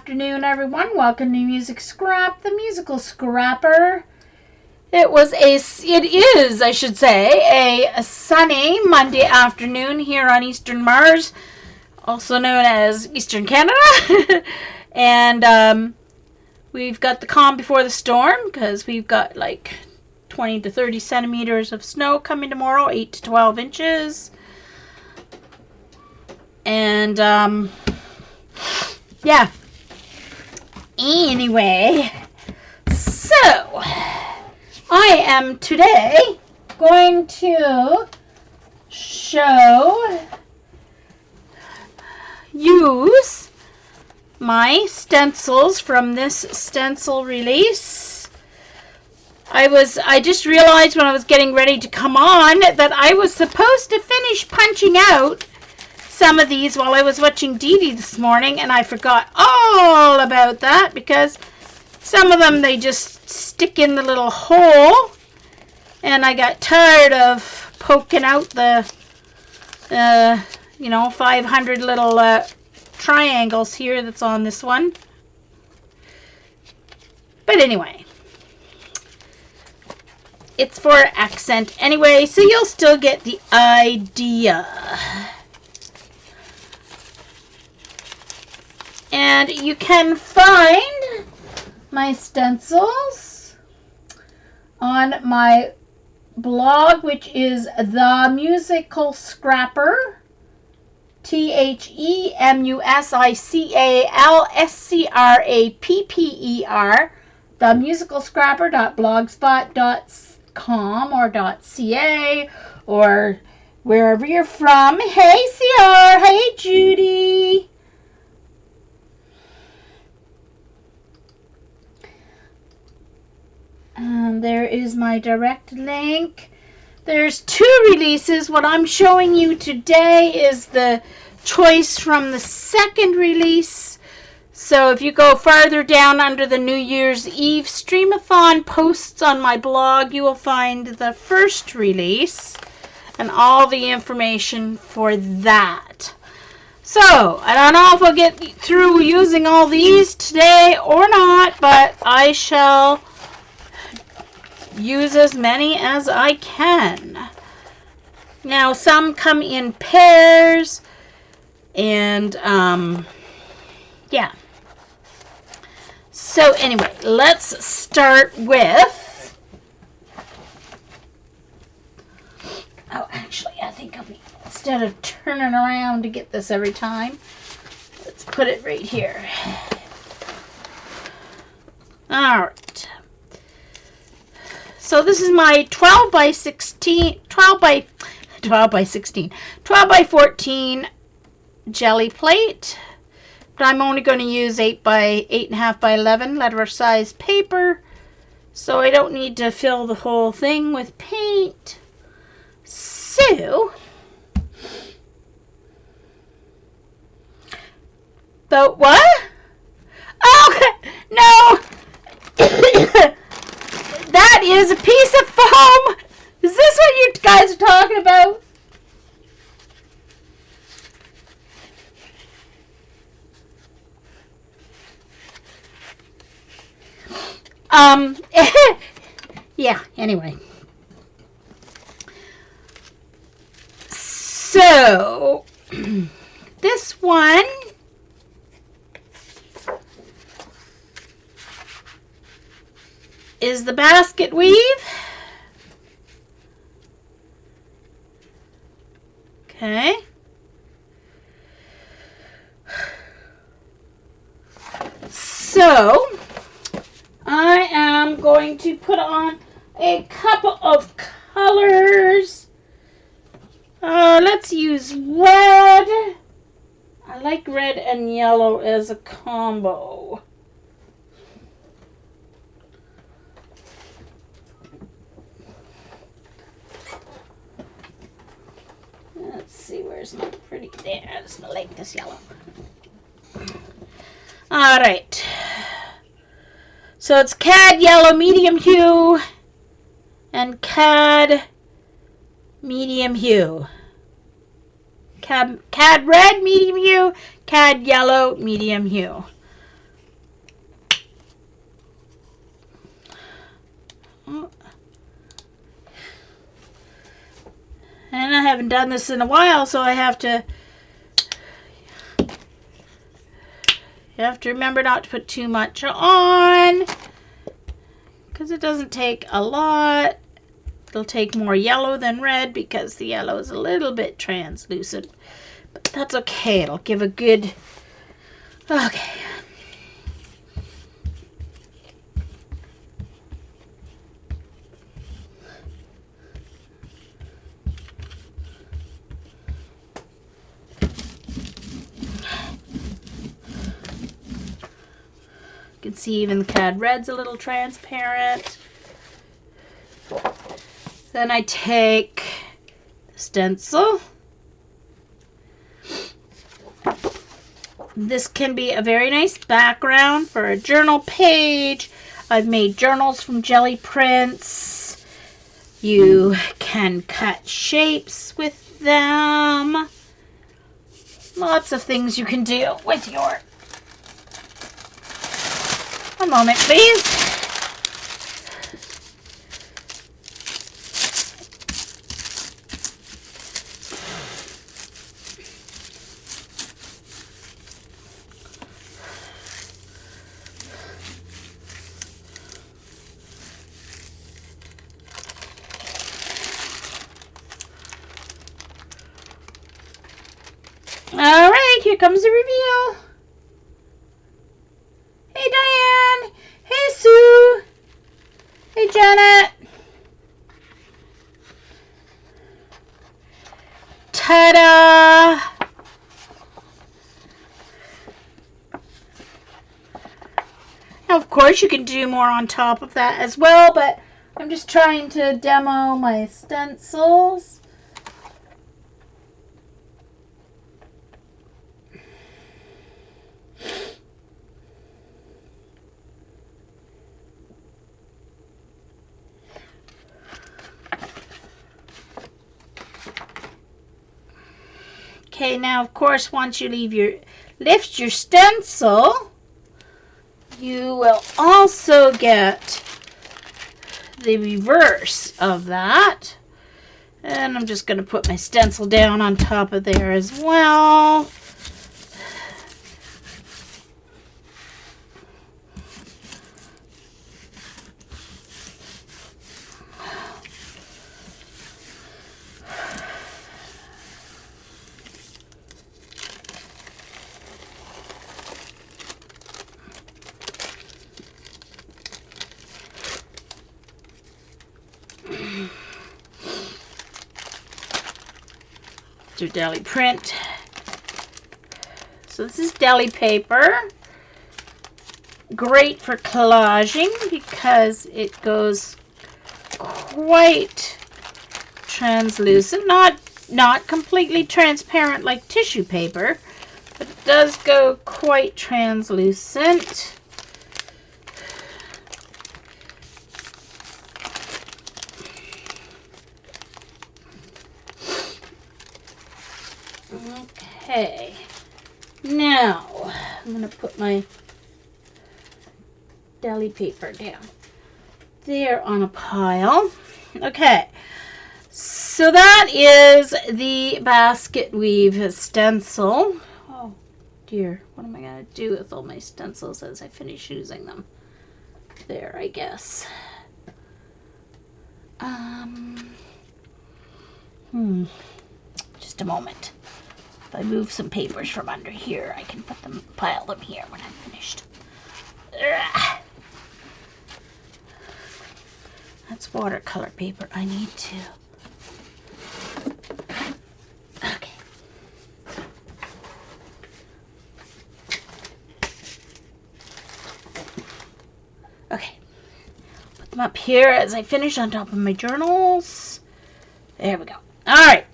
afternoon, everyone. Welcome to Music Scrap, the musical scrapper. It is, I should say, a sunny Monday afternoon here on Eastern Mars, also known as Eastern Canada. And we've got the calm before the storm because we've got like 20 to 30 centimeters of snow coming tomorrow, 8 to 12 inches. And yeah. Anyway, so I am today going to use my stencils from this Stencil Release. I just realized when I was getting ready to come on that I was supposed to finish punching out some of these while I was watching Dee Dee this morning, and I forgot all about that because some of them they just stick in the little hole, and I got tired of poking out the 500 little triangles here that's on this one. But anyway, it's for accent anyway, so you'll still get the idea. And you can find my stencils on my blog, which is The Musical Scrapper, TheMusicalScrapper, themusicalscrapper.blogspot.com or .ca or wherever you're from. Hey, CR. Hey, Judy. And there is my direct link. There's two releases. What I'm showing you today is the choice from the second release. So if you go farther down under the New Year's Eve Streamathon posts on my blog, you will find the first release and all the information for that. So, I don't know if I'll get through using all these today or not, but I shall use as many as I can. Now, some come in pairs, and yeah. So anyway, let's start with, actually, I think instead of turning around to get this every time, let's put it right here. All right. So this is my 12 by 14 jelly plate. But I'm only going to use 8.5 by 11 letter size paper. So I don't need to fill the whole thing with paint. So, but what? Oh, no! That is a piece of foam. Is this what you guys are talking about? Yeah, anyway. So, this one is the basket weave. Okay. So, I am going to put on a couple of colors. Let's use red. I like red and yellow as a combo. Let's see, where's my pretty, there, I just like this yellow. Alright. So it's Cad Yellow Medium Hue and Cad Medium Hue. Cad Red Medium Hue, Cad Yellow Medium Hue. And I haven't done this in a while, so I have to... You have to remember not to put too much on, because it doesn't take a lot. It'll take more yellow than red because the yellow is a little bit translucent. But that's okay. It'll give a good... Okay. You can see even the cad red's a little transparent. Then I take the stencil. This can be a very nice background for a journal page. I've made journals from jelly prints. You can cut shapes with them. Lots of things you can do with your... One moment, please. All right, here comes the reveal. Hey, Diane. Hey, Sue. Hey, Janet. Ta-da! Now, of course, you can do more on top of that as well, but I'm just trying to demo my stencils. Okay, now of course once you lift your stencil, you will also get the reverse of that. And I'm just going to put my stencil down on top of there as well. Your deli print. So this is deli paper. Great for collaging because it goes quite translucent. Not completely transparent like tissue paper, but it does go quite translucent. Okay, now I'm going to put my deli paper down there on a pile. Okay, so that is the basket weave stencil. Oh dear, what am I going to do with all my stencils as I finish using them? There, I guess. Just a moment. If I move some papers from under here, I can pile them here when I'm finished. That's watercolor paper. I need to. Okay. Okay. Put them up here as I finish on top of my journals. There we go. All right.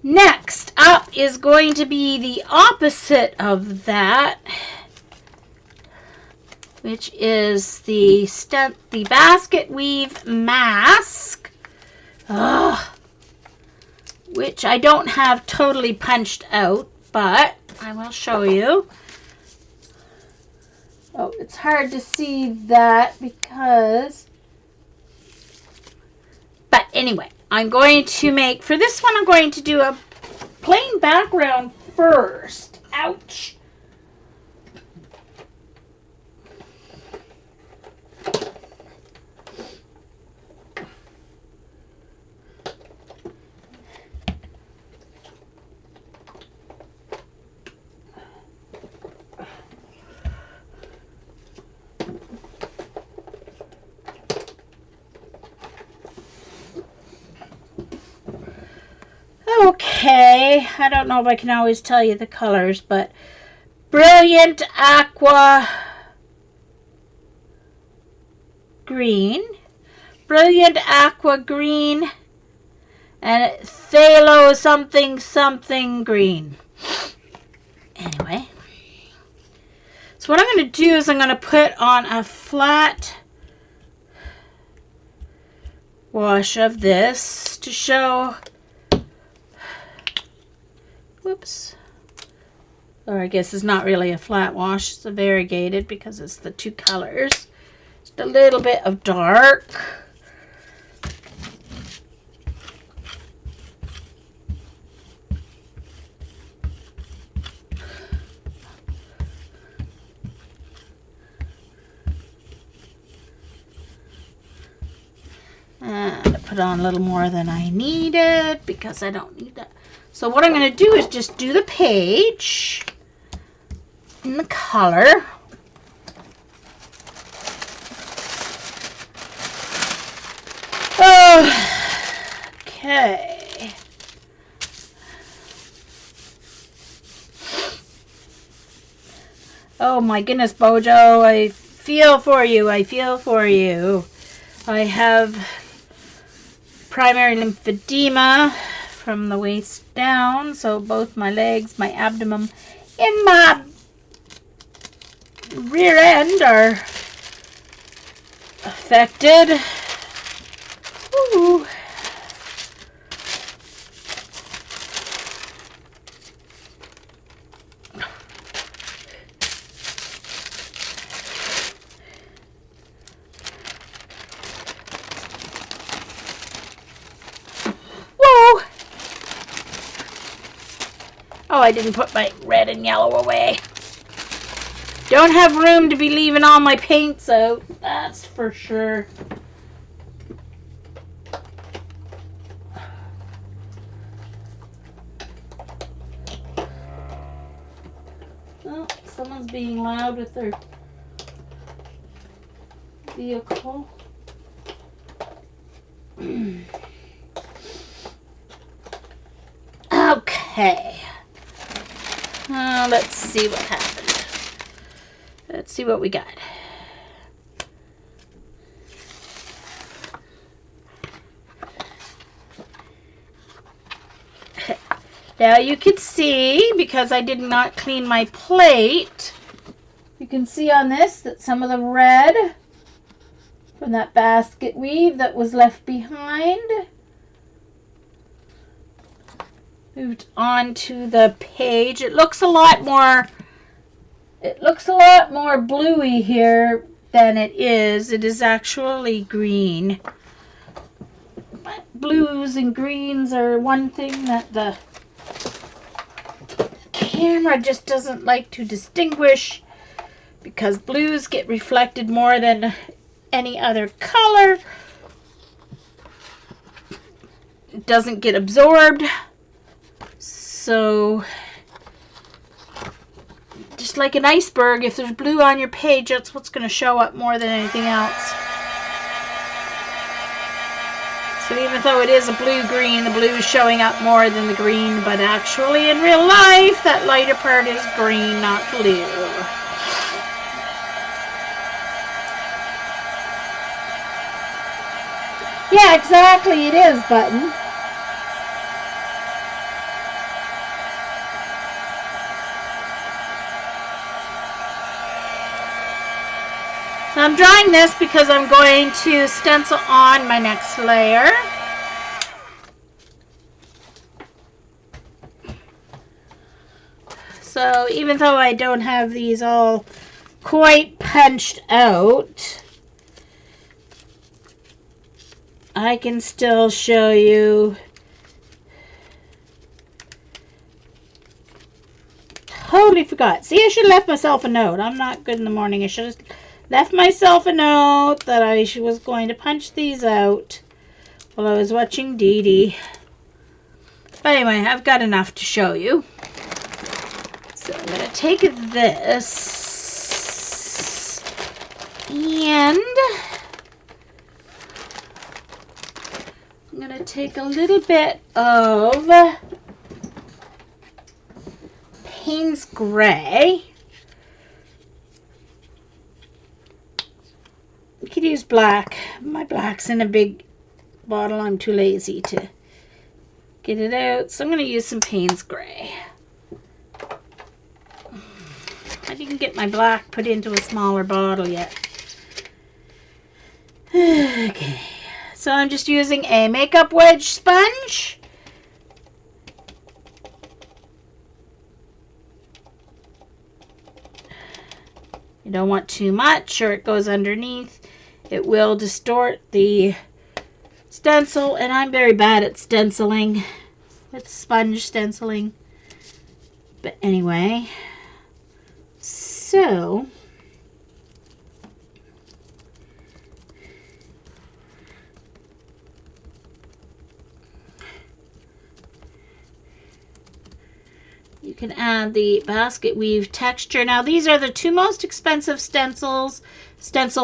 Next up is going to be the opposite of that, which is the basket weave mask, which I don't have totally punched out, but I will show you. Oh, it's hard to see that because Anyway, I'm going to make, for this one, I'm going to do a plain background first. Ouch. Okay, I don't know if I can always tell you the colors, but Brilliant Aqua Green, Brilliant Aqua Green, and Phthalo something something green. Anyway, so what I'm going to do is I'm going to put on a flat wash of this to show, whoops, or I guess it's not really a flat wash, it's a variegated because it's the two colors. Just a little bit of dark. And I put on a little more than I needed because I don't need that. So what I'm going to do is just do the page in the color. Oh, okay. Oh my goodness, Bojo, I feel for you. I feel for you. I have primary lymphedema from the waist down, so both my legs, my abdomen, and my rear end are affected. Ooh. Oh, I didn't put my red and yellow away. Don't have room to be leaving all my paints out, that's for sure. Oh, someone's being loud with their vehicle. Okay. Let's see what happened. Let's see what we got. Now you can see, because I did not clean my plate, you can see on this that some of the red from that basket weave that was left behind moved onto the page. It looks a lot more bluey here than it is. It is actually green. But blues and greens are one thing that the camera just doesn't like to distinguish, because blues get reflected more than any other color. It doesn't get absorbed. So, just like an iceberg, if there's blue on your page, that's what's going to show up more than anything else. So even though it is a blue-green, the blue is showing up more than the green, but actually in real life, that lighter part is green, not blue. Yeah, exactly, it is, Button. So I'm drying this because I'm going to stencil on my next layer. So even though I don't have these all quite punched out, I can still show you. Totally forgot. See, I should have left myself a note. I'm not good in the morning. I should have left myself a note that I was going to punch these out while I was watching Dee Dee. But anyway, I've got enough to show you. So I'm going to take this and I'm going to take a little bit of Payne's Gray. You could use black. My black's in a big bottle. I'm too lazy to get it out. So I'm going to use some Payne's Gray. I didn't get my black put into a smaller bottle yet. Okay. So I'm just using a makeup wedge sponge. You don't want too much or it goes underneath. It will distort the stencil, and I'm very bad at stenciling, with sponge stenciling. But anyway, so you can add the basket weave texture. Now these are the two most expensive stencil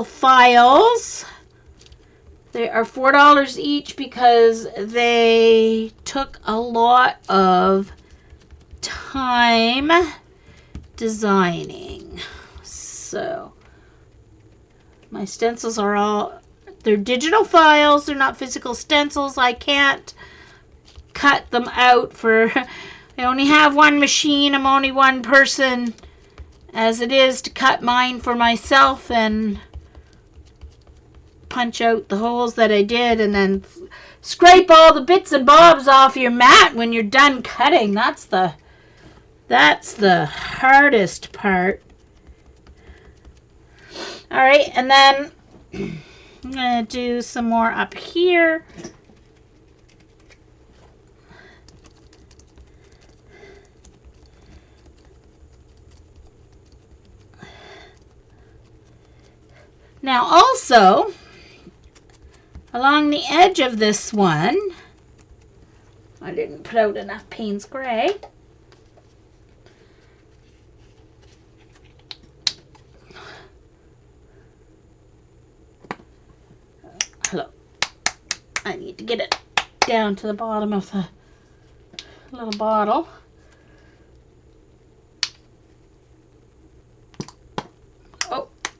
files. They are $4 each because they took a lot of time designing. So my stencils are they're digital files. They're not physical stencils. I can't cut them out for... I only have one machine. I'm only one person as it is to cut mine for myself and punch out the holes that I did and then scrape all the bits and bobs off your mat when you're done cutting. That's the hardest part. All right, and then I'm going to do some more up here. Now also, along the edge of this one, I didn't put out enough Payne's Gray. Hello. I need to get it down to the bottom of the little bottle.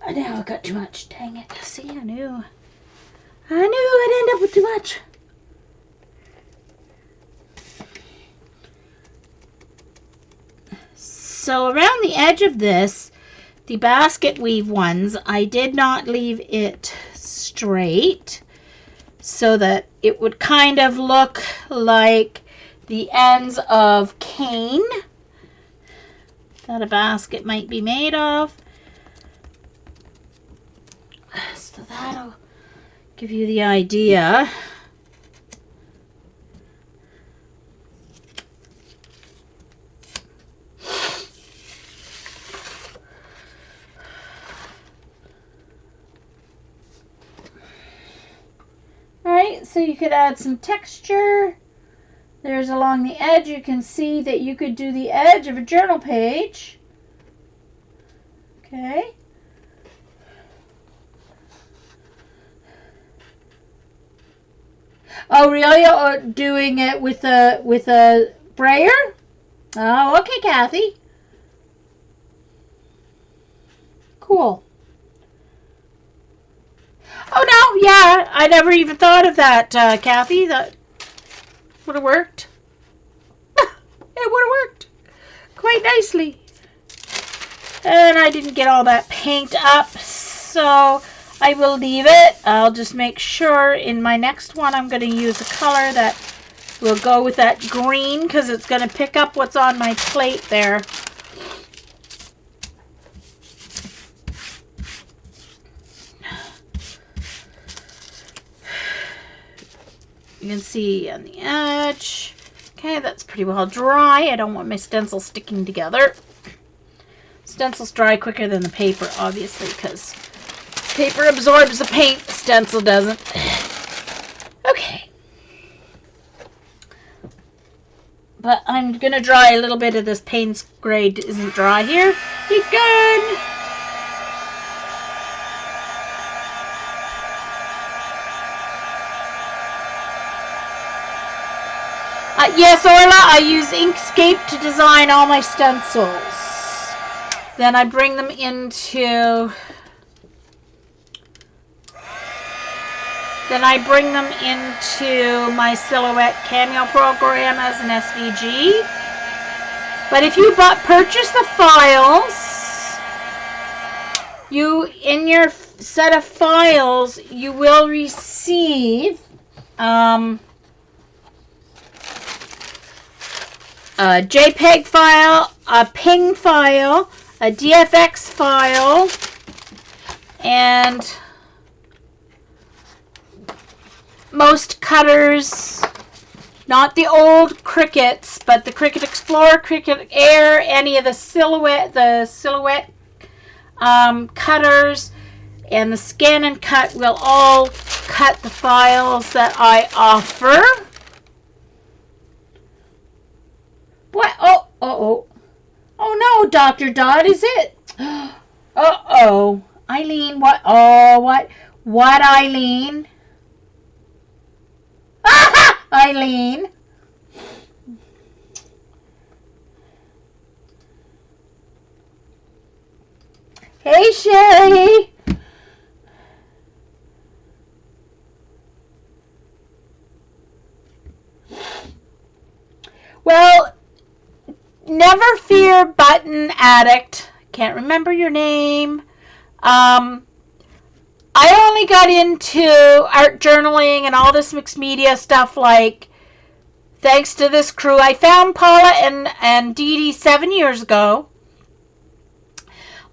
Now I got too much. Dang it. See, I knew I'd end up with too much. So around the edge of this, the basket weave ones, I did not leave it straight so that it would kind of look like the ends of cane that a basket might be made of. So that'll give you the idea. Alright, so you could add some texture. There's along the edge, you can see that you could do the edge of a journal page. Okay. Oh, really? Or doing it with a brayer? Oh, okay, Kathy. Cool. Oh, no, yeah, I never even thought of that, Kathy. That would have worked. It would have worked quite nicely. And I didn't get all that paint up, so I will leave it. I'll just make sure in my next one I'm going to use a color that will go with that green because it's going to pick up what's on my plate there. You can see on the edge. Okay, that's pretty well dry. I don't want my stencil sticking together. Stencils dry quicker than the paper, obviously, because paper absorbs the paint, the stencil doesn't. Okay. But I'm going to dry a little bit of this Payne's grade isn't dry here. Keep going. Yes, Orla, I use Inkscape to design all my stencils. Then I bring them into... my Silhouette Cameo program as an SVG. But if you purchase the files, in your set of files, you will receive a JPEG file, a PNG file, a DFX file, and most cutters, not the old Cricuts, but the Cricut Explorer, Cricut Air, any of the Silhouette cutters, and the Scan and Cut will all cut the files that I offer. What? Oh no, Dr. Dodd, is it? Uh-oh. Eileen, what? Oh, what? What, Eileen? Eileen. Hey, Sherry. Well, never fear, button addict. Can't remember your name. I only got into art journaling and all this mixed media stuff thanks to this crew. I found Paula and Dee Dee 7 years ago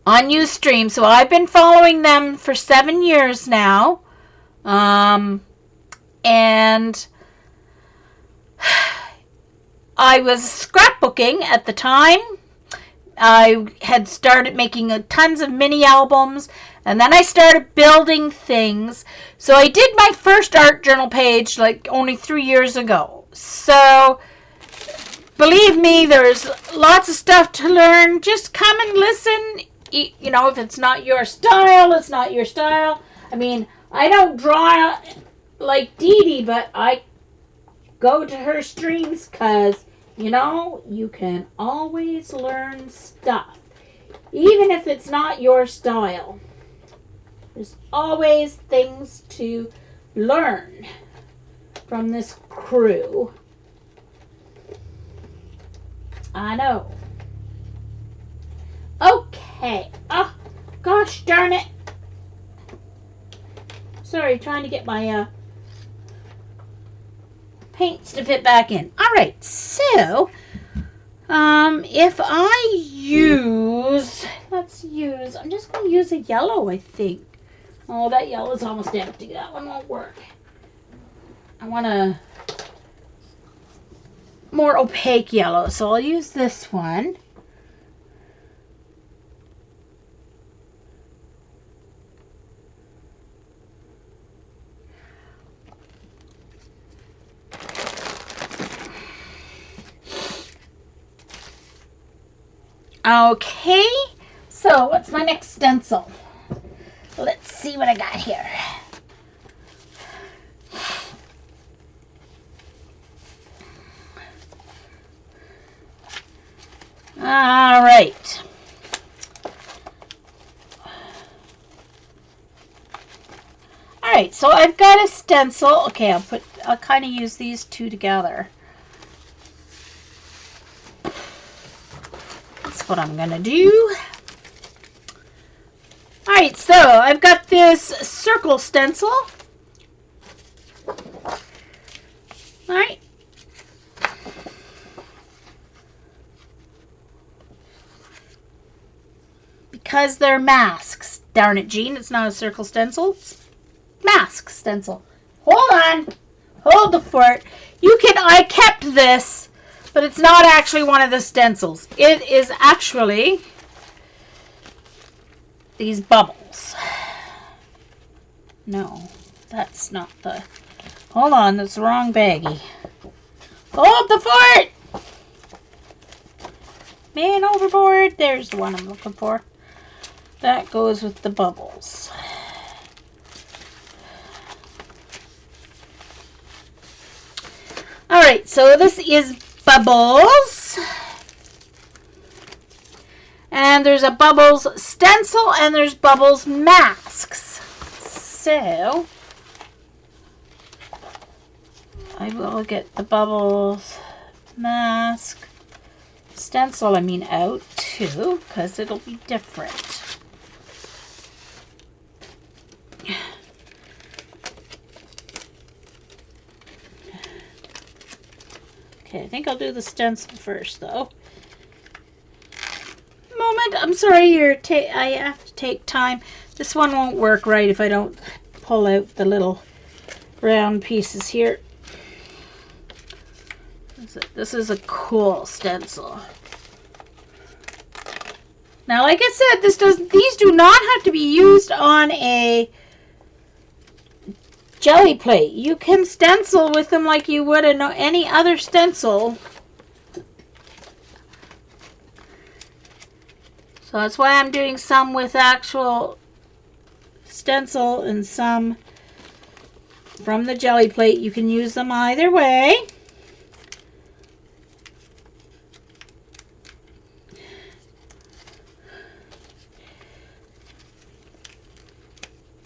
on Ustream. So I've been following them for 7 years now. And I was scrapbooking at the time. I had started making tons of mini albums, and then I started building things. So I did my first art journal page only 3 years ago. So believe me, there's lots of stuff to learn. Just come and listen. If it's not your style, it's not your style. I mean, I don't draw like Dee Dee, but I go to her streams because you can always learn stuff. Even if it's not your style. There's always things to learn from this crew. I know. Okay. Oh, gosh darn it. Sorry, trying to get my paints to fit back in. Alright, so if I use, I'm just going to use a yellow, I think. Oh, that yellow's almost empty. That one won't work. I want a more opaque yellow, so I'll use this one. Okay, so what's my next stencil? Let's see what I got here. All right. All right, so I've got a stencil. Okay, I'll kind of use these two together. That's what I'm gonna do. All right, so I've got this circle stencil. All right. Because they're masks. Darn it, Jean, it's not a circle stencil. It's mask stencil. Hold on. Hold the fort. I kept this, but it's not actually one of the stencils. It is actually these bubbles. No, that's not the... Hold on, that's the wrong baggie. Hold the fort! Man overboard. There's the one I'm looking for. That goes with the bubbles. Alright, so this is bubbles. And there's a bubbles stencil and there's bubbles masks. So I will get the bubbles mask stencil, out too, because it'll be different. Okay, I think I'll do the stencil first, though. Moment, I'm sorry, I have to take time. This one won't work right if I don't pull out the little round pieces here. This is a cool stencil. Now, like I said, these do not have to be used on a jelly plate. You can stencil with them like you would any other stencil. So that's why I'm doing some with actual stencil and some from the jelly plate. You can use them either way.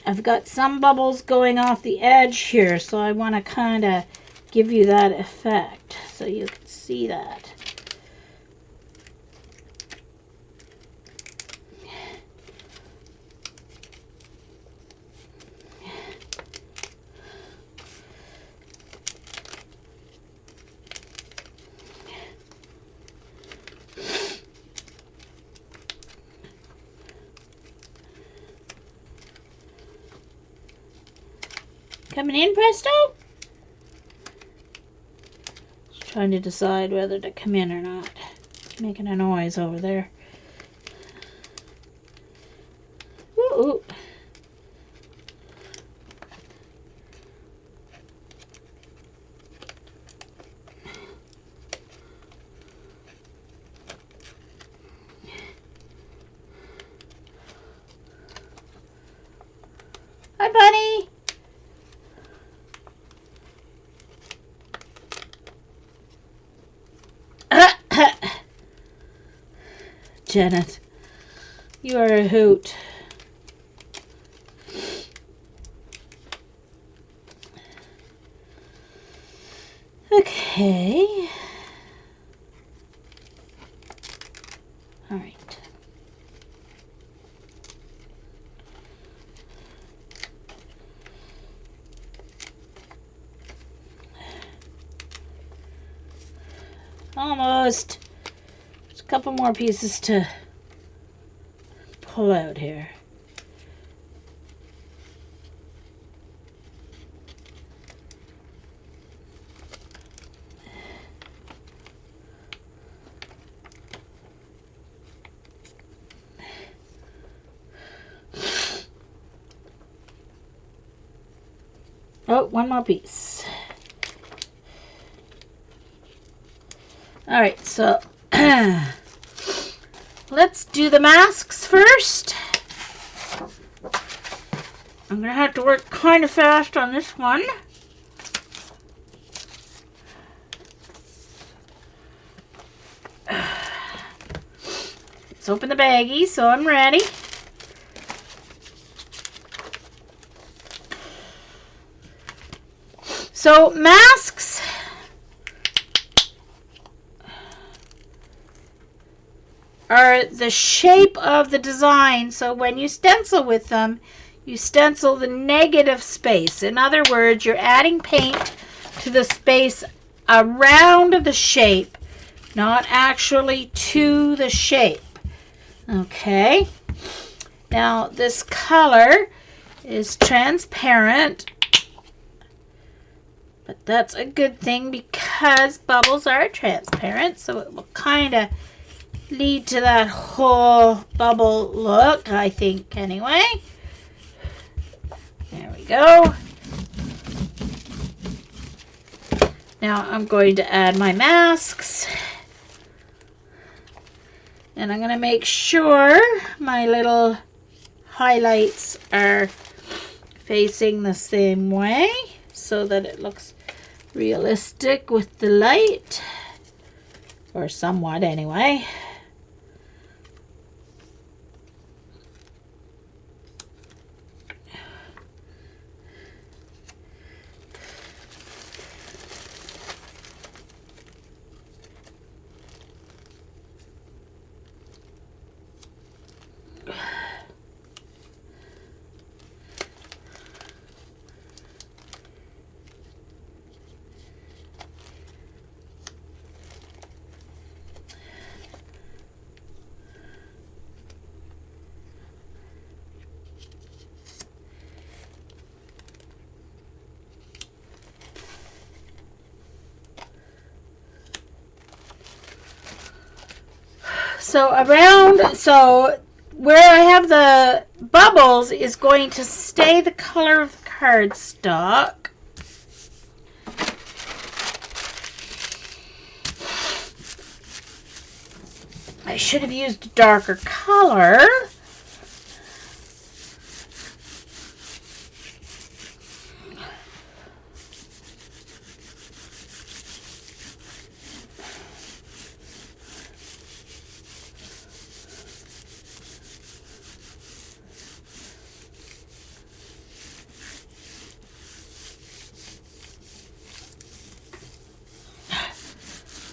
I've got some bubbles going off the edge here, so I want to kind of give you that effect so you can see that. Coming in, presto? Just trying to decide whether to come in or not. It's making a noise over there. Ooh. Hi, bunny. Janet, you are a hoot. Okay. All right. Almost. There's a couple more pieces to pull out here. Oh, one more piece. All right, so let's do the masks first. I'm gonna have to work kind of fast on this one. Let's open the baggie so I'm ready. So masks are the shape of the design. So when you stencil with them, you stencil the negative space. In other words, you're adding paint to the space around the shape, not actually to the shape. Okay. Now this color is transparent. But that's a good thing because bubbles are transparent, so it will kind of lead to that whole bubble look, I think, anyway. There we go. Now I'm going to add my masks. And I'm going to make sure my little highlights are facing the same way so that it looks realistic with the light, or somewhat anyway. So where I have the bubbles is going to stay the color of the cardstock. I should have used a darker color.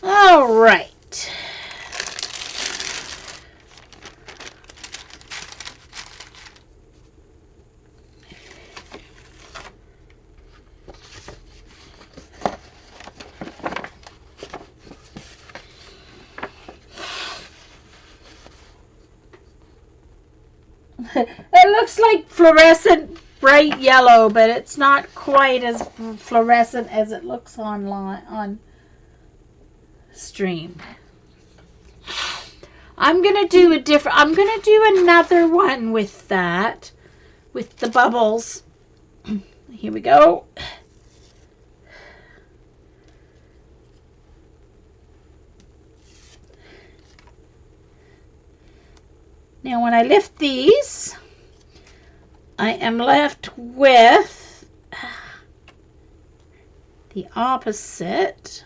All right. It looks like fluorescent bright yellow, but it's not quite as fluorescent as it looks on stream. I'm gonna do another one with that, with the bubbles. Here we go. Now when I lift these, I am left with the opposite.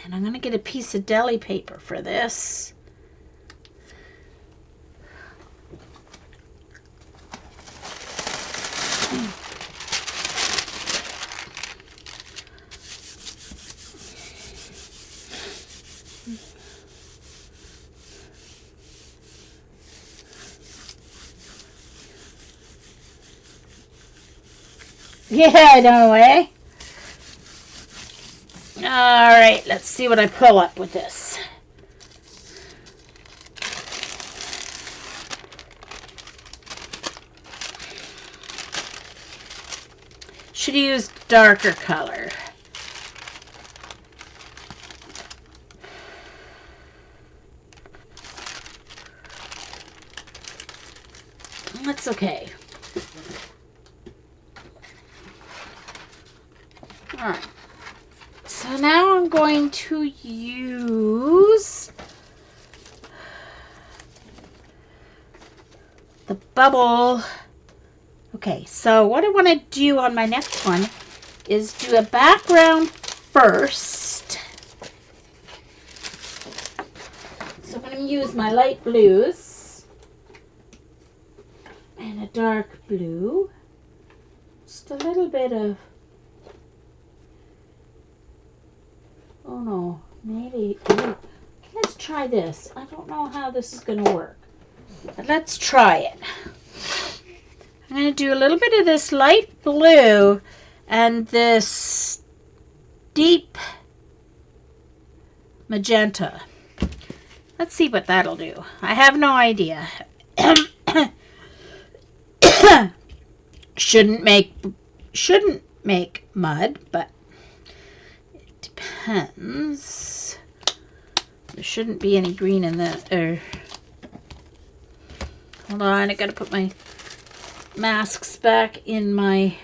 And I'm going to get a piece of deli paper for this. Yeah, I know, eh? Alright, let's see what I pull up with this. Should have used darker color. That's okay. Alright. So now I'm going to use the bubble. Okay, so what I want to do on my next one is do a background first. So I'm going to use my light blues and a dark blue. Just a little bit of, oh no, maybe, let's try this. I don't know how this is going to work, but let's try it. I'm going to do a little bit of this light blue and this deep magenta. Let's see what that'll do. I have no idea. Shouldn't make mud, but it depends. There shouldn't be any green in the hold on, I gotta put my masks back in my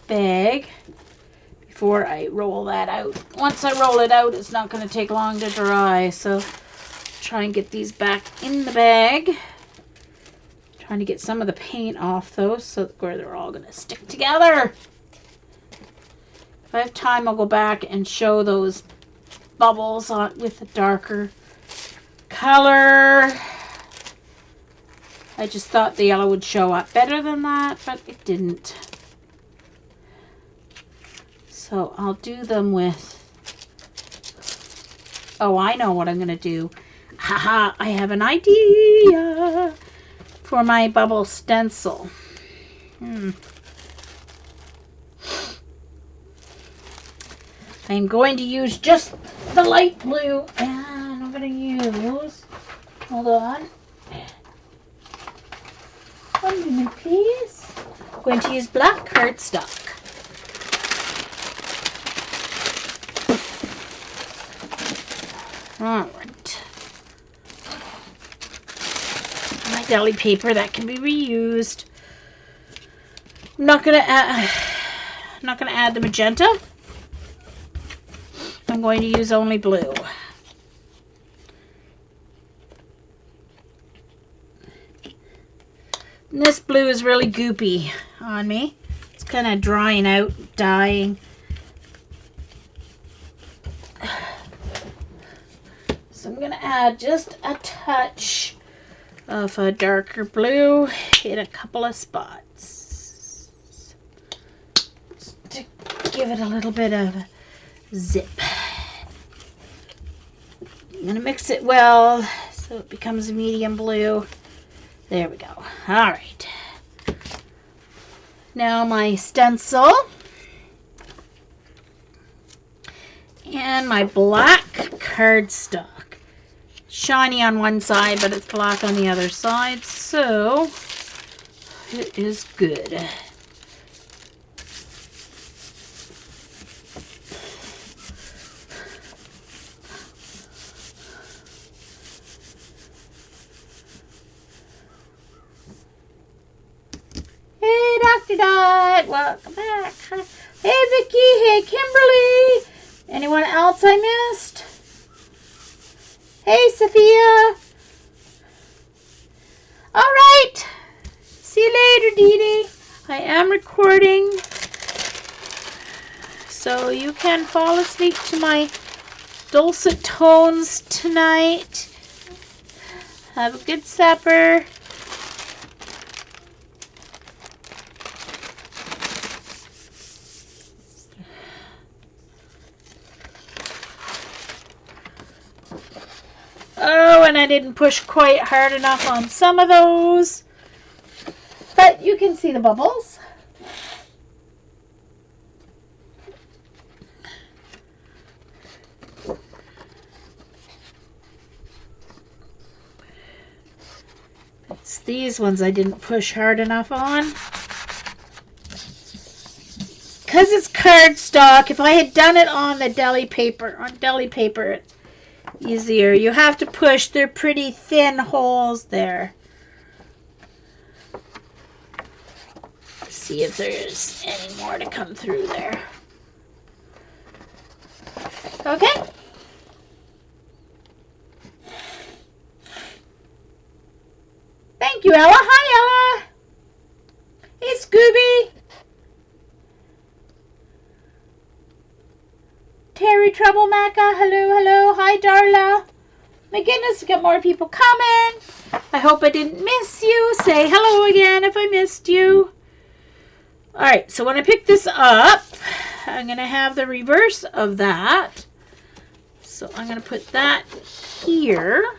bag before I roll that out. Once I roll it out, it's not going to take long to dry, so try and get these back in the bag. Trying to get some of the paint off though, so where they're all going to stick together. If I have time, I'll go back and show those bubbles on with a darker color. I just thought the yellow would show up better than that, but it didn't. So I'll do them with, oh, I know what I'm going to do. Haha, I have an idea for my bubble stencil. I'm going to use just the light blue, and I'm going to use, hold on, 1 minute please. I'm going to use black cardstock. Alright. My deli paper that can be reused. I'm not gonna add the magenta. I'm going to use only blue. And this blue is really goopy on me. It's kind of drying out, dying. So I'm going to add just a touch of a darker blue in a couple of spots. Just to give it a little bit of a zip. I'm going to mix it well so it becomes a medium blue. There we go. All right. Now my stencil and my black cardstock. Shiny on one side, but it's black on the other side, so it is good. Hey, Dr. Dot, welcome back. Hey, Vicky. Hey, Kimberly. Anyone else I missed? Hey, Sophia. All right. See you later, Dee Dee. I am recording, so you can fall asleep to my dulcet tones tonight. Have a good supper. Oh, and I didn't push quite hard enough on some of those. But you can see the bubbles. It's these ones I didn't push hard enough on. Because it's cardstock, if I had done it on the deli paper, it's easier. You have to push. They're pretty thin holes there. Let's see if there's any more to come through there. Okay. Thank you, Ella. Hi, Ella. Hey, Scooby. Terry Troublemaker, hello, hello. Hi, Darla. My goodness, we got more people coming. I hope I didn't miss you. Say hello again if I missed you. All right, so when I pick this up, I'm going to have the reverse of that. So I'm going to put that here.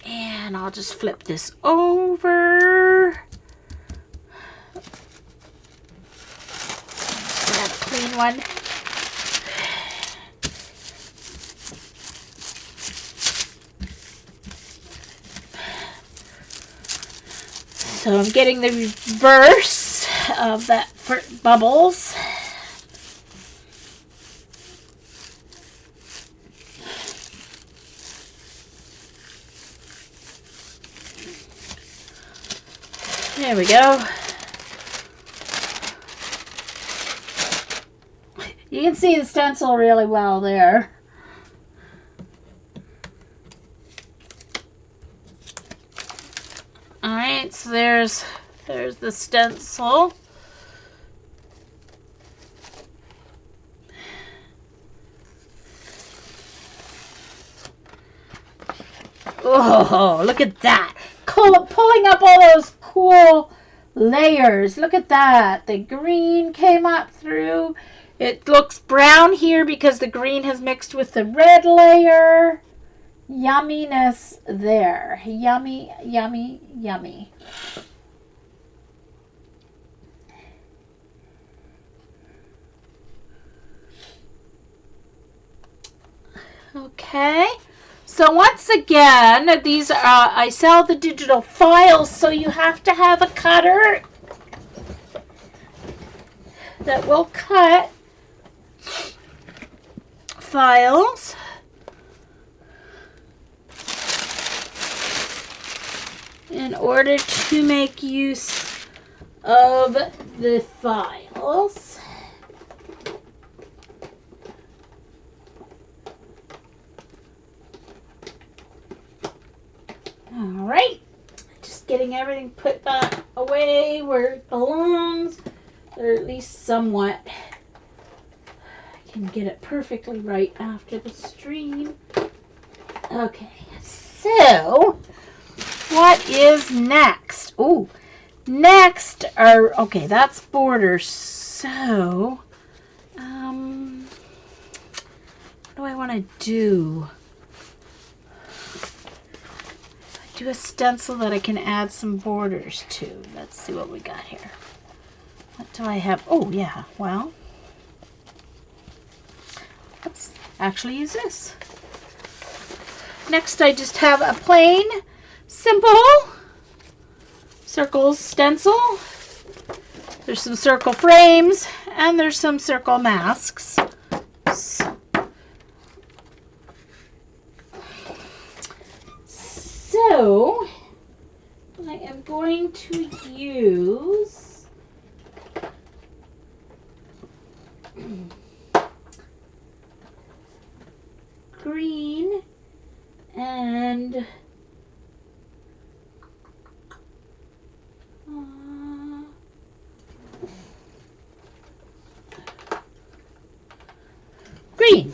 And I'll just flip this over. Grab a clean one. So I'm getting the reverse of that for bubbles. There we go. You can see the stencil really well there. Alright, so there's the stencil. Oh, look at that. Pulling up all those cool layers. Look at that. The green came up through. It looks brown here because the green has mixed with the red layer. Yumminess there. Yummy, yummy, yummy. Okay. So once again, these are, I sell the digital files, so you have to have a cutter that will cut files. In order to make use of the files. All right, just getting everything put back away where it belongs, or at least somewhat. I can get it perfectly right after the stream. Okay, so what is next? Oh, next are, okay, that's borders. So, what do I want to do? Do a stencil that I can add some borders to. Let's see what we got here. What do I have? Oh, yeah, well, let's actually use this. Next, I just have a plain, simple circle stencil. There's some circle frames, and there's some circle masks. So, I am going to use green and green.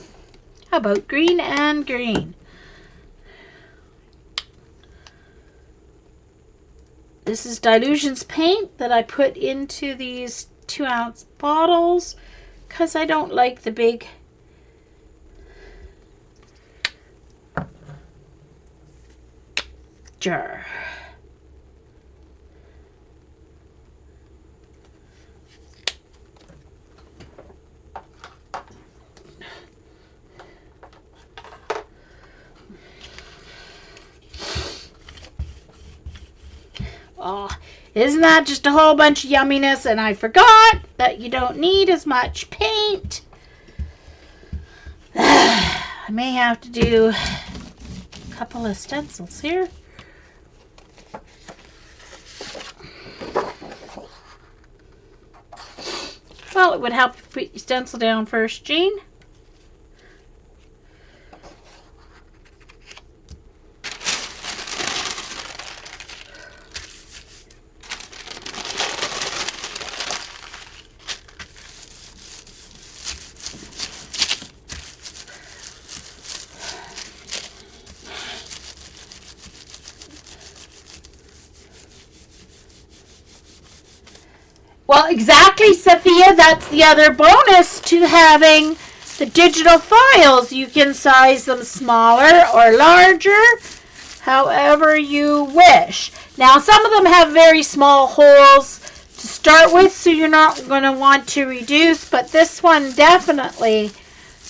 How about green and green? This is Dilutions paint that I put into these 2-ounce bottles because I don't like the big jar. Oh, isn't that just a whole bunch of yumminess? And I forgot that you don't need as much paint. I may have to do a couple of stencils here. Well, it would help if you put your stencil down first, Jean. Well, exactly, Sophia. That's the other bonus to having the digital files. You can size them smaller or larger, however you wish. Now, some of them have very small holes to start with, so you're not going to want to reduce, but this one definitely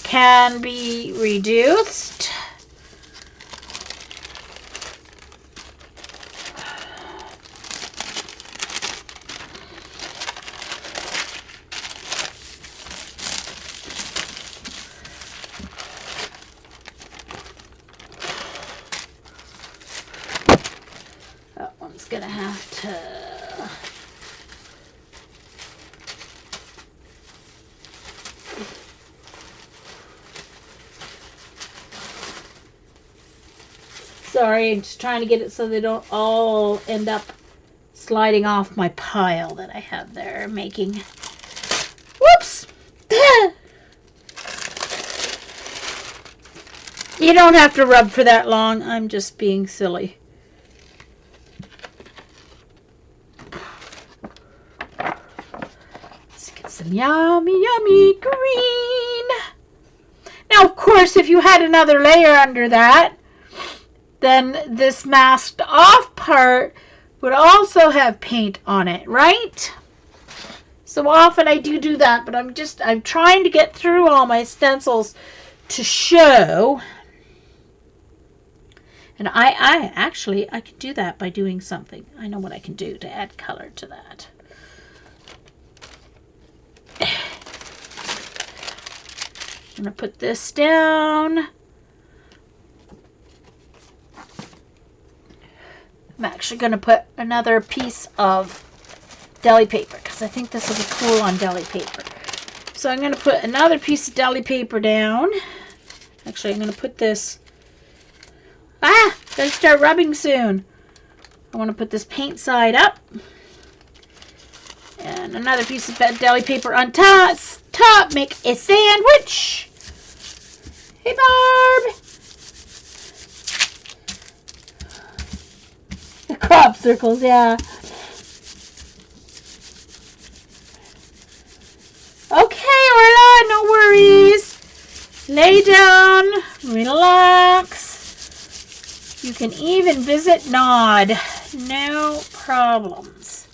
can be reduced. sorry. I'm just trying to get it so they don't all end up sliding off my pile that I have there making. Whoops! You don't have to rub for that long. I'm just being silly. Let's get some yummy, yummy green. Now, of course, if you had another layer under that, then this masked off part would also have paint on it, right? So often I do that, but I'm trying to get through all my stencils to show. And I can do that by doing something. I know what I can do to add color to that. I'm going to put this down. I'm actually going to put another piece of deli paper because I think this will be cool on deli paper. So I'm going to put another piece of deli paper down. Actually, I'm going to put this... Gotta start rubbing soon. I want to put this paint side up. And another piece of deli paper on top. Make a sandwich. Hey, Barb. The crop circles, yeah. Okay, Orla, no worries. Lay down, relax. You can even visit Nod. No problems.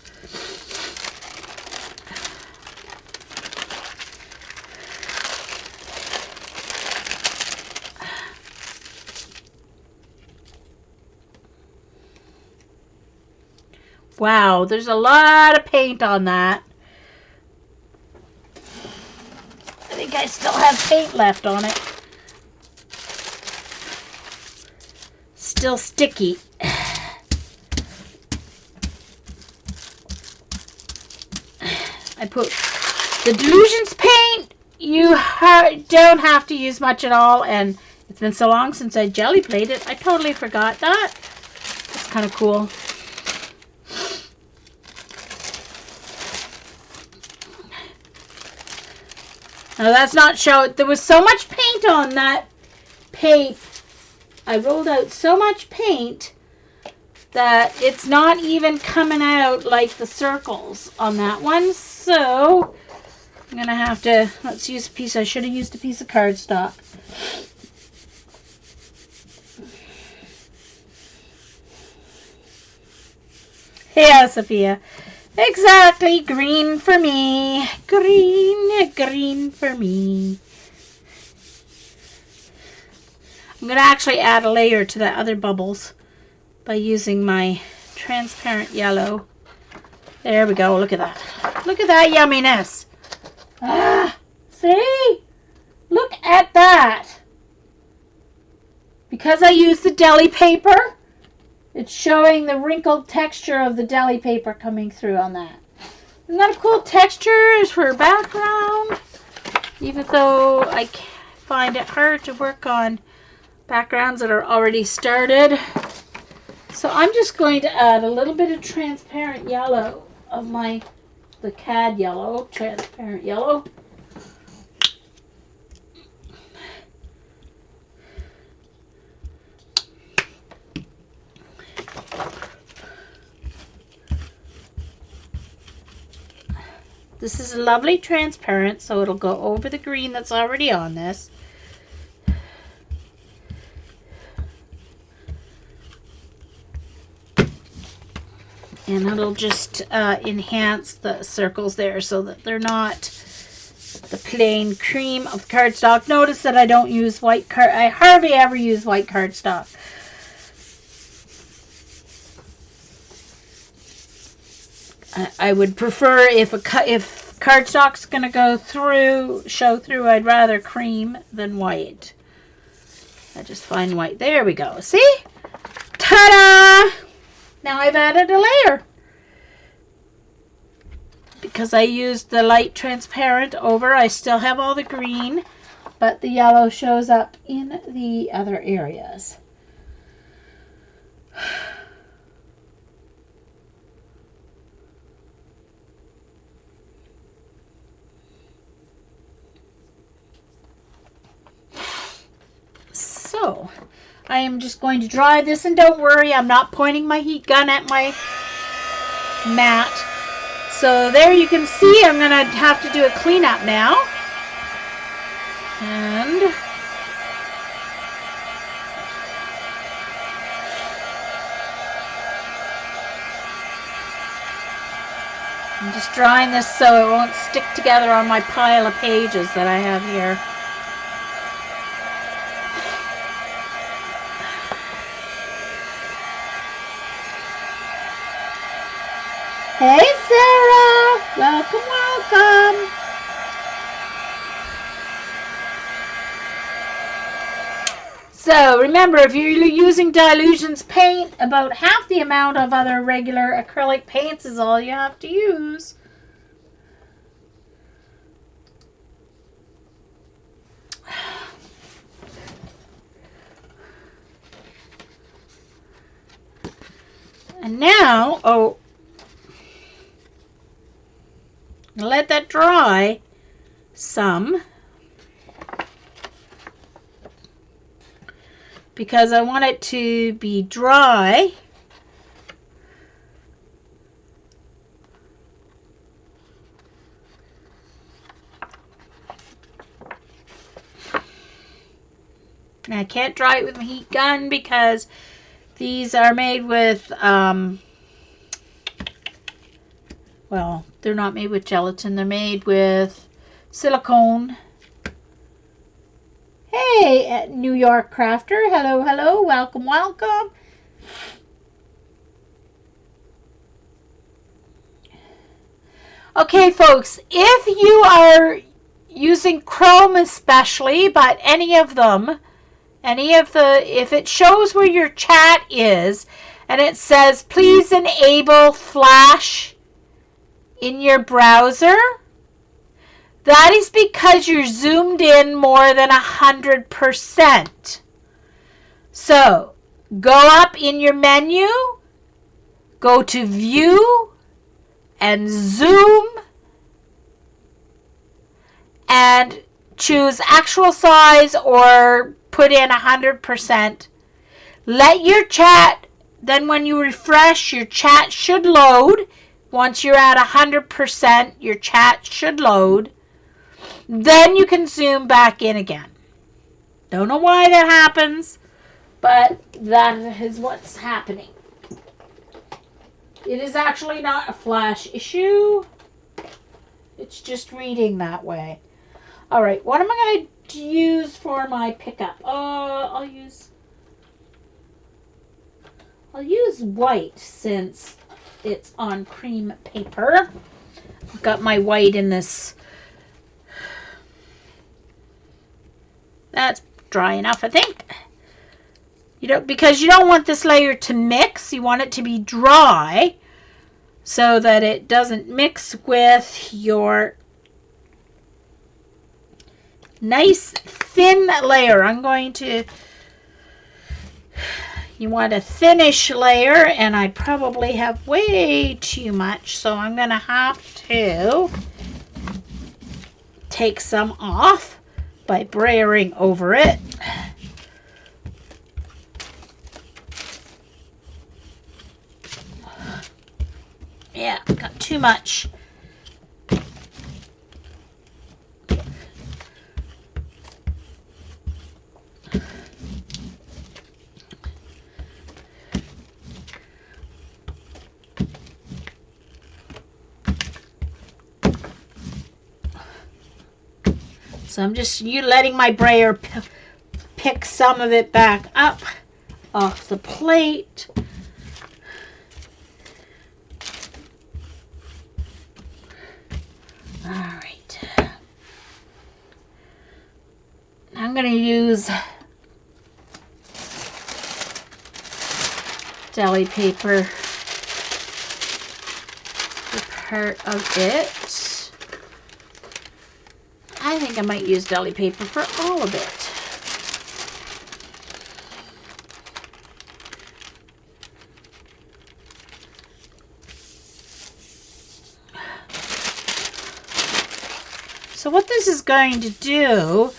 Wow, there's a lot of paint on that. I think I still have paint left on it. Still sticky. I put the Delusions paint. You don't have to use much at all, and it's been so long since I jelly played it. I totally forgot that. It's kind of cool. Now that's not show. There was so much paint on that paint. I rolled out so much paint that it's not even coming out like the circles on that one. So I'm going to have to, let's use a piece. I should have used a piece of cardstock. Yeah, Sophia. Exactly. Green for me. Green for me. I'm going to actually add a layer to the other bubbles by using my transparent yellow. There we go. Look at that. Look at that yumminess. See? Look at that. Because I used the deli paper, it's showing the wrinkled texture of the deli paper coming through on that. Isn't that a cool texture for background? Even though I find it hard to work on backgrounds that are already started. So I'm just going to add a little bit of transparent yellow of the CAD yellow, transparent yellow. This is a lovely transparent, so it'll go over the green that's already on this. And it'll just enhance the circles there so that they're not the plain cream of cardstock. Notice that I don't use white card. I hardly ever use white cardstock. I would prefer if cardstock's going to show through, I'd rather cream than white. I just find white. There we go. See? Ta-da! Now I've added a layer. Because I used the light transparent over, I still have all the green, but the yellow shows up in the other areas. So I am just going to dry this, and don't worry, I'm not pointing my heat gun at my mat. So there you can see I'm going to have to do a cleanup now. And I'm just drying this so it won't stick together on my pile of pages that I have here. Hey Sarah! Welcome, welcome! So remember, if you're using Dylusions paint, about half the amount of other regular acrylic paints is all you have to use. And now, let that dry some, because I want it to be dry. And I can't dry it with my heat gun because these are made with, well, they're not made with gelatin. They're made with silicone. Hey, New York Crafter. Hello, hello. Welcome, welcome. Okay, folks, if you are using Chrome especially, but if it shows where your chat is and it says, please enable Flash in your browser, that is because you're zoomed in more than 100%. So, go up in your menu, go to View, and Zoom, and choose actual size or put in 100%. Let your chat, then when you refresh, your chat should load. Once you're at 100%, your chat should load. Then you can zoom back in again. Don't know why that happens, but that is what's happening. It is actually not a Flash issue. It's just reading that way. All right, what am I going to use for my pickup? I'll use white since it's on cream paper. I've got my white in this. That's dry enough, I think. Because you don't want this layer to mix. You want it to be dry so that it doesn't mix with your nice thin layer. You want a thinnish layer, and I probably have way too much, so I'm going to have to take some off by brayering over it. Yeah, got too much. So I'm just letting my brayer pick some of it back up off the plate. All right. I'm going to use deli paper for part of it. I think I might use deli paper for all of it. So what this is going to do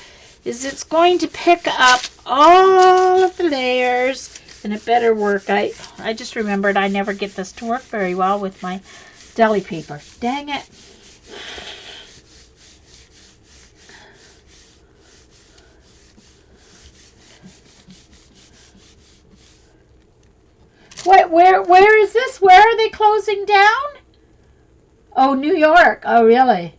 is it's going to pick up all of the layers, and it better work. I just remembered I never get this to work very well with my deli paper. Dang it. Where is this? Where are they closing down? Oh, New York. Oh, really?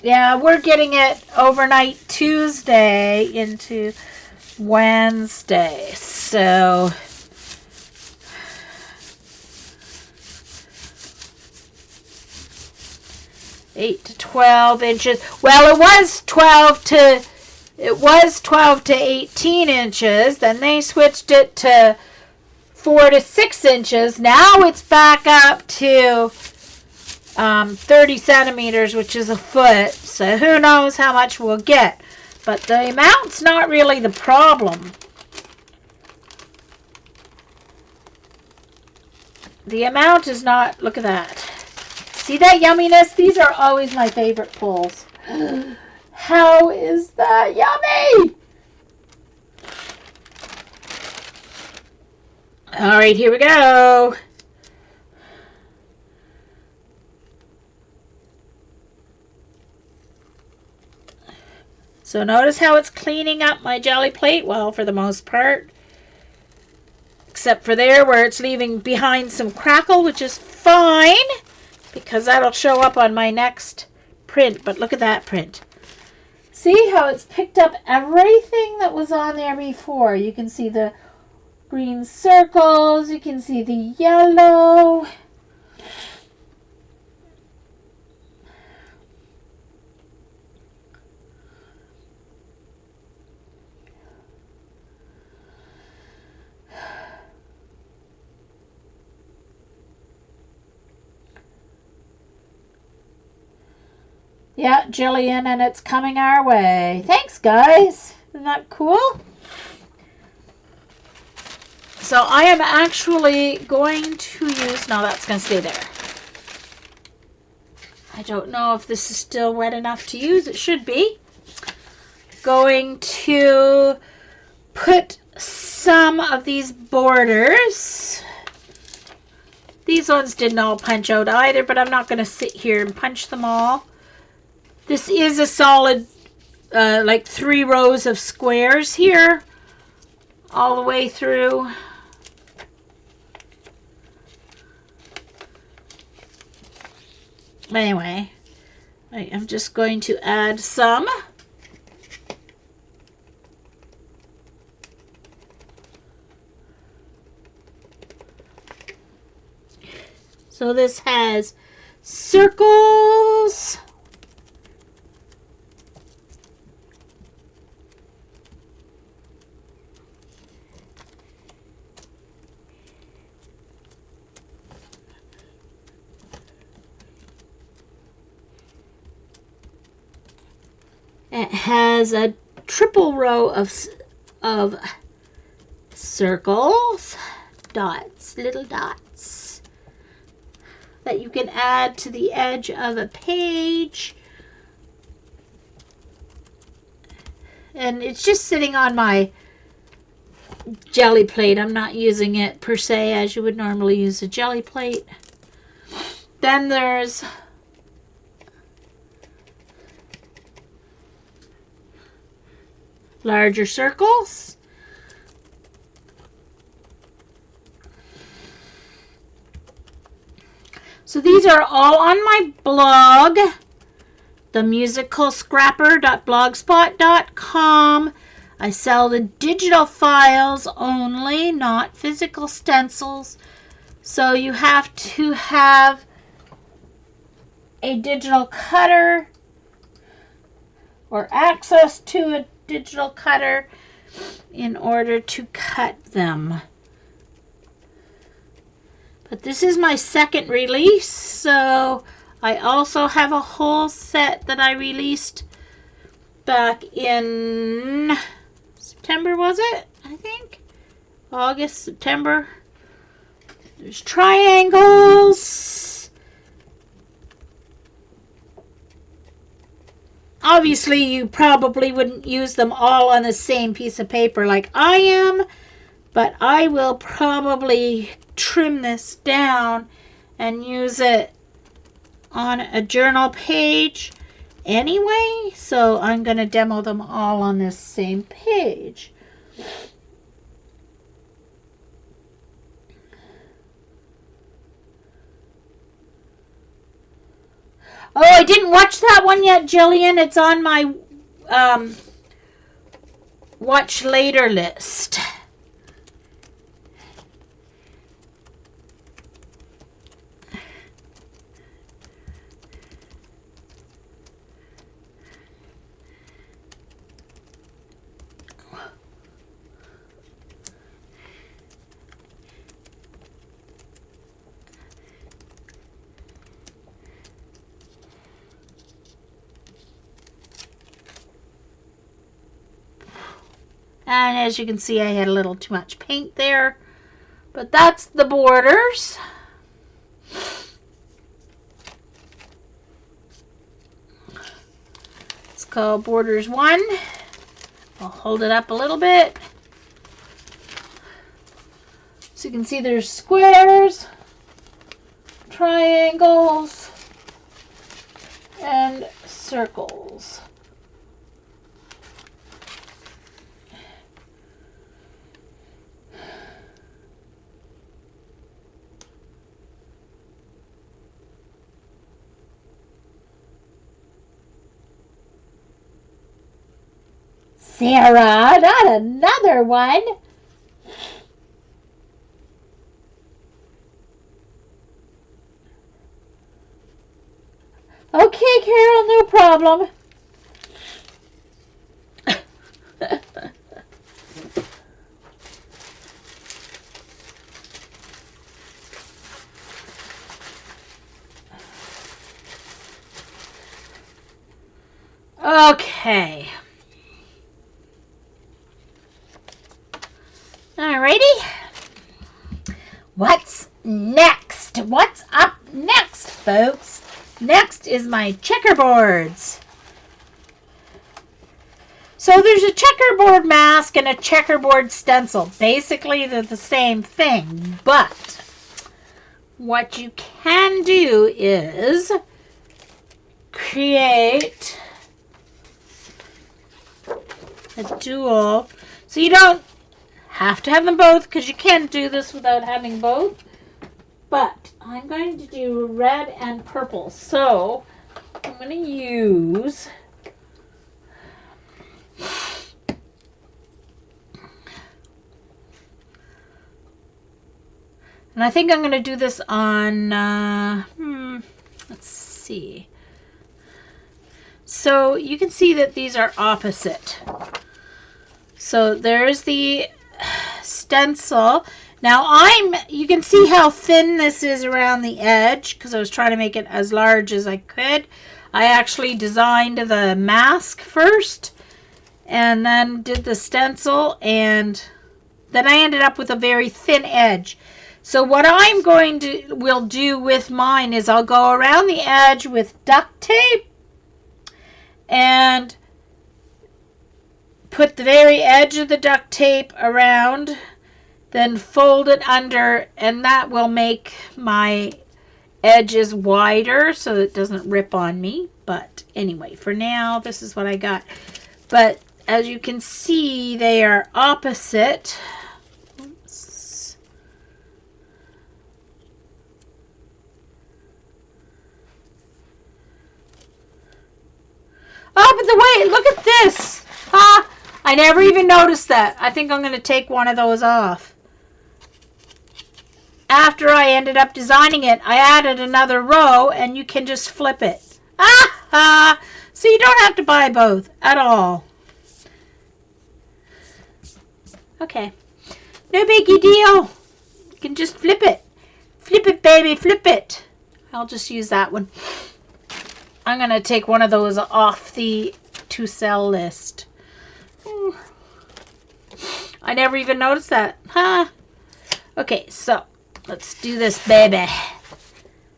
Yeah, we're getting it overnight Tuesday into Wednesday. So 8 to 12 inches. Well, it was 12 to 18 inches. Then they switched it to 4 to 6 inches. Now it's back up to 30 centimeters, which is a foot. So who knows how much we'll get. But the amount's not really the problem. The amount is not, look at that. See that yumminess? These are always my favorite pulls. How is that yummy? All right, here we go. So notice how it's cleaning up my jelly plate. Well, for the most part. Except for there where it's leaving behind some crackle, which is fine. Because that'll show up on my next print. But look at that print. See how it's picked up everything that was on there before. You can see the green circles. You can see the yellow. Yeah, Jillian, and it's coming our way. Thanks, guys. Isn't that cool? So I am actually going to use... No, that's going to stay there. I don't know if this is still wet enough to use. It should be. Going to put some of these borders. These ones didn't all punch out either, but I'm not going to sit here and punch them all. This is a solid, like 3 rows of squares here, all the way through. Anyway, I'm just going to add some. So this has circles. It has a triple row of circles, dots, little dots that you can add to the edge of a page. And it's just sitting on my jelly plate. I'm not using it per se as you would normally use a jelly plate. Then there's larger circles. So these are all on my blog, themusicalscrapper.blogspot.com. I sell the digital files only, not physical stencils. So you have to have a digital cutter or access to a digital cutter in order to cut them. But this is my second release, so I also have a whole set that I released back in September, was it? I think August, September. There's triangles. Obviously, you probably wouldn't use them all on the same piece of paper like I am, but I will probably trim this down and use it on a journal page anyway, so I'm going to demo them all on this same page. Oh, I didn't watch that one yet, Jillian. It's on my watch later list. And as you can see, I had a little too much paint there. But that's the borders. It's called Borders 1. I'll hold it up a little bit. So you can see there's squares, triangles, and circles. Sarah, not another one. Okay, Carol, no problem. Okay. Alrighty. What's next? What's up next, folks? Next is my checkerboards. So there's a checkerboard mask and a checkerboard stencil. Basically, they're the same thing, but what you can do is create a dual. So you don't have to have them both, because you can't do this without having both. But I'm going to do red and purple. So I'm going to use and I think I'm going to do this on let's see. So you can see that these are opposite. So there's the stencil. Now you can see how thin this is around the edge, because I was trying to make it as large as I could. I actually designed the mask first and then did the stencil, and then I ended up with a very thin edge. So what I'm will do with mine is I'll go around the edge with duct tape and put the very edge of the duct tape around, then fold it under, and that will make my edges wider so it doesn't rip on me. But anyway, for now, this is what I got. But as you can see, they are opposite. Oops. Oh, but the way, look at this. I never even noticed that. I think I'm going to take one of those off. After I ended up designing it, I added another row, and you can just flip it. So you don't have to buy both at all. Okay. No biggie deal. You can just flip it. Flip it, baby, flip it. I'll just use that one. I'm going to take one of those off the to sell list. I never even noticed that. Okay, so Let's do this, baby.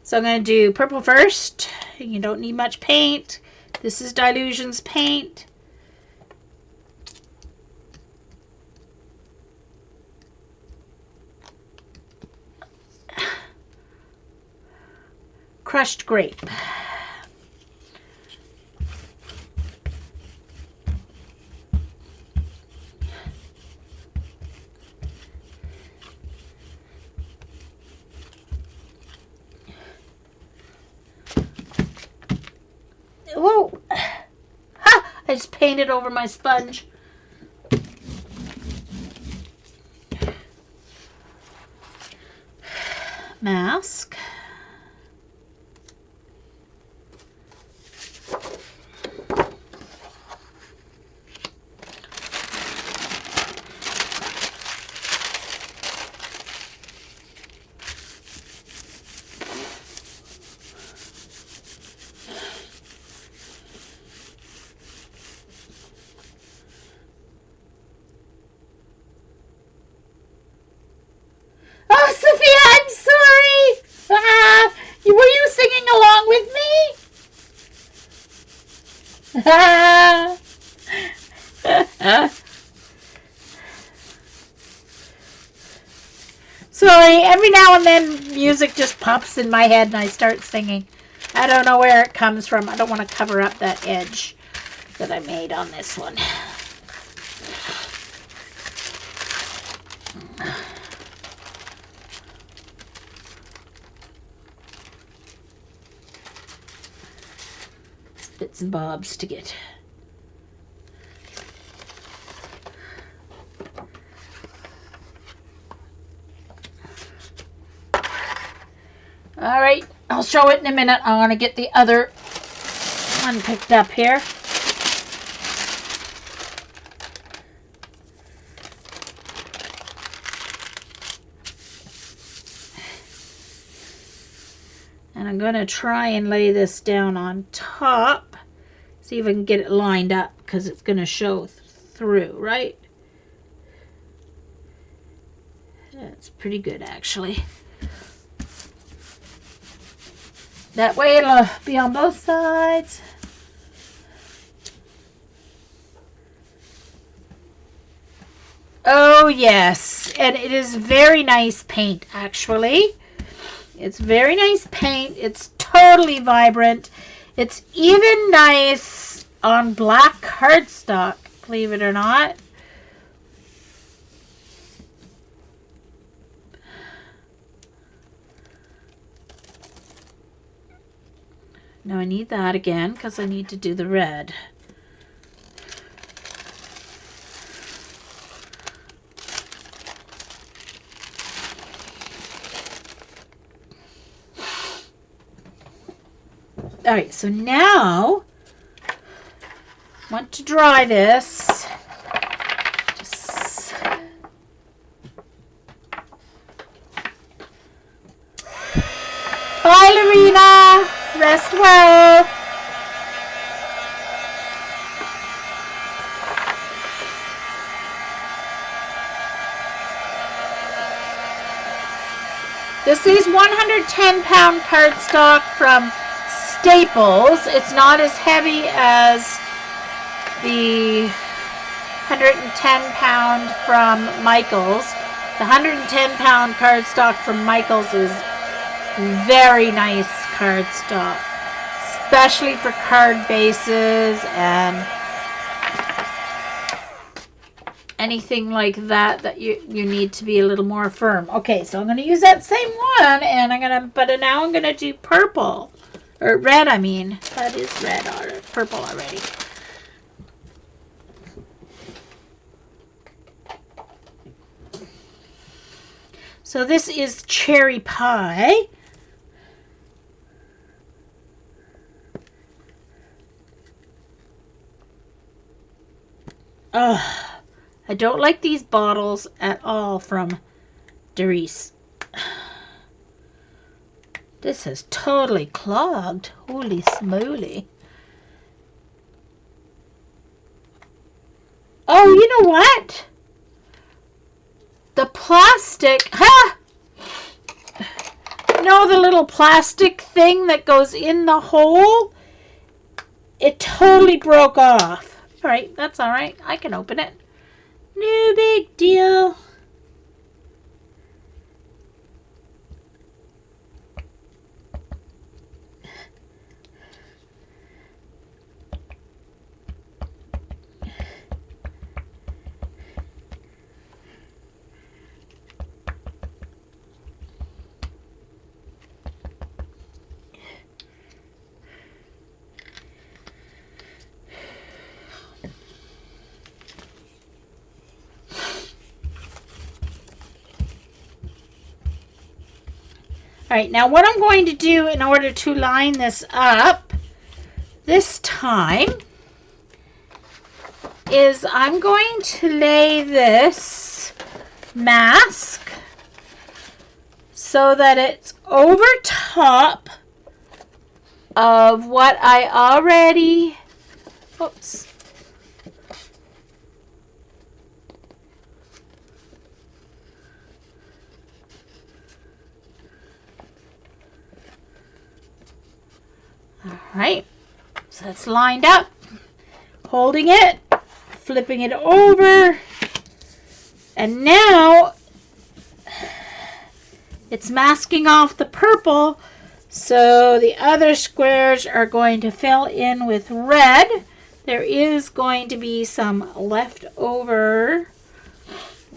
So I'm going to do purple first. You don't need much paint. This is Dylusions paint. Crushed grape. Whoa! Ha! I just painted over my sponge. Mask. Oh, Sophia, I'm sorry. Ah, were you singing along with me? Sorry, every now and then music just pops in my head and I start singing. I don't know where it comes from. I don't want to cover up that edge that I made on this one. Bits and bobs to get. All right, I'll show it in a minute. I want to get the other one picked up here. And I'm going to try and lay this down on top. See if I can get it lined up because it's going to show through, right? That's pretty good, actually. That way it'll be on both sides. Oh, yes. And it is very nice paint, actually. It's very nice paint. It's totally vibrant. It's even nice on black cardstock, believe it or not. Now I need that again because I need to do the red. All right, so now I want to dry this. Just bye, Lorena. Rest well. This is 110-pound cardstock from Staples. It's not as heavy as the 110-pound from Michaels. The 110-pound cardstock from Michaels is very nice cardstock, especially for card bases and anything like that you need to be a little more firm. Okay, so I'm going to use that same one, and but now I'm going to do purple. Or red, I mean. That is red or purple already. So this is cherry pie. Oh, I don't like these bottles at all from Derice. This is totally clogged. Holy smoly. Oh, you know what? The plastic. Ha! you know the little plastic thing that goes in the hole? It totally broke off. All right, that's all right. I can open it. No big deal. All right, now what I'm going to do in order to line this up this time is I'm going to lay this mask so that it's over top of what I already, oops. All right, so it's lined up, holding it, flipping it over, and now it's masking off the purple, so the other squares are going to fill in with red. There is going to be some leftover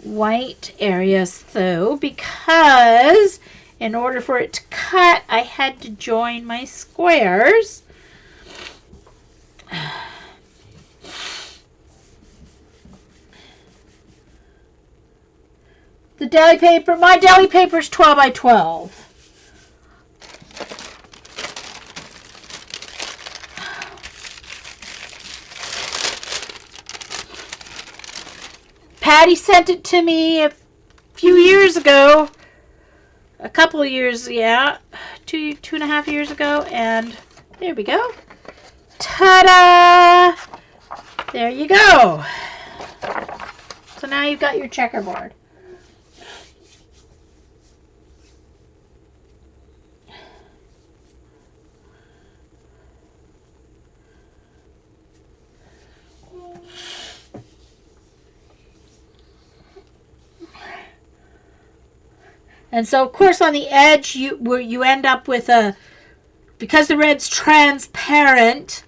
white areas though, because in order for it to cut, I had to join my squares. The deli paper, my deli paper is 12 by 12. Patty sent it to me a few years ago. A couple of years, yeah, two and a half years ago, and there we go. Ta-da! There you go. So now you've got your checkerboard. And so, of course, on the edge, you end up with a, because the red's transparent,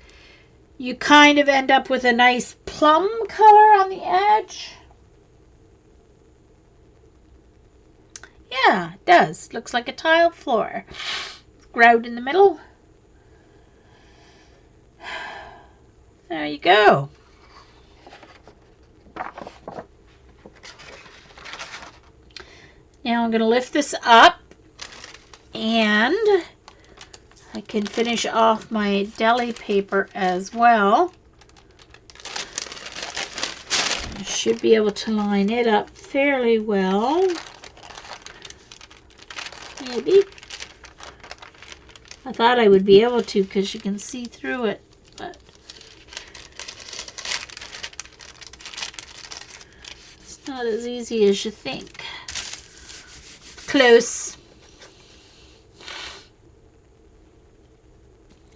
you kind of end up with a nice plum color on the edge. Yeah, it does. Looks like a tile floor. Grout in the middle. There you go. Now I'm going to lift this up and I can finish off my deli paper as well. I should be able to line it up fairly well. Maybe. I thought I would be able to because you can see through it, but it's not as easy as you think. Close.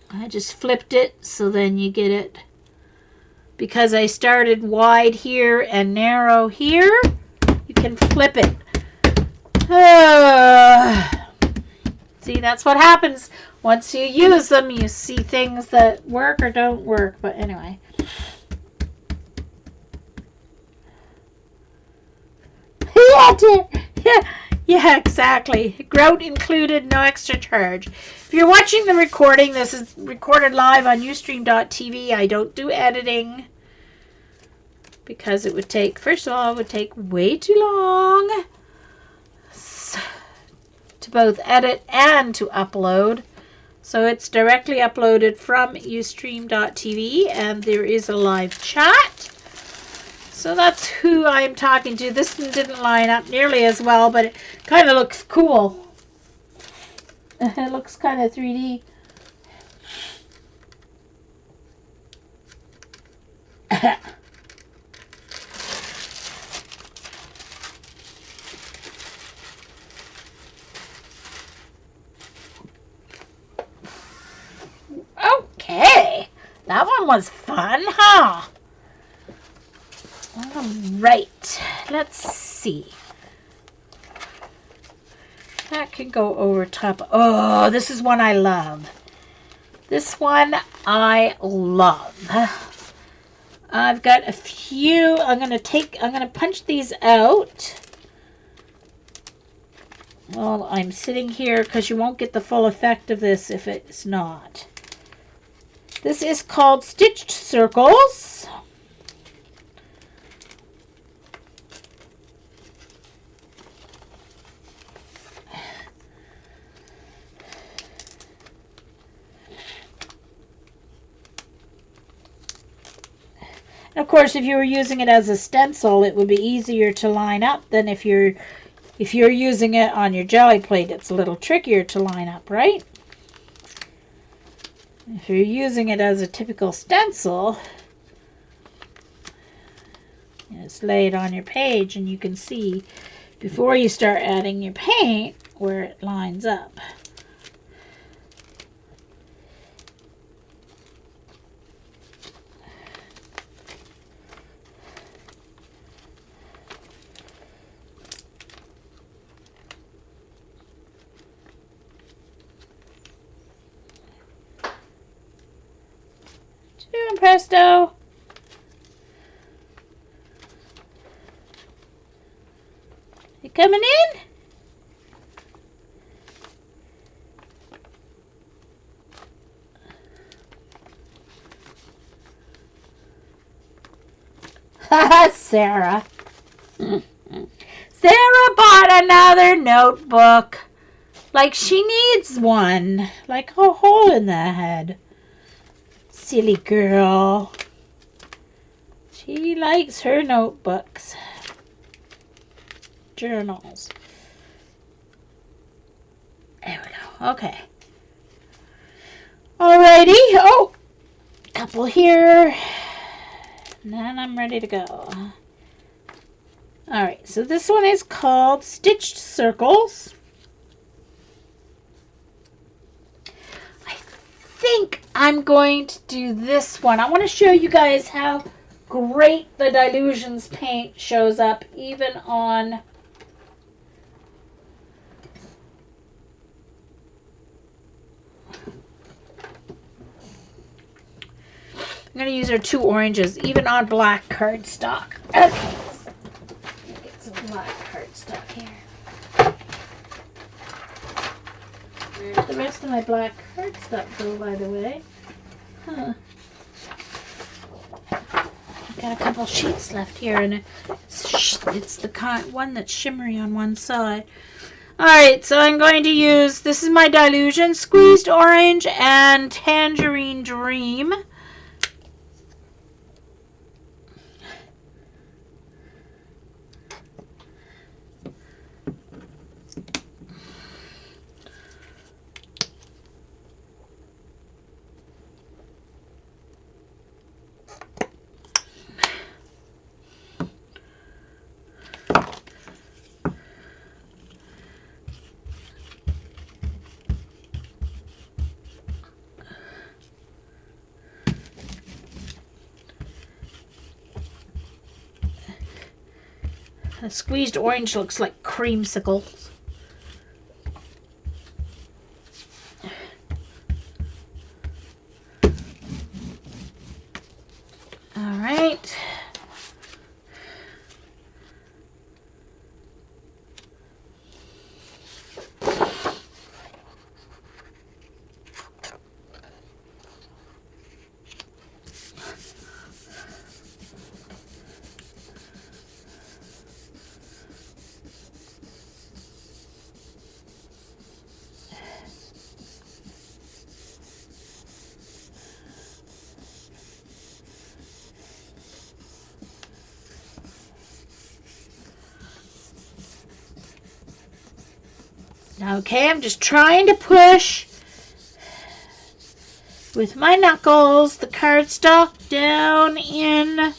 I just flipped it so then you get it. Because I started wide here and narrow here, you can flip it. See, that's what happens once you use them. You see things that work or don't work. But anyway. Yeah, exactly. Grout included, no extra charge. If you're watching the recording, this is recorded live on ustream.tv. I don't do editing because it would take, first of all, it would take way too long to both edit and to upload. So it's directly uploaded from ustream.tv and there is a live chat. So that's who I'm talking to. This one didn't line up nearly as well, but it kind of looks cool. It looks kind of 3D. one was fun, huh? All right, let's see. That could go over top. Oh, this is one I love. This one I love. I've got a few. I'm gonna punch these out while I'm sitting here because you won't get the full effect of this if it's not. This is called Stitched Circles. Of course, if you were using it as a stencil, it would be easier to line up than if you're using it on your jelly plate. It's a little trickier to line up, right? If you're using it as a typical stencil, just lay it on your page and you can see before you start adding your paint where it lines up. And presto. You coming in? Haha, Sarah. Sarah bought another notebook. Like she needs one. Like a hole in the head. Silly girl. She likes her notebooks. Journals. There we go. Okay. Alrighty. Oh, couple here. And then I'm ready to go. Alright, so this one is called Stitched Circles. I think I'm going to do this one. I want to show you guys how great the Dylusions paint shows up even on I'm going to use our 2 oranges, even on black cardstock. Okay. Get some black cardstock here. Where'd the rest of my black cardstock go, by the way? Huh. I've got a couple sheets left here, and it's the one that's shimmery on one side. Alright, so I'm going to use, this is my Dylusion Squeezed Orange and Tangerine Dream. The squeezed orange looks like creamsicles. All right. Okay, I'm just trying to push with my knuckles the cardstock down in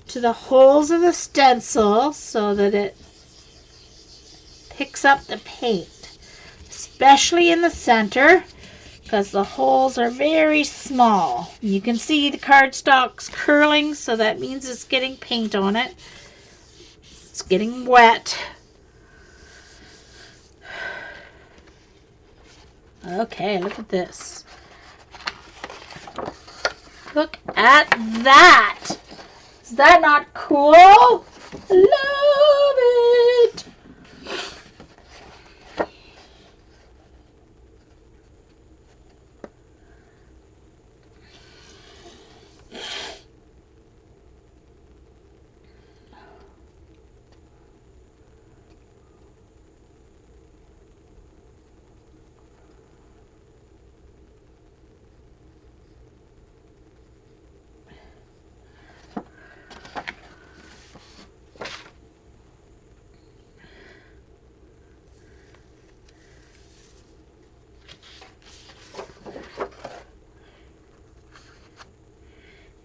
to the holes of the stencil so that it picks up the paint, especially in the center, because the holes are very small. You can see the cardstock's curling, so that means it's getting paint on it. It's getting wet. Okay, look at this. Look at that. Is that not cool? Love it.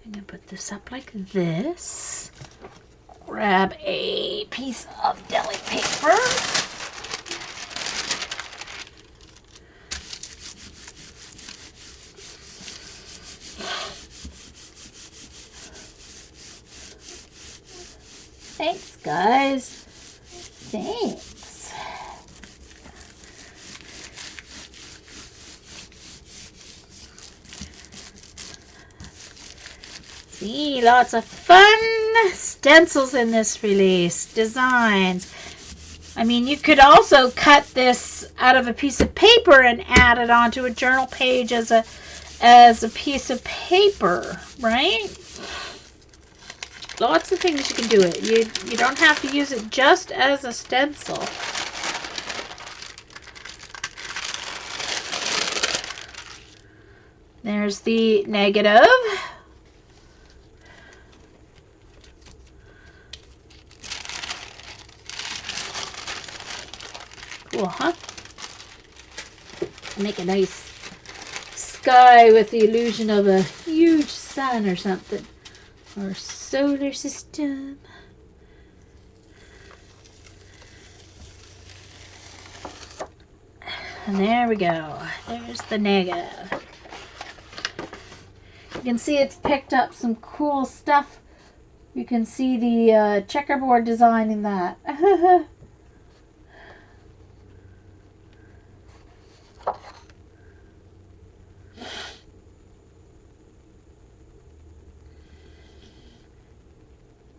I'm going to put this up like this. Grab a piece of deli paper. Thanks, guys. Thanks. See, lots of fun stencils in this release. Designs. I mean, you could also cut this out of a piece of paper and add it onto a journal page as a piece of paper, right? Lots of things you can do it. You don't have to use it just as a stencil. There's the negative. Cool, huh? Make a nice sky with the illusion of a huge sun or something. Or solar system. And there we go. There's the negative. You can see it's picked up some cool stuff. You can see the checkerboard design in that.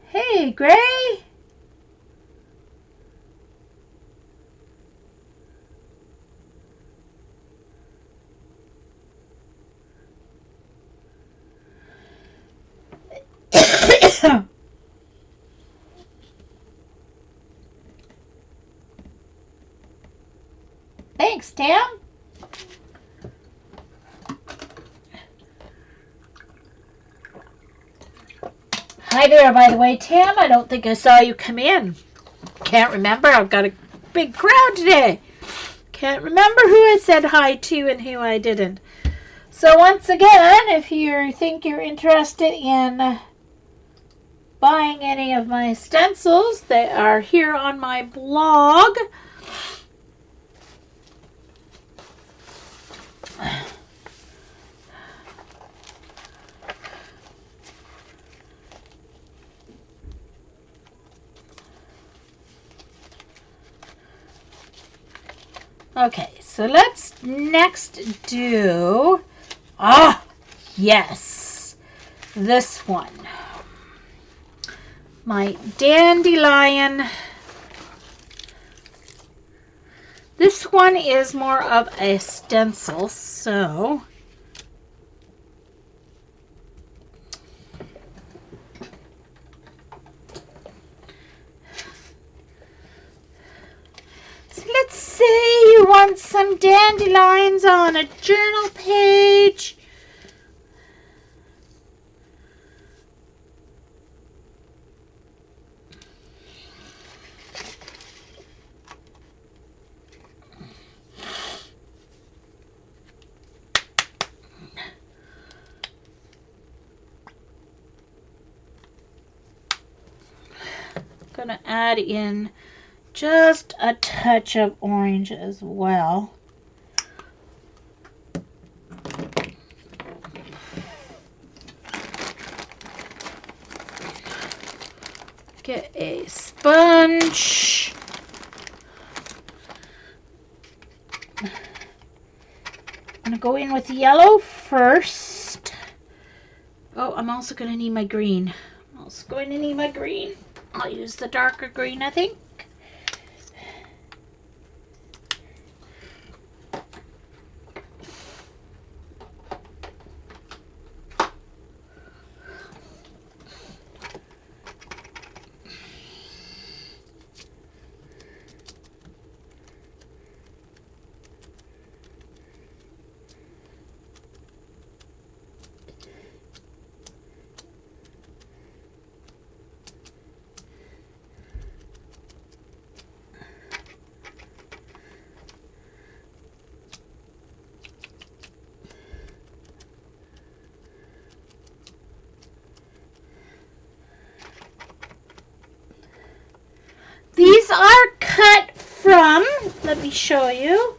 Hey, Gray. Thanks, Tam. Hi there, by the way, Tam. I don't think I saw you come in. Can't remember. I've got a big crowd today. Can't remember who I said hi to and who I didn't. So once again, if you think you're interested in buying any of my stencils, they are here on my blog. Okay, so let's next do, yes, this one. My dandelion. This one is more of a stencil, so let's say you want some dandelions on a journal page. I'm going to add in just a touch of orange as well. get a sponge. I'm going to go in with the yellow first. Oh, I'm also going to need my green. I'll use the darker green, I think. These are cut from, let me show you.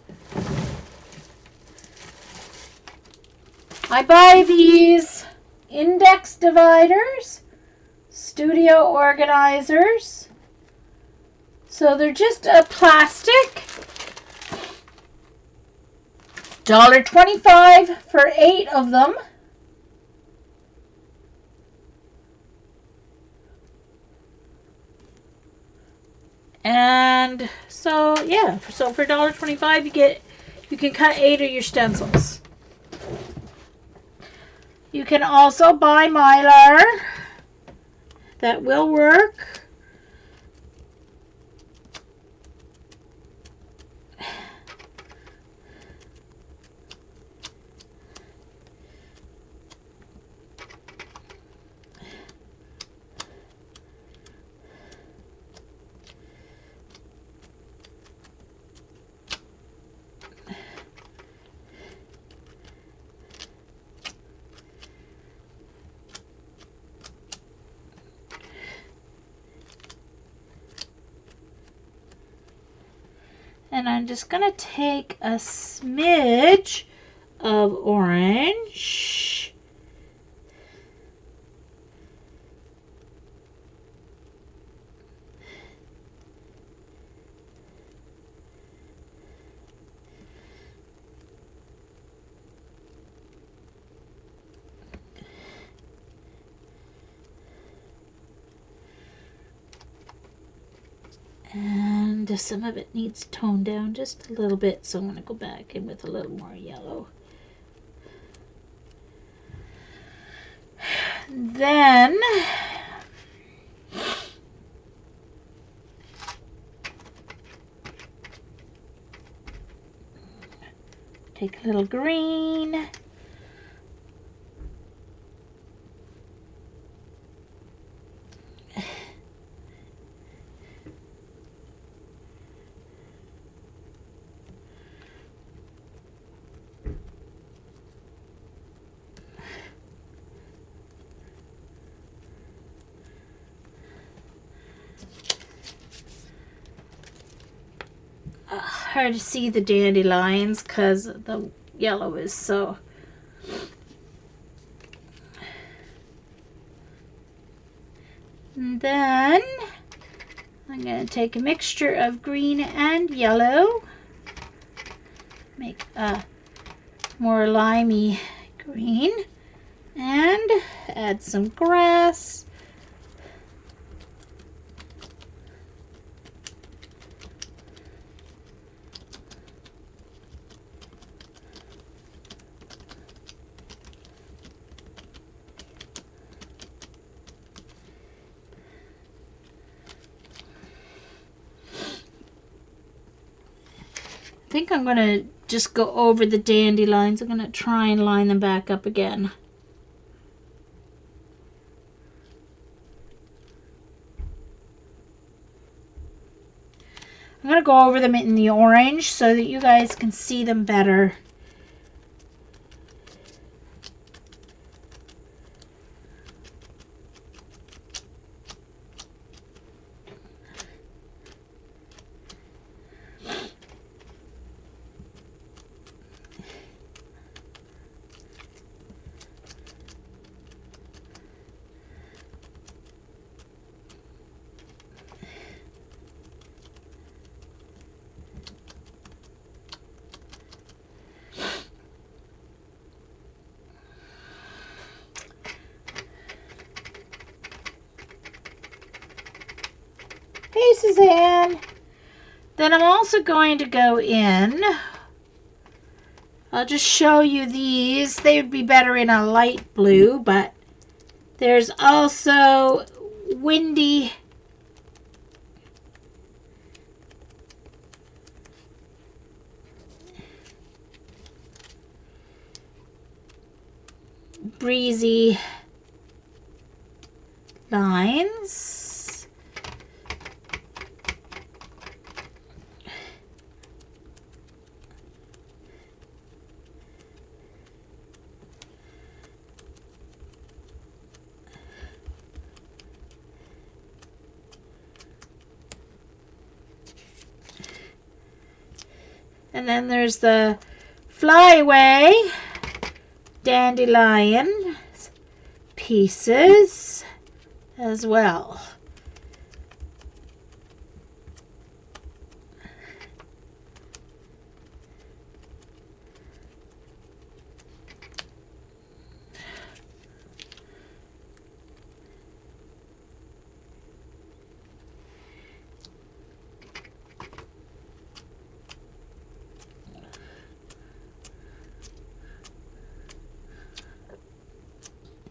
I buy these index dividers, studio organizers. So they're just a plastic. $1.25 for 8 of them. And so yeah, so for $1.25 you can cut 8 of your stencils. You can also buy Mylar. That will work. And I'm just going to take a smidge of orange. And some of it needs toned down just a little bit, so I'm going to go back in with a little more yellow. Then take a little green. Hard to see the dandelions because the yellow is so. And then I'm going to take a mixture of green and yellow, make a more limey green, and add some grass. I think I'm going to just go over the dandelions. I'm going to try and line them back up again. I'm going to go over them in the orange so that you guys can see them better. faces in. Then I'm also going to go in. I'll just show you these. They would be better in a light blue, but there's also Windy Breezy lines. And then there's the Flyaway Dandelion pieces as well.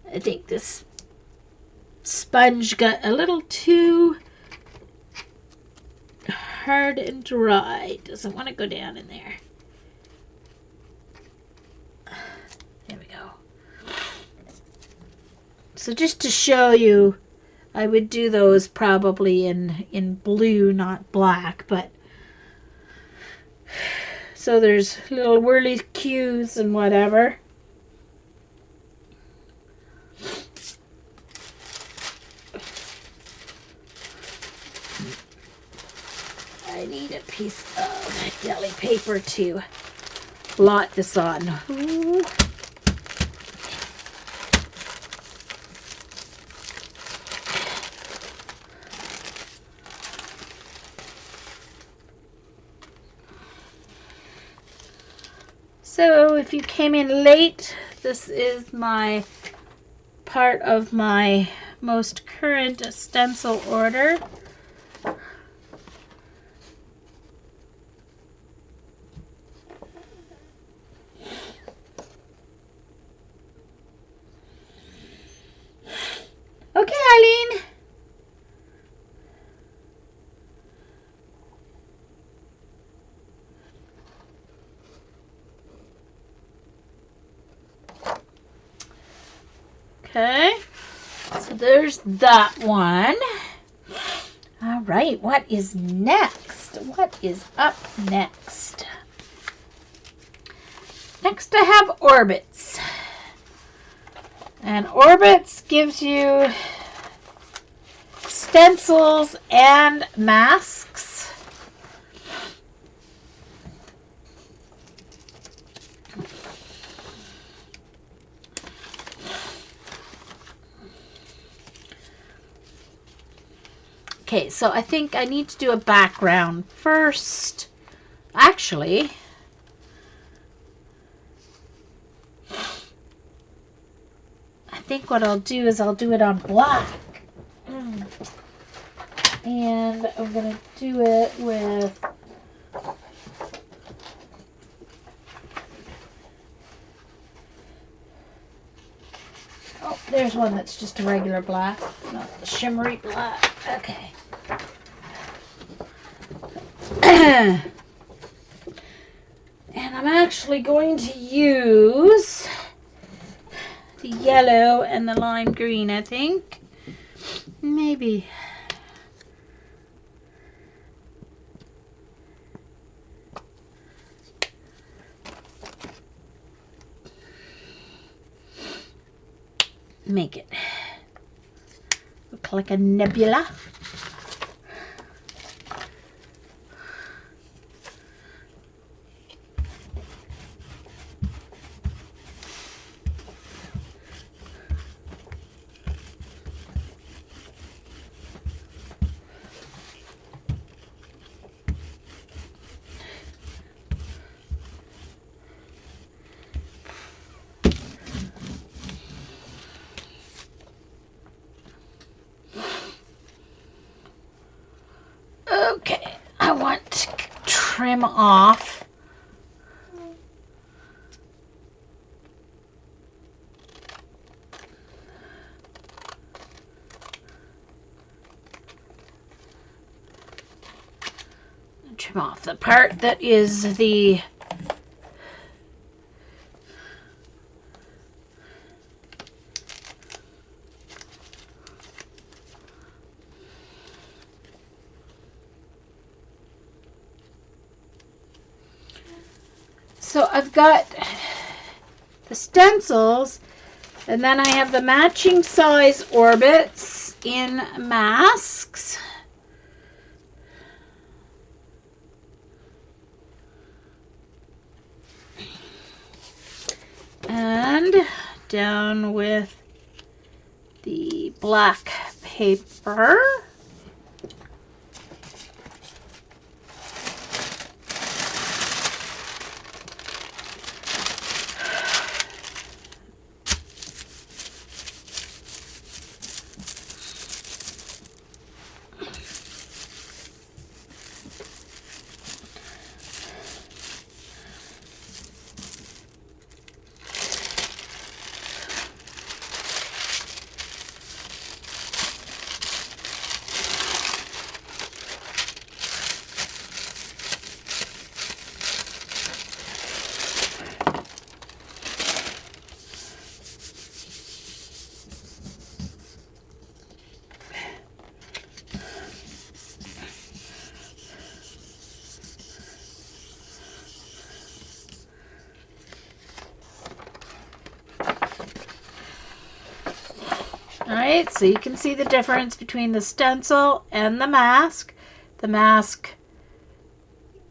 I think this sponge got a little too hard and dry. Doesn't want to go down in there. There we go. So just to show you, I would do those probably in blue, not black, but so there's little whirly cues and whatever. I need a piece of deli paper to blot this on. Ooh. So if you came in late, this is my part of my most current stencil order. Okay, Eileen. Okay, so there's that one. All right, what is next? What is up next? Next I have Orbits. And Orbits gives you stencils and masks. Okay, so I think I need to do a background first. Actually, I think what I'll do is I'll do it on black. And I'm going to do it with there's one that's just a regular black, not the shimmery black. Okay. And I'm actually going to use the yellow and the lime green, I think. Maybe. Make it look like a nebula. trim off. Trim off the part that is the so I've got the stencils, and then I have the matching size orbits in masks. And down with the black paper. Alright, so you can see the difference between the stencil and the mask. The mask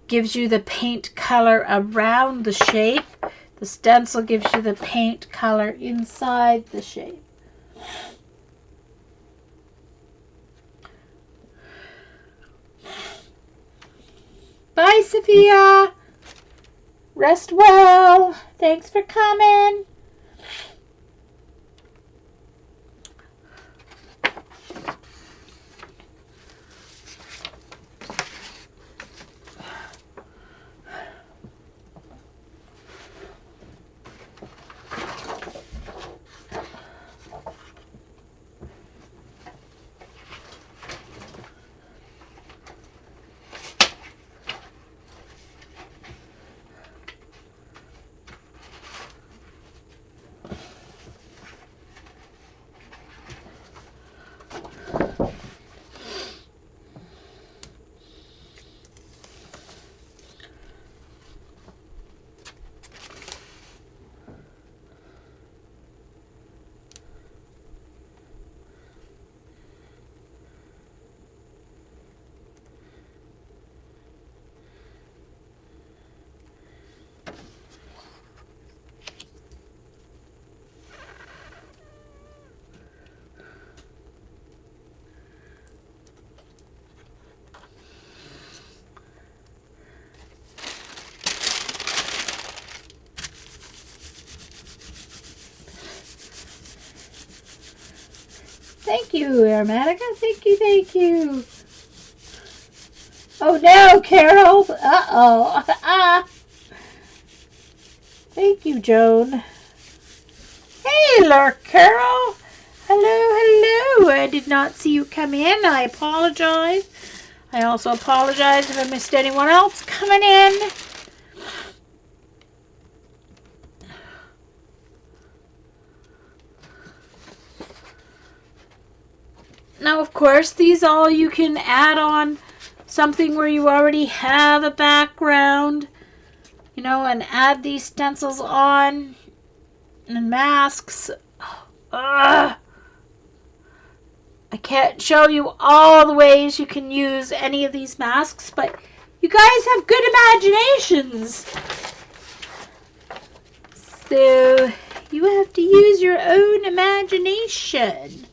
gives you the paint color around the shape. The stencil gives you the paint color inside the shape. Bye, Sophia. Rest well. Thanks for coming. Thank you, Aromatica. Thank you, thank you. Oh no, Carol. Uh-oh. Thank you, Joan. Hey, Lark Carol. Hello, hello. I did not see you come in. I apologize. I also apologize if I missed anyone else coming in. Now, of course, these all you can add on something where you already have a background, you know, and add these stencils on and masks. I can't show you all the ways you can use any of these masks, but you guys have good imaginations. So you have to use your own imagination.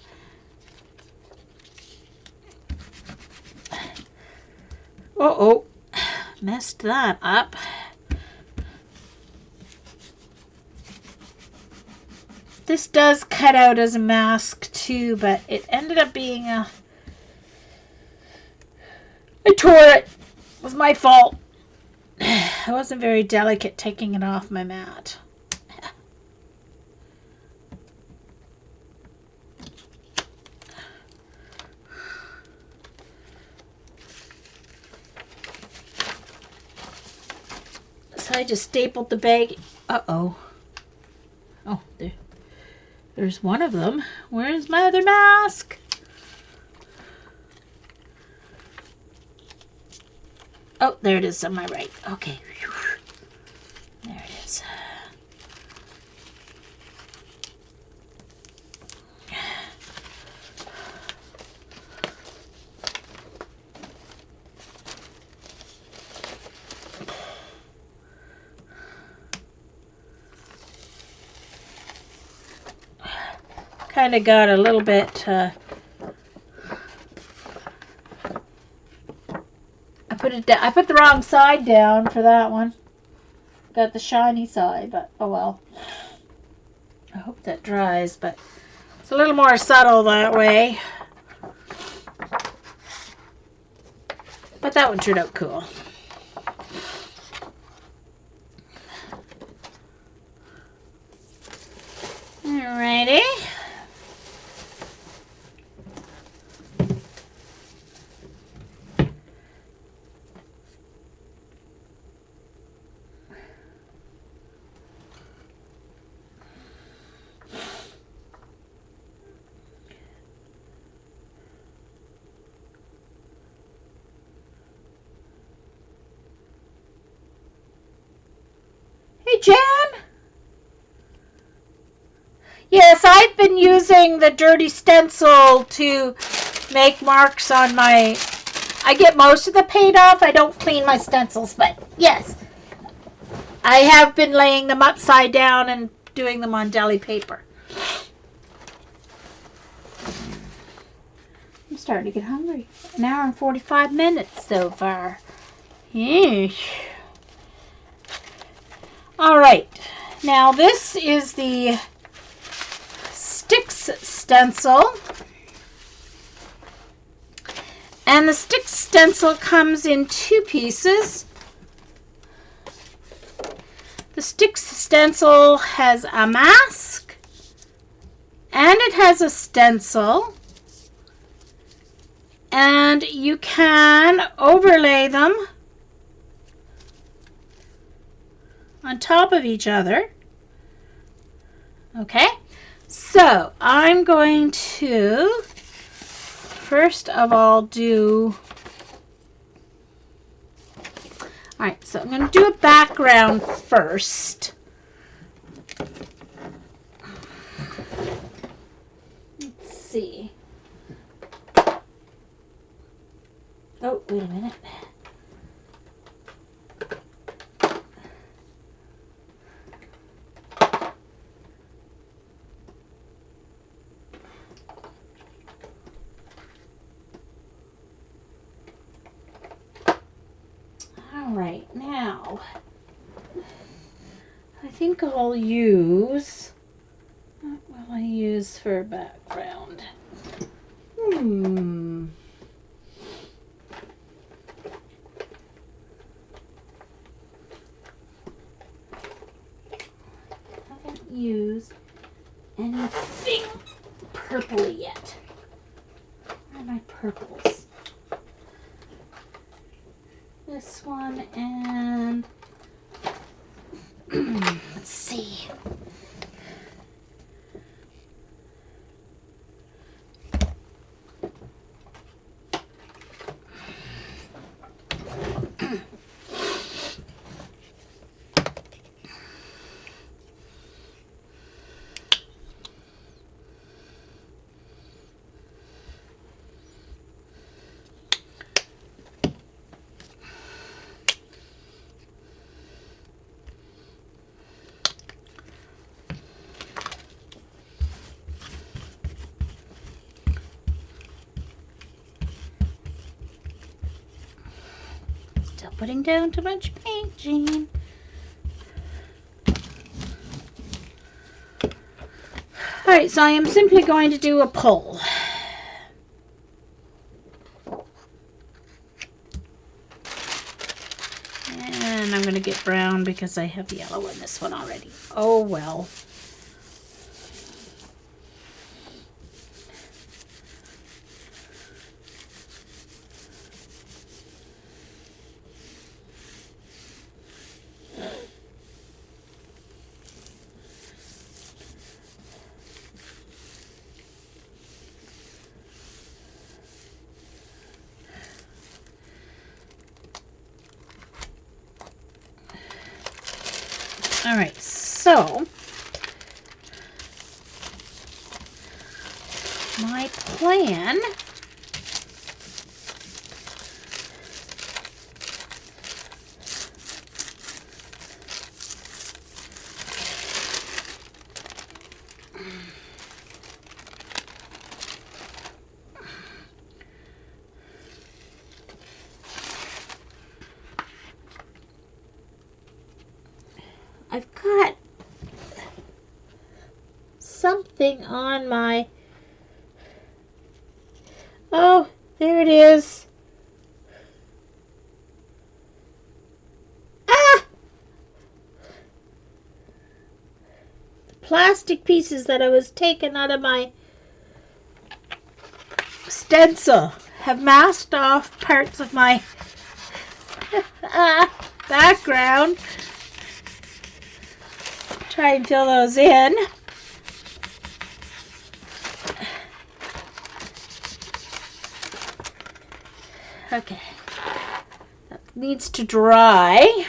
Uh-oh, messed that up. This does cut out as a mask too, but it ended up being a... I tore it. It was my fault. I wasn't very delicate taking it off my mat. So I just stapled the bag. Uh-oh. Oh, there's one of them. Where's my other mask? Oh, there it is on my right. Okay. There it is. Kind of got a little bit, I put the wrong side down for that one. Got the shiny side, but oh well. I hope that dries, but it's a little more subtle that way. But that one turned out cool. Alrighty. Hey, Jan? Yes, I've been using the dirty stencil to make marks on my... I get most of the paint off. I don't clean my stencils, but yes. I have been laying them upside down and doing them on deli paper. I'm starting to get hungry. An hour and 45 minutes so far. Yeesh. All right. Now this is the Sticks stencil. And the Sticks stencil comes in two pieces. The Sticks stencil has a mask and it has a stencil, and you can overlay them on top of each other. Okay, so I'm going to first of all do... Alright, so I'm going to do a background first. Let's see. Oh, wait a minute. Alright, now I think I'll use... What will I use for background? I haven't used anything purpley yet. Where are my purples? This one and let's see. Still putting down too much paint, Jean. Alright, so I am simply going to do a pull. And I'm going to get brown because I have yellow in this one already. Oh well. All right, so my plan I've got something on my, oh, there it is. Ah! The plastic pieces that I was taking out of my stencil have masked off parts of my background. Try and fill those in. Okay. That needs to dry.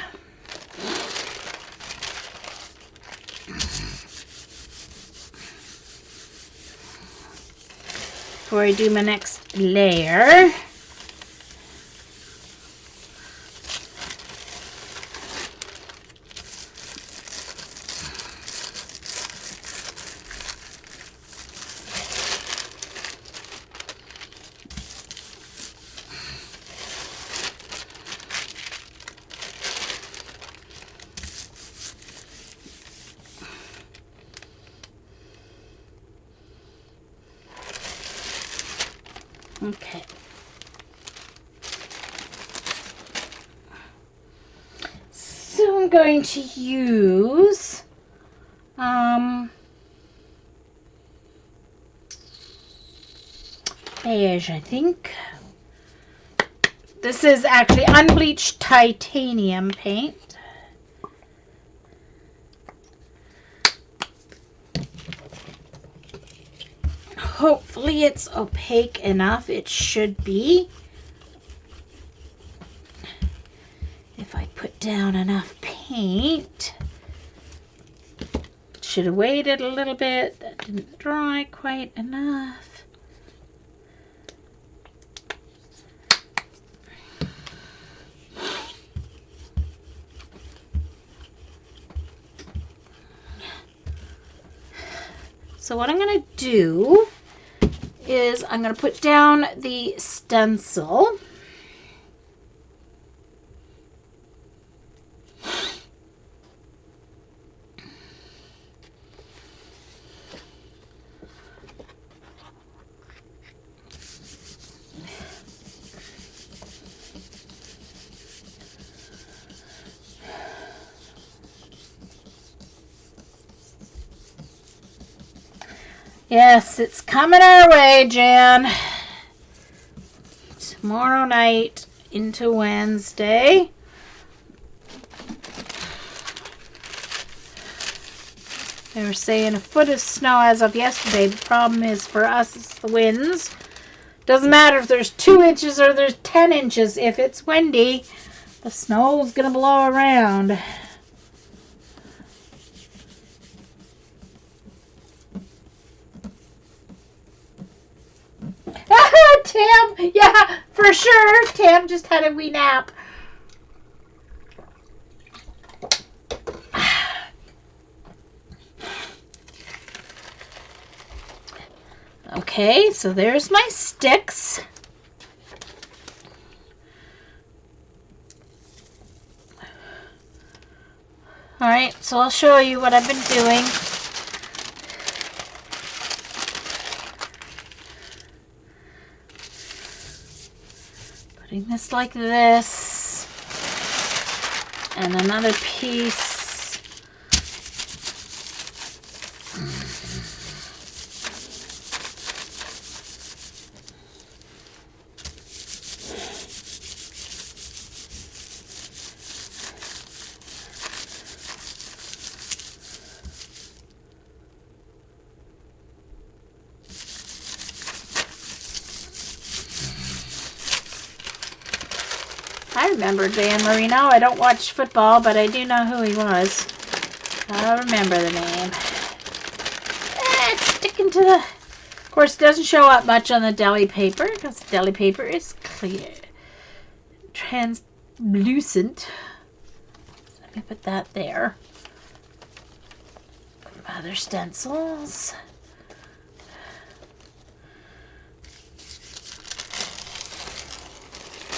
Before I do my next layer. Okay. So I'm going to use beige, I think. This is actually unbleached titanium paint. Hopefully it's opaque enough. It should be. If I put down enough paint. Should have waited a little bit. That didn't dry quite enough. So what I'm going to do is I'm going to put down the stencil. Yes, it's coming our way, Jan. Tomorrow night into Wednesday. They were saying a foot of snow as of yesterday. The problem is for us, it's the winds. Doesn't matter if there's 2 inches or there's 10 inches. If it's windy, the snow's going to blow around. Tam, yeah, for sure. Tam just had a wee nap. Okay, so there's my sticks. All right, so I'll show you what I've been doing. Putting this like this. And another piece. I remember Dan Marino. I don't watch football, but I do know who he was. I remember the name. It's sticking to the... Of course, it doesn't show up much on the deli paper because the deli paper is clear. Translucent. So let me put that there. Other stencils.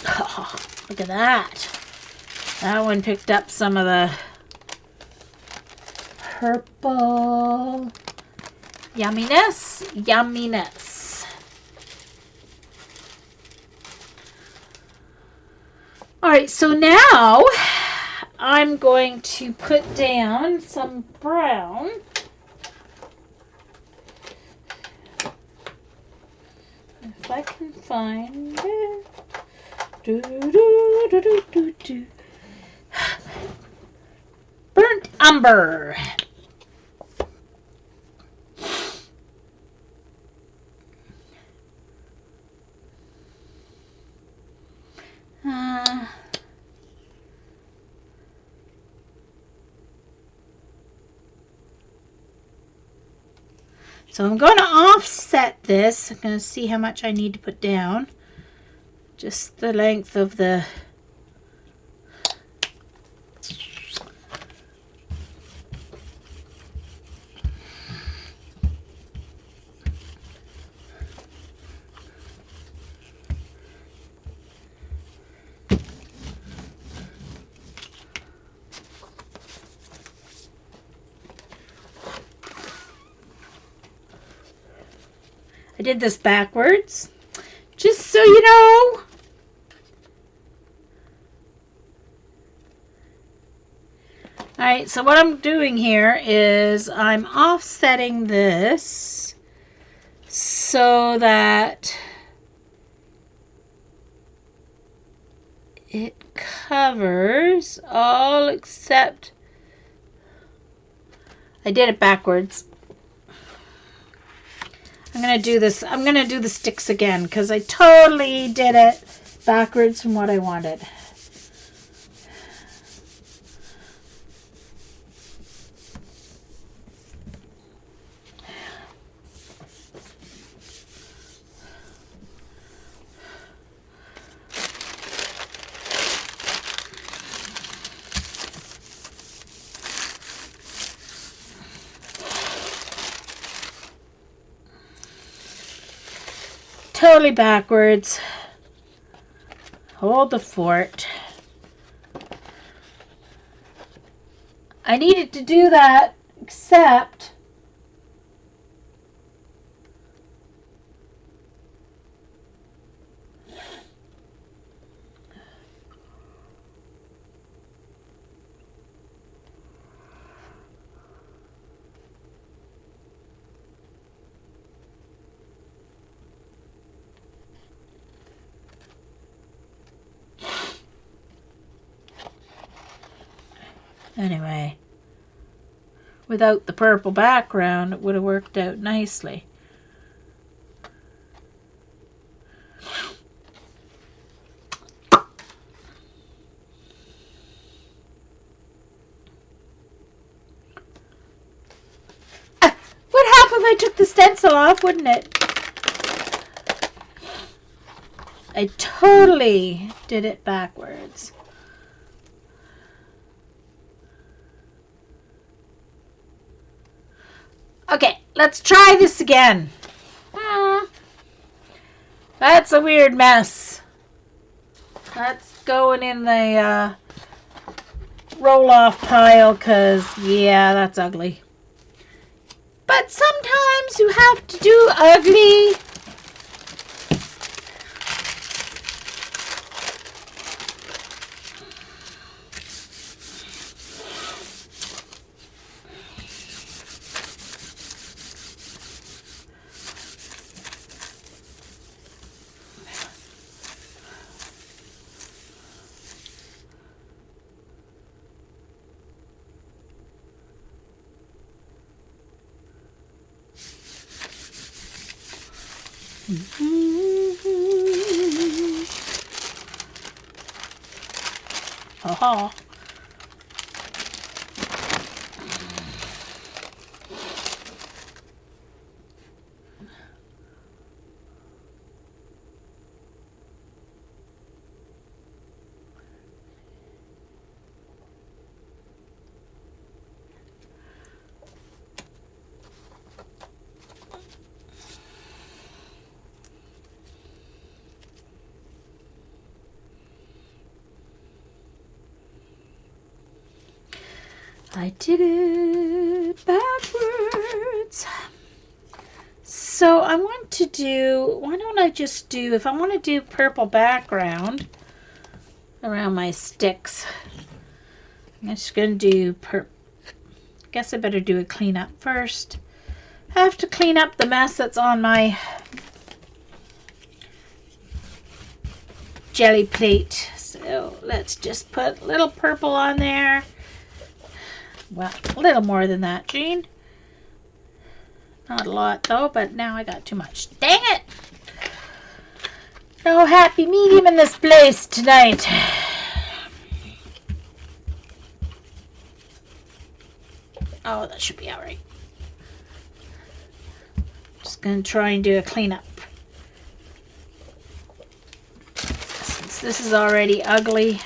Oh, look at that. That one picked up some of the purple yumminess. Yumminess. Alright, so now I'm going to put down some brown. If I can find it. Do, do, do, do, do, do. Burnt umber. So I'm going to offset this. I'm going to see how much I need to put down. Just the length of the... I did this backwards, just so you know. Alright, so what I'm doing here is I'm offsetting this so that it covers all except... I did it backwards. I'm going to do this. I'm going to do the sticks again because I totally did it backwards from what I wanted. Totally backwards. Hold the fort. I needed to do that, except anyway, without the purple background, it would have worked out nicely. Would help if I took the stencil off, wouldn't it? I totally did it backwards. Okay, let's try this again. That's a weird mess. That's going in the roll-off pile because, yeah, that's ugly. But sometimes you have to do ugly. Oh. I did it backwards. So I want to do, why don't I just do, if I want to do purple background around my sticks, I'm just going to do guess I better do a cleanup first. I have to clean up the mess that's on my jelly plate. So let's just put a little purple on there. Well, a little more than that, Jean. Not a lot though, but now I got too much. Dang it! No happy medium in this place tonight. Oh, that should be alright. Just gonna try and do a cleanup. Since this is already ugly.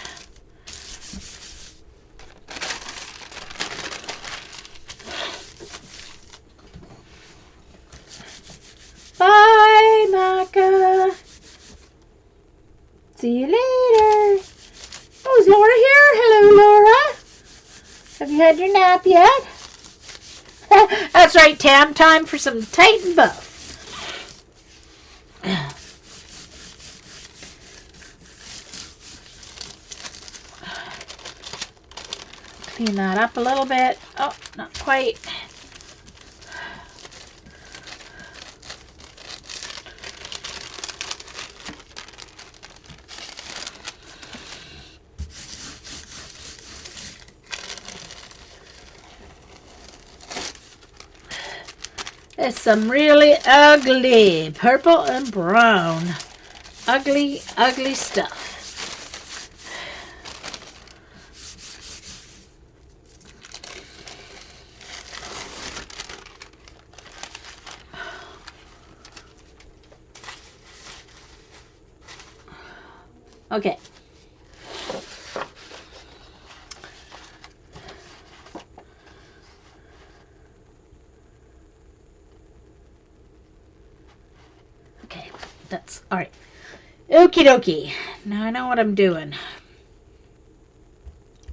Bye, Maka. See you later. Oh, is Laura here? Hello, Laura. Have you had your nap yet? That's right, Tam. Time for some Titan Buff. Clean that up a little bit. Oh, not quite. It's some really ugly purple and brown. Ugly, ugly stuff. Okay. That's all right. Okie dokie. Now I know what I'm doing.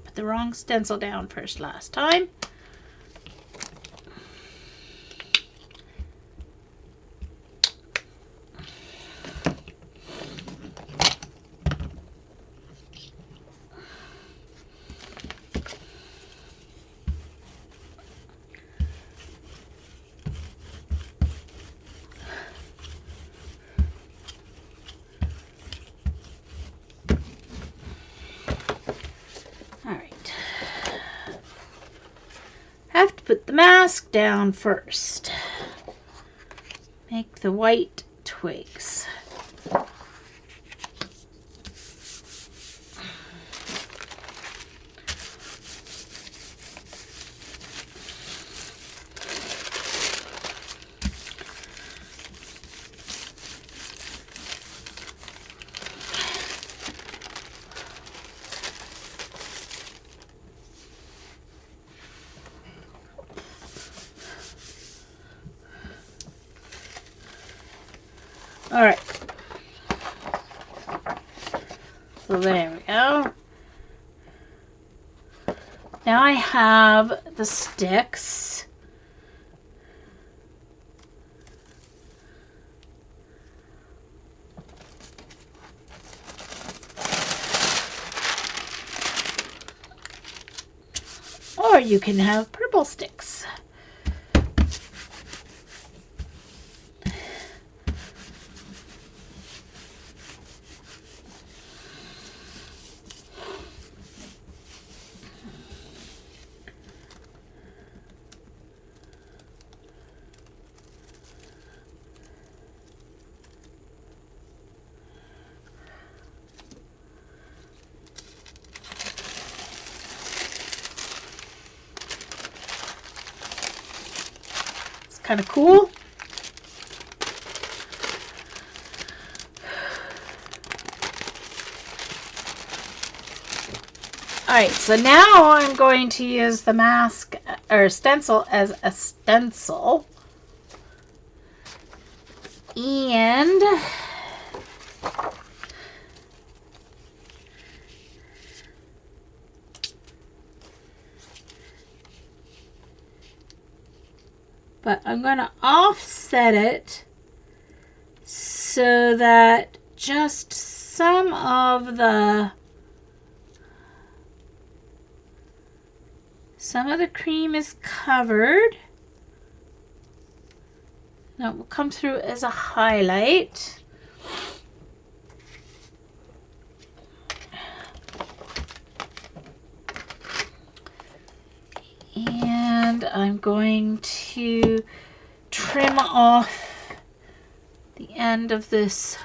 Put the wrong stencil down first last time. Have to put the mask down first. Make the white twigs. All right, so there we go. Now I have the sticks. Or you can have purple sticks. kind of cool. Alright, so now I'm going to use the mask or stencil as a stencil. And but I'm going to offset it so that just some of the cream is covered. Now it will come through as a highlight. And I'm going to trim off the end of this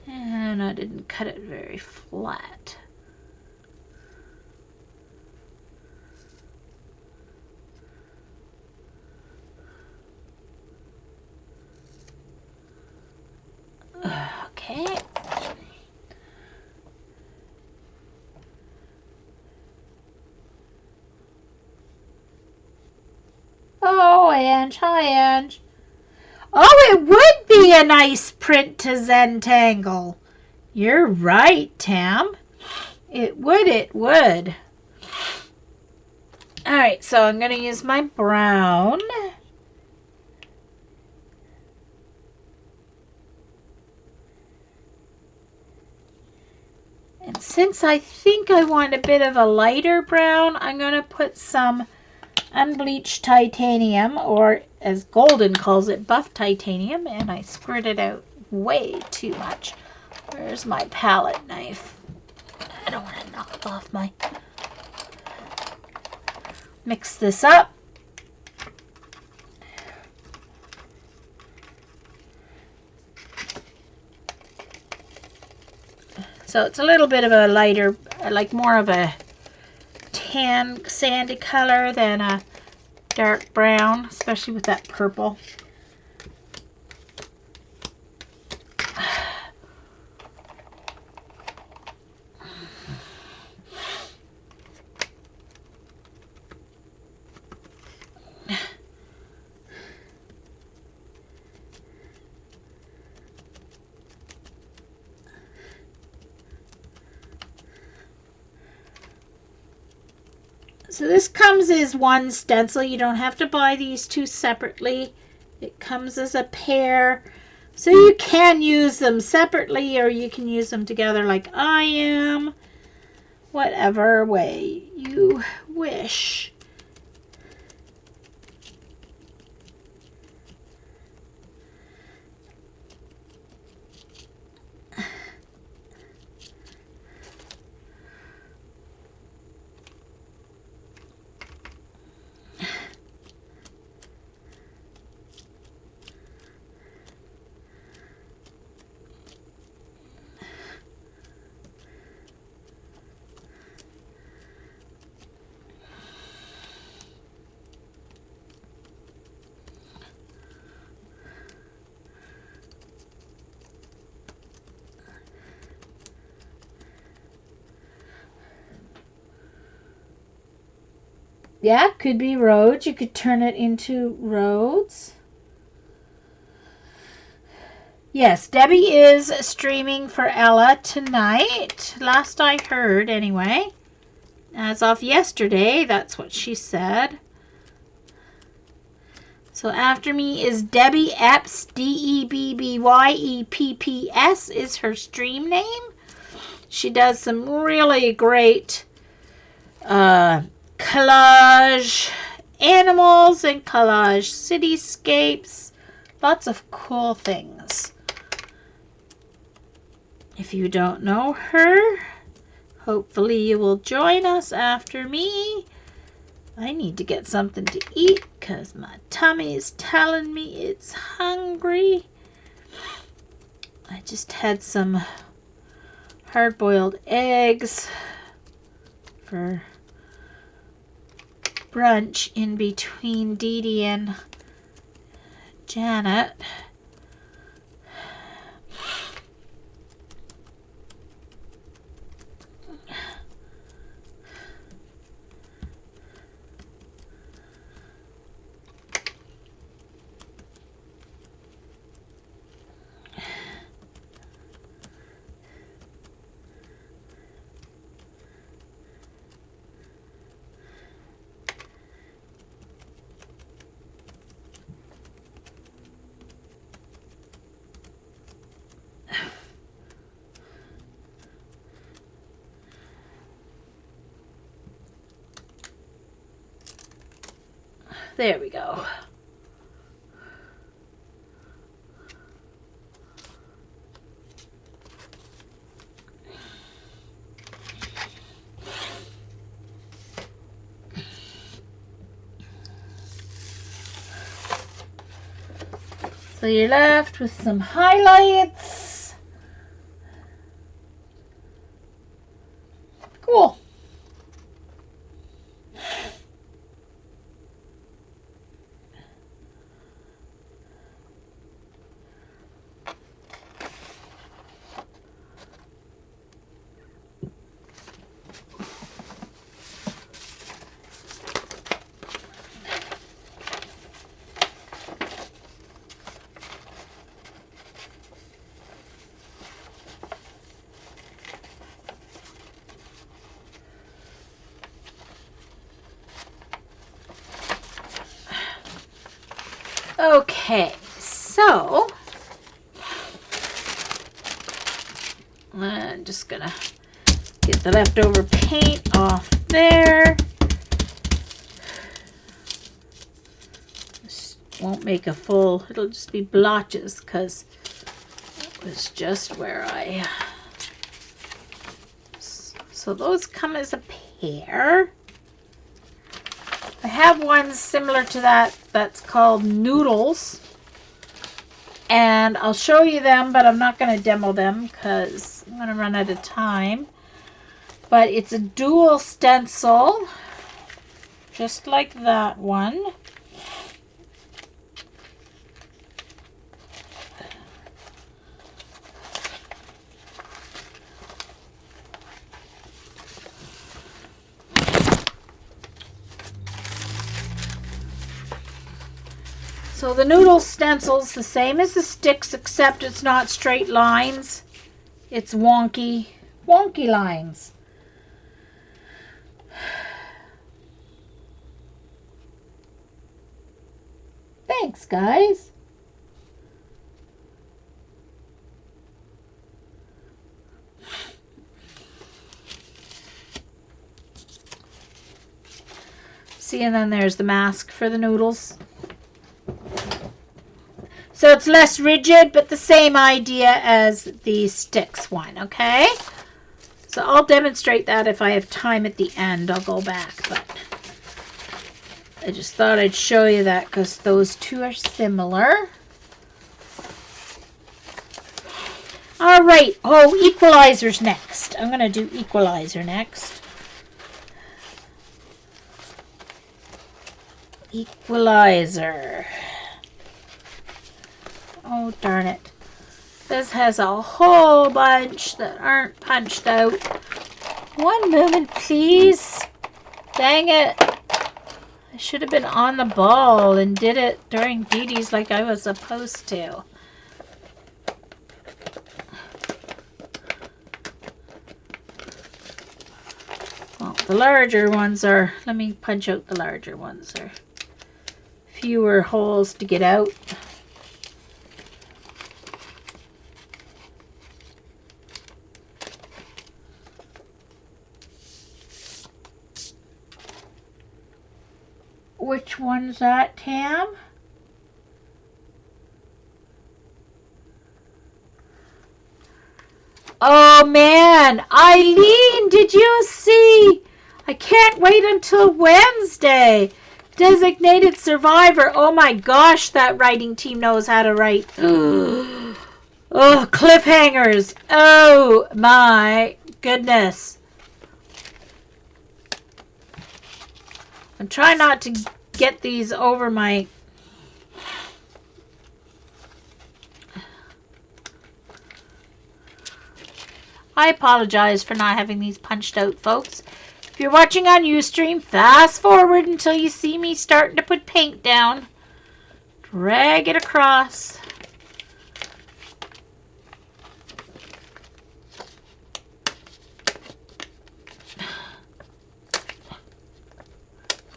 and I didn't cut it very flat. Okay. Oh, Ange. Hi, Ange. Oh, it would be a nice print to Zentangle. You're right, Tam. It would, it would. Alright, so I'm going to use my brown. And since I think I want a bit of a lighter brown, I'm going to put some unbleached titanium, or as Golden calls it, buff titanium, and I squirt it out way too much. Where's my palette knife? I don't want to knock off my... Mix this up. So it's a little bit of a lighter, like more of a tan sandy color than a dark brown, especially with that purple. So this comes as one stencil. You don't have to buy these two separately. It comes as a pair. So you can use them separately or you can use them together like I am. Whatever way you wish. Yeah, could be roads. You could turn it into roads. Yes, Debbie is streaming for Ella tonight. Last I heard, anyway. As of yesterday, that's what she said. So after me is Debbie Epps, DEBBYEPPS is her stream name. She does some really great collage animals and collage cityscapes. Lots of cool things. If you don't know her, hopefully you will join us after me. I need to get something to eat because my tummy is telling me it's hungry. I just had some hard-boiled eggs for brunch in between Dee Dee and Janet. There we go. So you're left with some highlights. Cool. Okay, so I'm just gonna get the leftover paint off there. This won't make a full, it'll just be blotches because it was just where I... So those come as a pair. I have one similar to that that's called Noodles. And I'll show you them, but I'm not going to demo them because I'm going to run out of time. But it's a dual stencil, just like that one. So the noodle stencil's the same as the sticks, except it's not straight lines. It's wonky lines. Thanks, guys. See, and then there's the mask for the noodles. So it's less rigid, but the same idea as the sticks one, okay? So I'll demonstrate that if I have time at the end. I'll go back, but I just thought I'd show you that because those two are similar. All right. Oh, equalizer's next. I'm going to do equalizer next. Equalizer. Oh, darn it. This has a whole bunch that aren't punched out. One moment, please. Dang it. I should have been on the ball and did it during Dee Dee's like I was supposed to. Well, the larger ones are, let me punch out the larger ones. There are fewer holes to get out. Which one's that, Tam? Oh man, Eileen, did you see? I can't wait until Wednesday. Designated survivor. Oh my gosh, that writing team knows how to write. Oh, cliffhangers. Oh my goodness. I'm trying not to get these over my... I apologize for not having these punched out, folks. If you're watching on Ustream, fast forward until you see me starting to put paint down. Drag it across.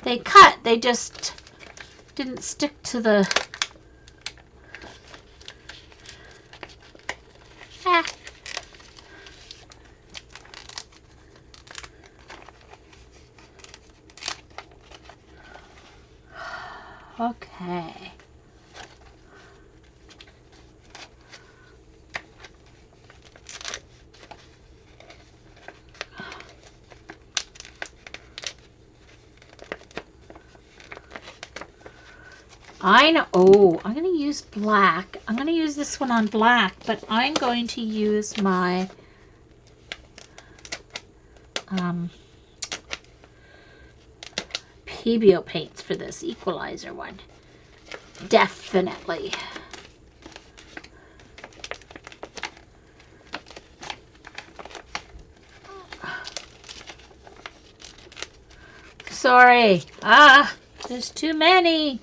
They cut, they just didn't stick to the... Okay. I know. Oh, I'm going to use black. I'm going to use this one on black, but I'm going to use my PBO paints for this equalizer one. Definitely. Sorry. There's too many.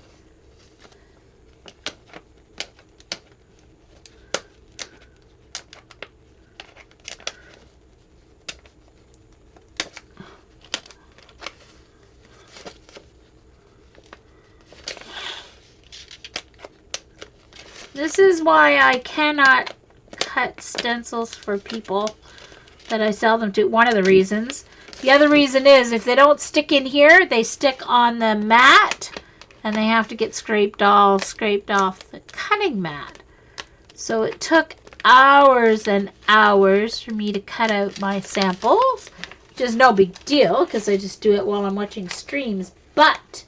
This is why I cannot cut stencils for people that I sell them to. One of the reasons. The other reason is if they don't stick in here, they stick on the mat and they have to get scraped off the cutting mat. So it took hours and hours for me to cut out my samples, which is no big deal because I just do it while I'm watching streams. But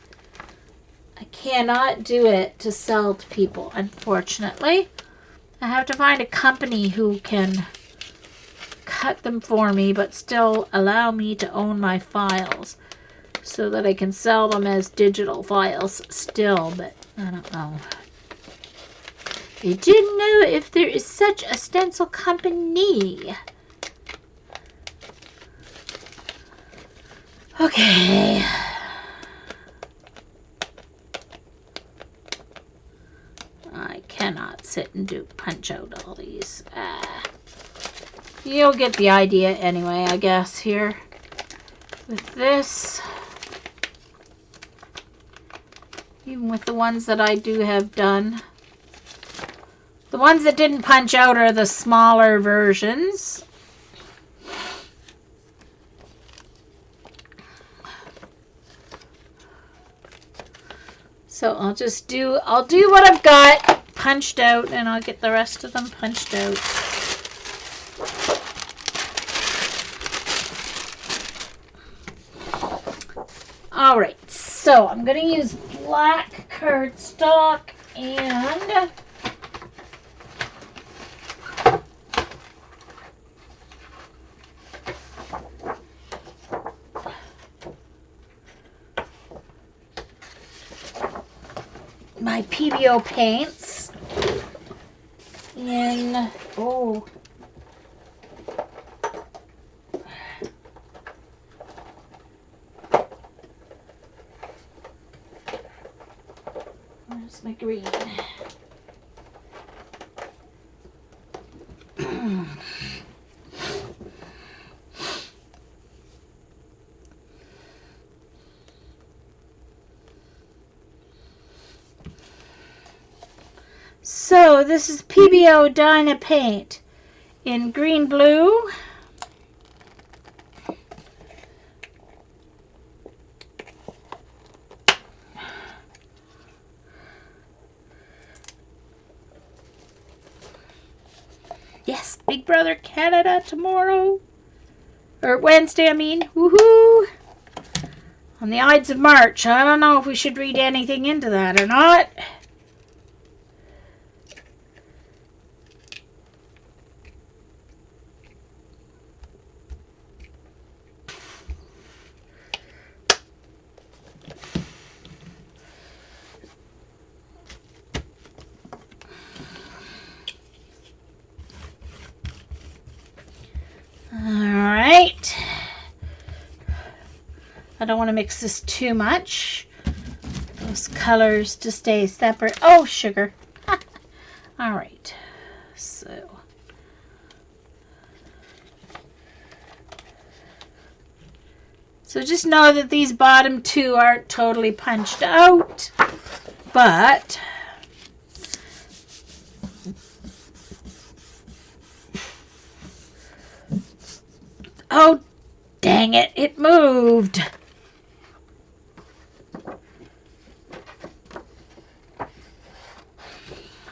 I cannot do it to sell to people, unfortunately. I have to find a company who can cut them for me, but still allow me to own my files so that I can sell them as digital files still, but I don't know. I didn't know if there is such a stencil company. Okay. I cannot sit and punch out all these. You'll get the idea anyway, I guess, here with this. Even with the ones that I do have done. The ones that didn't punch out are the smaller versions. So I'll do what I've got punched out, and I'll get the rest of them punched out. All right, so I'm going to use black cardstock and my PBO paints in, where's my green? So this is PBO Dyna paint in green blue. Yes, Big Brother Canada tomorrow. Or Wednesday, I mean. Woohoo! On the Ides of March. I don't know if we should read anything into that or not. don't want to mix this too much. Those colors to stay separate. Oh, sugar. All right. So just know that these bottom two aren't totally punched out, but oh, dang it, it moved.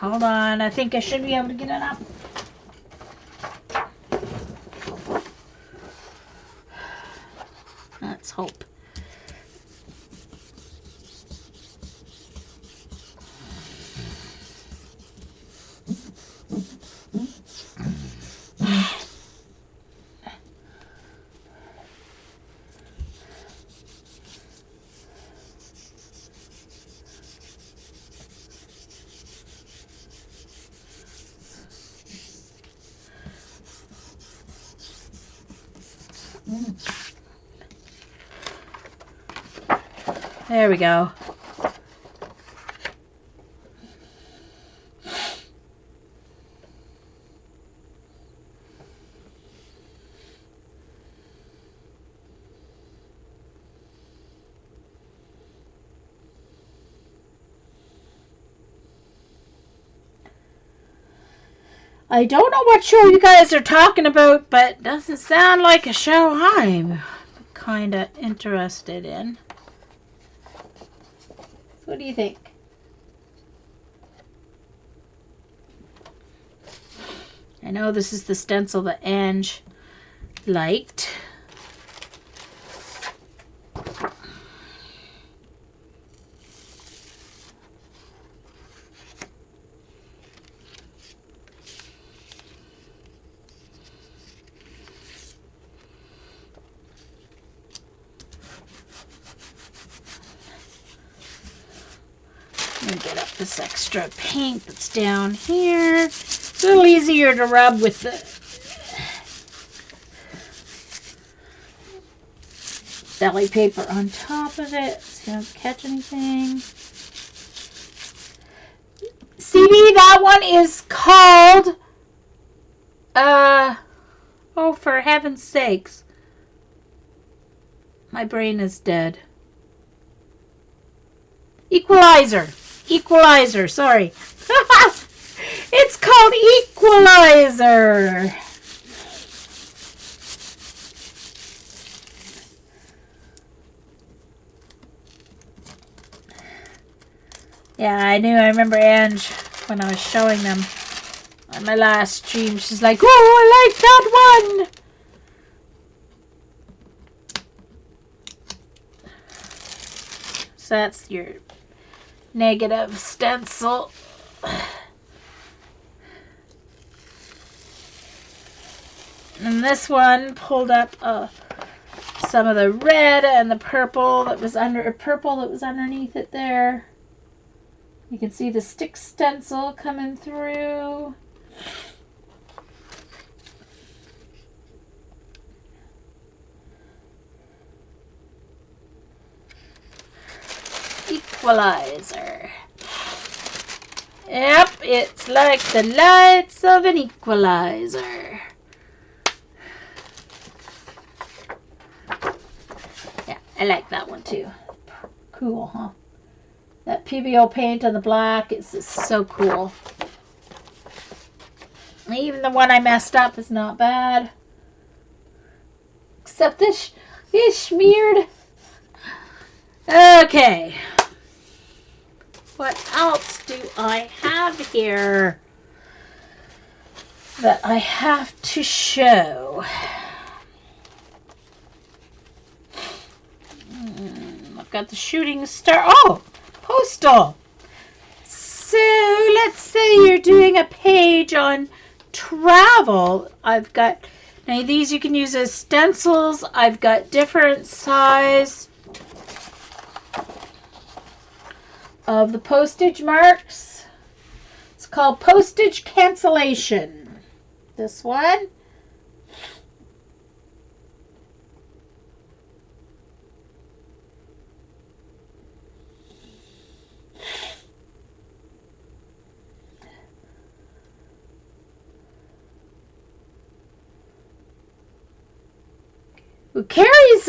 Hold on, I think I should be able to get it up. Let's hope. There we go. I don't know what show you guys are talking about, but it doesn't sound like a show I'm kind of interested in. What do you think? I know this is the stencil that Ange liked. Let me get up this extra paint that's down here. It's a little easier to rub with the deli paper on top of it so you don't catch anything. CD, that one is called, oh, for heaven's sakes. My brain is dead. Equalizer, sorry. It's called Equalizer. Yeah, I remember Ange when I was showing them on my last stream. She's like, oh, I like that one. So that's your negative stencil. And this one pulled up some of the red and the purple that was underneath it there. You can see the stick stencil coming through. Equalizer. Yep, it's like the lights of an equalizer. Yeah, I like that one too. Cool, huh? That PBO paint on the black is just so cool. Even the one I messed up is not bad. Except this is smeared. Okay. What else do I have here that I have to show? I've got the shooting star. Oh, postal. So let's say you're doing a page on travel. I've got, now these you can use as stencils. I've got different size of the postage marks. It's called postage cancellation. This one. Well, Carrie's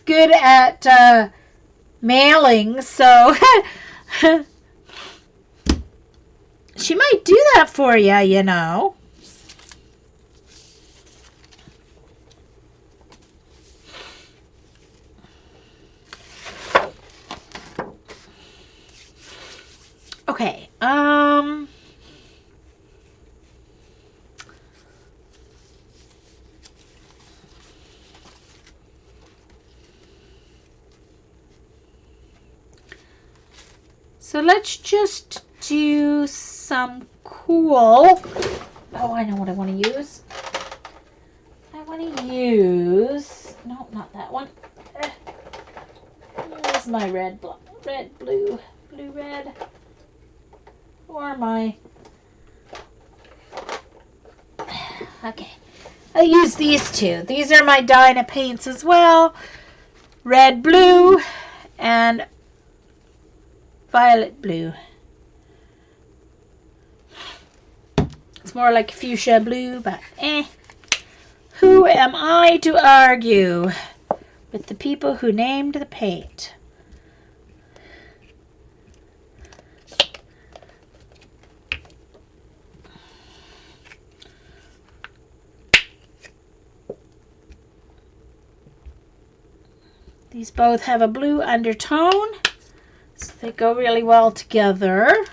good at mailing, so she might do that for you, you know. Okay, so let's just do some cool. Oh, I know what I want to use. I want to use. No, not that one. Where's my red, blue, red? Or my. Okay. I use these two. These are my Dyna paints as well. Red, blue, and violet blue. It's more like fuchsia blue, but who am I to argue with the people who named the paint? These both have a blue undertone, so they go really well together.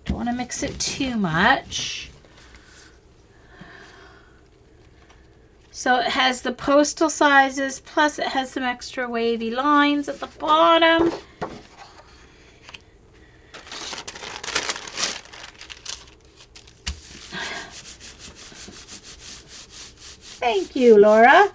Don't want to mix it too much. So it has the postal sizes, plus it has some extra wavy lines at the bottom. Thank you, Laura.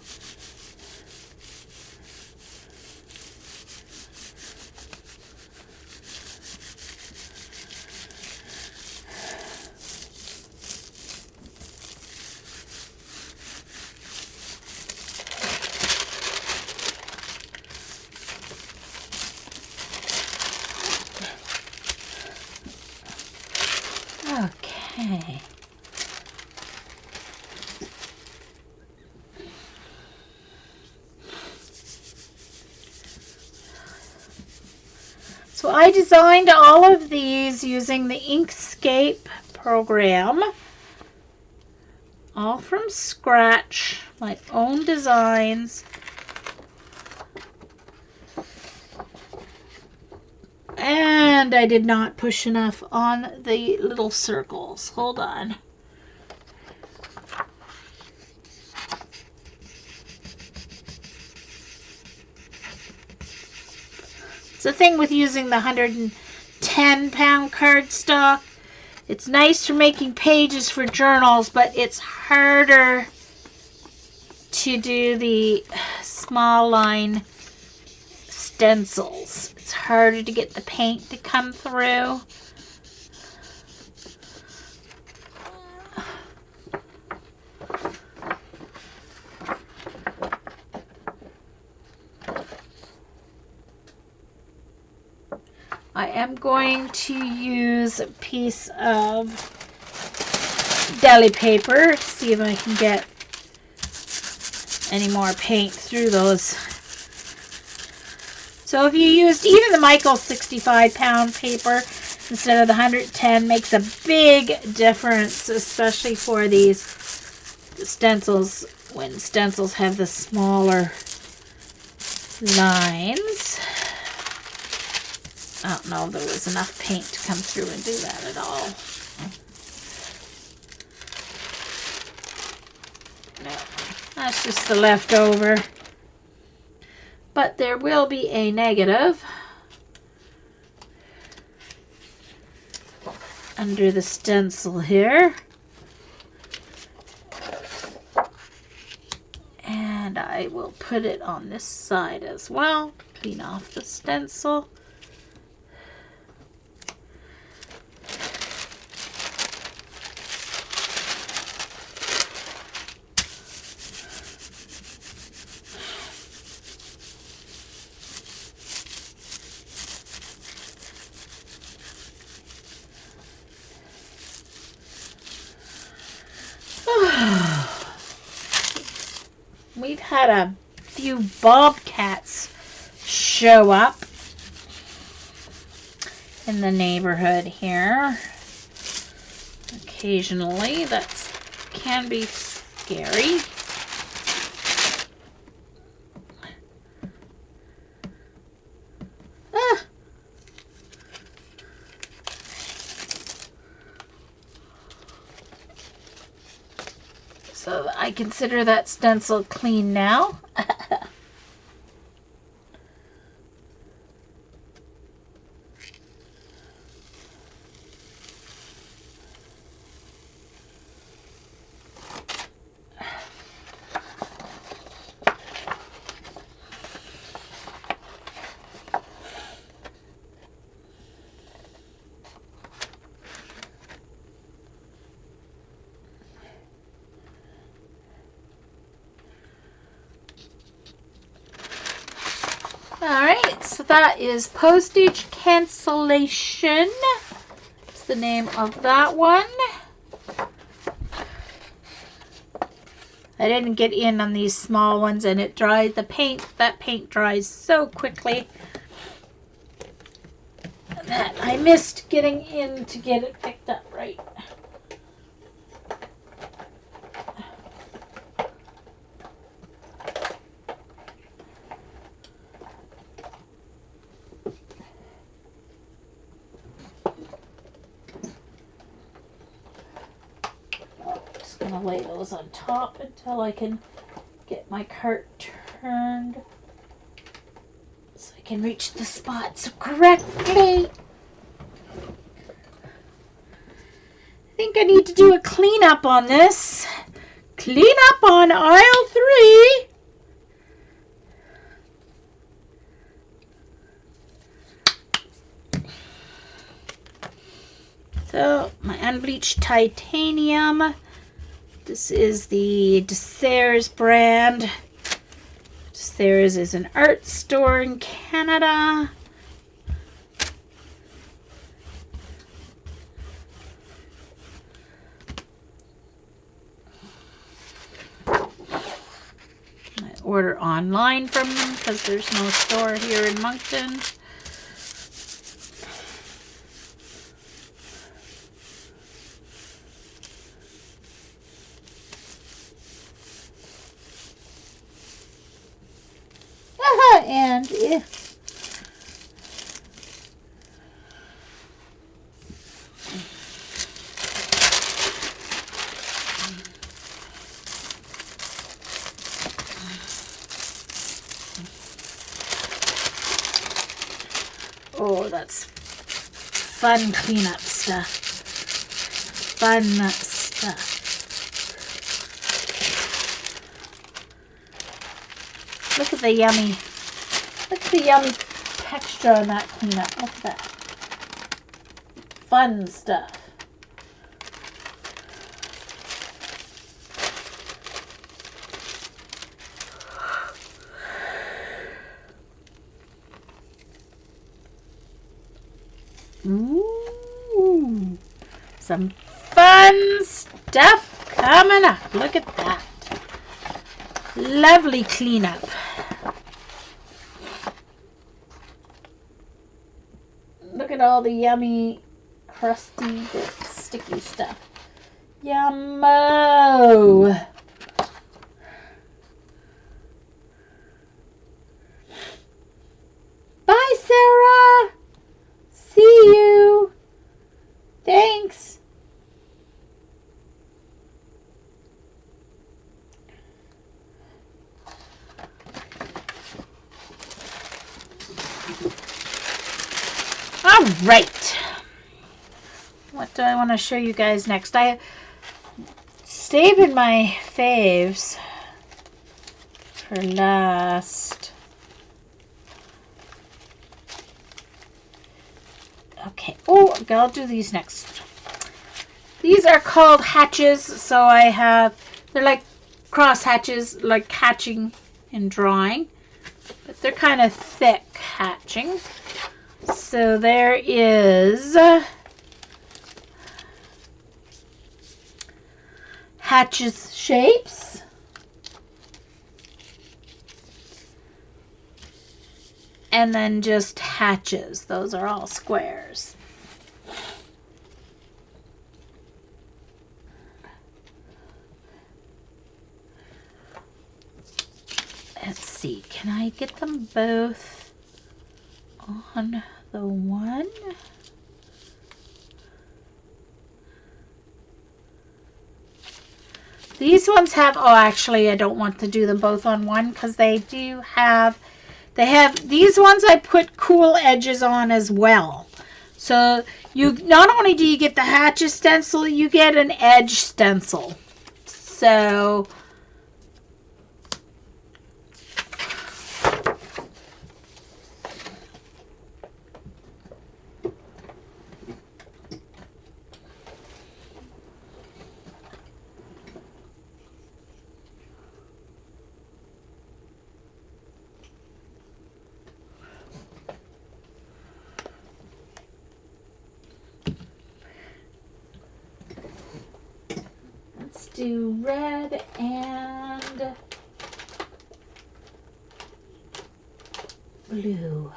Okay. So I designed all of these using the Inkscape program, all from scratch, my own designs. And I did not push enough on the little circles. Hold on. It's the thing with using the 110-pound cardstock. It's nice for making pages for journals, but it's harder to do the small line stencils. It's harder to get the paint to come through. I am going to use a piece of deli paper to see if I can get any more paint through those. So if you used even the Michaels 65-pound paper instead of the 110, makes a big difference, especially for these stencils, when stencils have the smaller lines. I don't know if there was enough paint to come through and do that at all. No, that's just the leftover. But there will be a negative under the stencil here. And I will put it on this side as well. Clean off the stencil. we've had a few bobcats show up in the neighborhood here. Occasionally, that can be scary. So I consider that stencil clean now. Alright, so that is Postage Cancellation. That's the name of that one. I didn't get in on these small ones, and it dried that paint dries so quickly that I missed getting in to get it picked up right. Gonna lay those on top until I can get my cart turned so I can reach the spots correctly. I think I need to do a cleanup on this. Clean up on aisle 3. So my unbleached titanium. This is the Desserts brand. Desserts is an art store in Canada. I order online from them because there's no store here in Moncton. And oh, that's fun cleanup stuff. Fun stuff. Look at the yummy texture on that cleanup. Look at that. Fun stuff. Ooh, some fun stuff coming up. Look at that. Lovely cleanup. Look at all the yummy, crusty, sticky stuff. Yummo! Bye, Sarah! See you! Thanks! All right. What do I want to show you guys next? I saving my faves for last. Okay. Oh, okay, I'll do these next. These are called hatches. So they're like cross hatches, like hatching and drawing, but they're kind of thick hatching. So there is Hatches Shapes. and then just hatches. Those are all squares. Let's see, can I get them both on the one? These ones have, oh, actually, I don't want to do them both on one because they have, these ones I put cool edges on as well. So you, not only do you get the hatches stencil, you get an edge stencil. So do red and blue.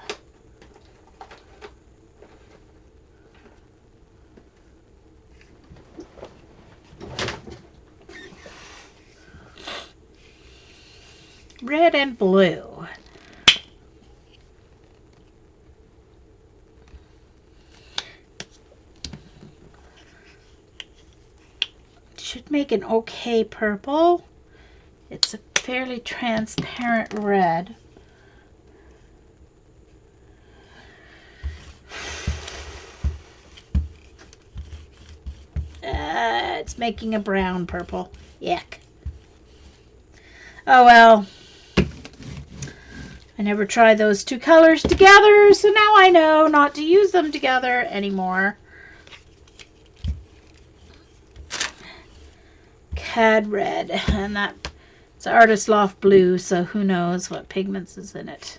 Red and blue. Should make an okay purple. It's a fairly transparent red. It's making a brown purple. Yuck. Oh well. I never tried those two colors together, so now I know not to use them together anymore. Cad red, and it's Artist Loft blue, so who knows what pigments is in it.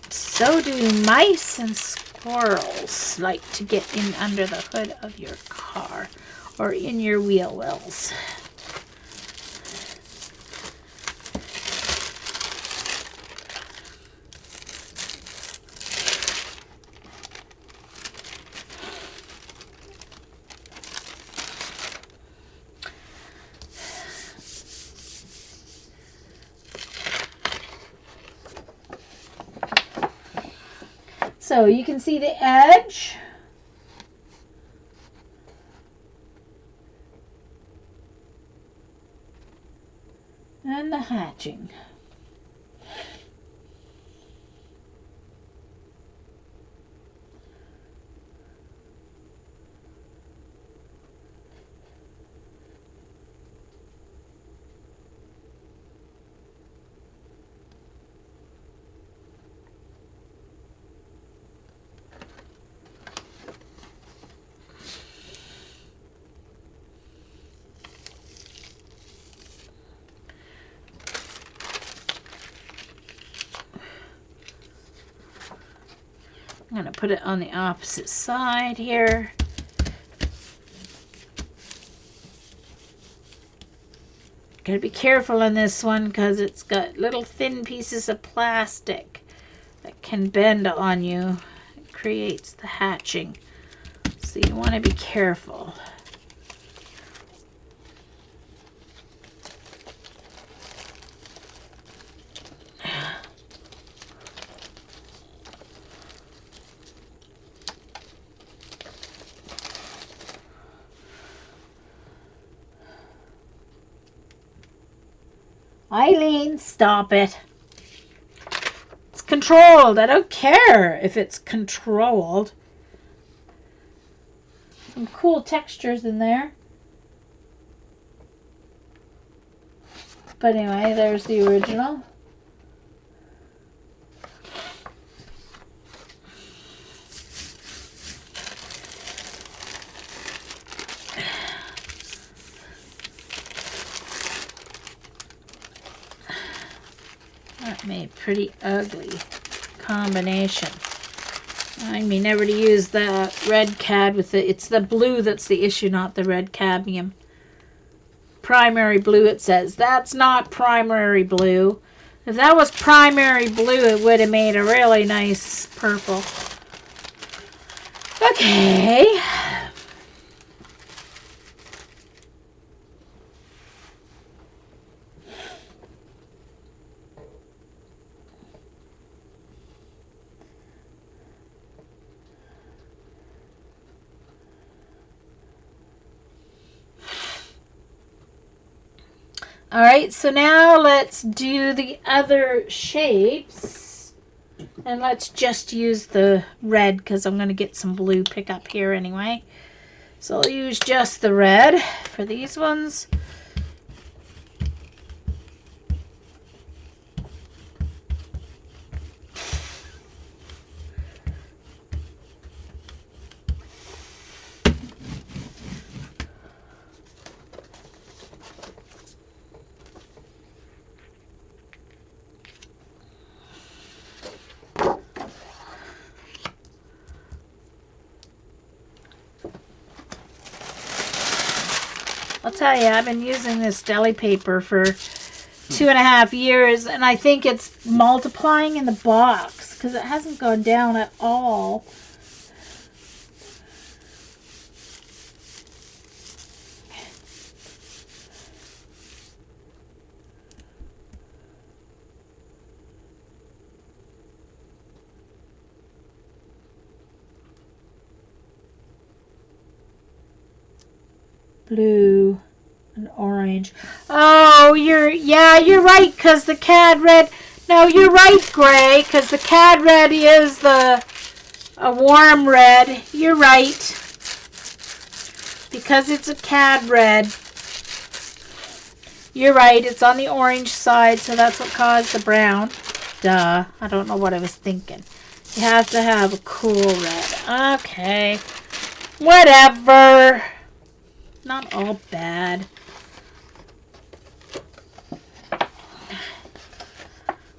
So do mice and squirrels like to get in under the hood of your car or in your wheel wells. So you can see the edge. And the hatching. I'm going to put it on the opposite side here. Got to be careful on this one because it's got little thin pieces of plastic that can bend on you. It creates the hatching. So you want to be careful. Eileen, stop it. It's controlled. I don't care if it's controlled. Some cool textures in there. But anyway, there's the original. made a pretty ugly combination. I may never to use the red cad with it's the blue that's the issue, not the red cadmium. Primary blue, it says. That's not primary blue. If that was primary blue, it would have made a really nice purple. Okay. Alright, so now let's do the other shapes. And let's just use the red because I'm going to get some blue pick up here anyway. So I'll use just the red for these ones. I'll tell you, I've been using this deli paper for 2.5 years, and I think it's multiplying in the box because it hasn't gone down at all. Blue and orange. Oh, you're right, because the cad red. No, you're right, Gray, because the cad red is a warm red. You're right. Because it's a cad red. You're right, it's on the orange side, so that's what caused the brown. Duh, I don't know what I was thinking. You have to have a cool red. Okay. Whatever. Not all bad.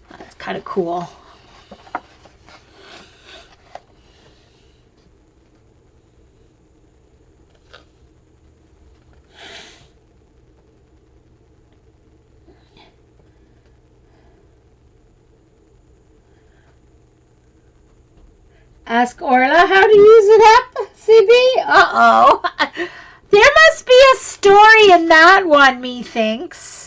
That's kind of cool. Ask Orla how to use it up, CB? Uh-oh. There must be a story in that one, methinks.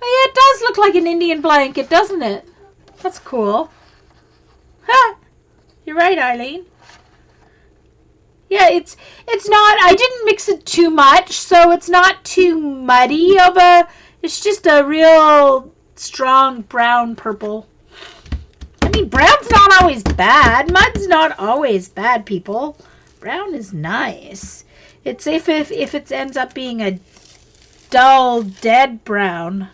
It does look like an Indian blanket, doesn't it? That's cool. Huh. You're right, Eileen. Yeah, it's not, I didn't mix it too much, so it's not too muddy of it's just a real strong brown purple. I mean, brown's not always bad. Mud's not always bad, people. Brown is nice. It's if it ends up being a dull, dead brown,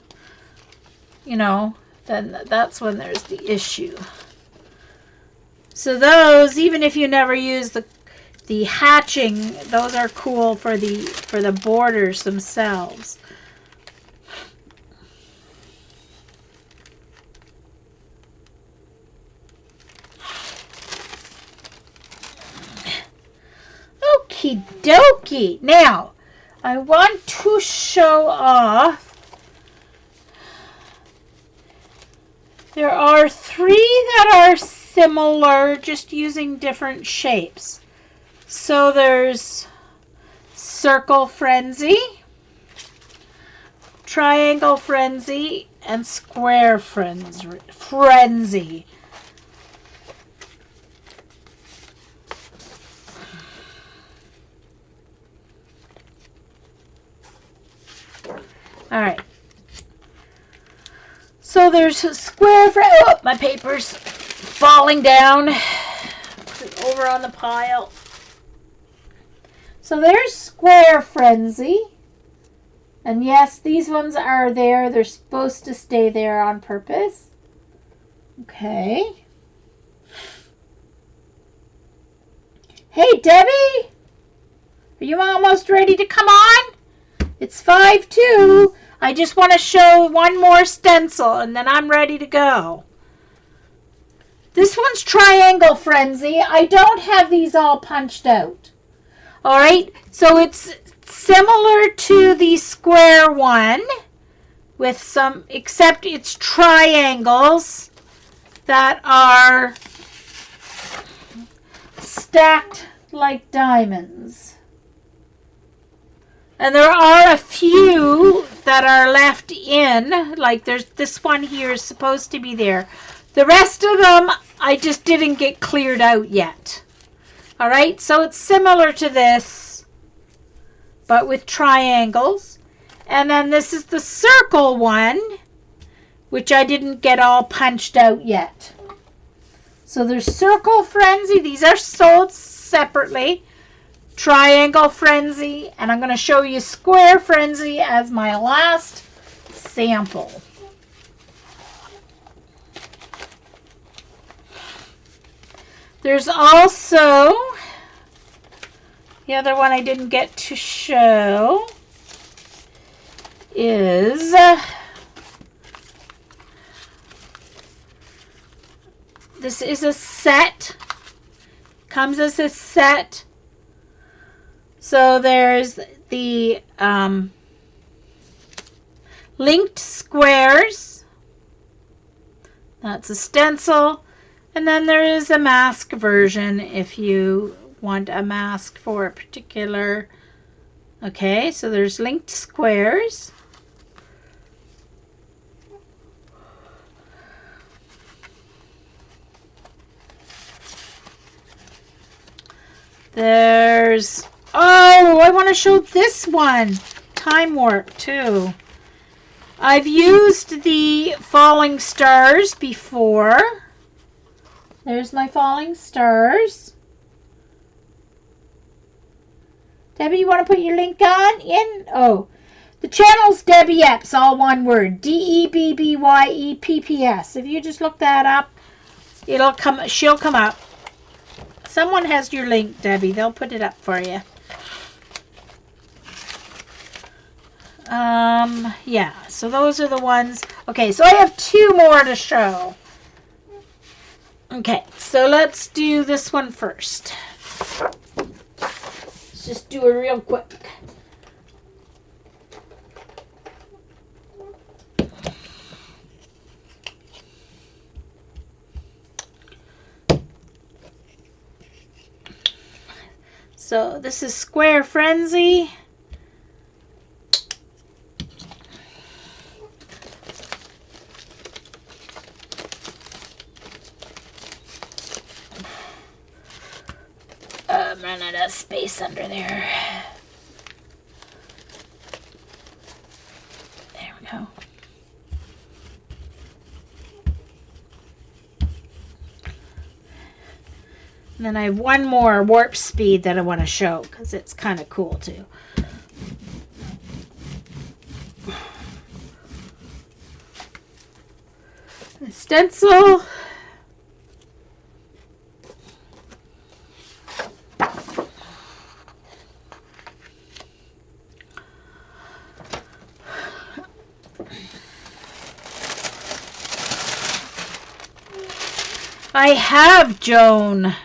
you know, then that's when there's the issue. So those, even if you never use the hatching, those are cool for the borders themselves. Okie dokie. Now, I want to show off. There are 3 that are similar, just using different shapes. So there's Circle Frenzy, Triangle Frenzy, and Square Frenzy. All right. So there's a square for, oh, my paper's falling down. Put it over on the pile. So there's Square Frenzy. And yes, these ones are there. They're supposed to stay there on purpose. Okay. Hey, Debbie! Are you almost ready to come on? It's 5:02. I just want to show one more stencil and then I'm ready to go. This one's Triangle Frenzy. I don't have these all punched out. All right, so it's similar to the square one with some, except it's triangles that are stacked like diamonds. And there are a few that are left in, like there's this one here is supposed to be there. The rest of them I just didn't get cleared out yet. All right, so it's similar to this, but with triangles. And then this is the circle one, which I didn't get all punched out yet. So there's Circle Frenzy. These are sold separately. Triangle Frenzy. And I'm going to show you Square Frenzy as my last sample. There's also the other one I didn't get to show is this is a set. Comes as a set. So there's the linked squares. That's a stencil. And then there is a mask version if you want a mask for a particular. Okay, so there's linked squares. There's, oh, I want to show this one. Time Warp too. I've used the falling stars before. There's my falling stars. Debbie, you want to put your link on in? Oh, the channel's Debbie Epps, all one word. DEBBYEPPS. If you just look that up, it'll come. She'll come up. Someone has your link, Debbie. They'll put it up for you. Yeah. So those are the ones. Okay. So I have two more to show. Okay, so let's do this one first. Let's just do it real quick. So this is Square Frenzy. I'm running out of space under there. There we go. And then I have one more warp speed that I want to show because it's kind of cool too. The stencil. I have, Joan.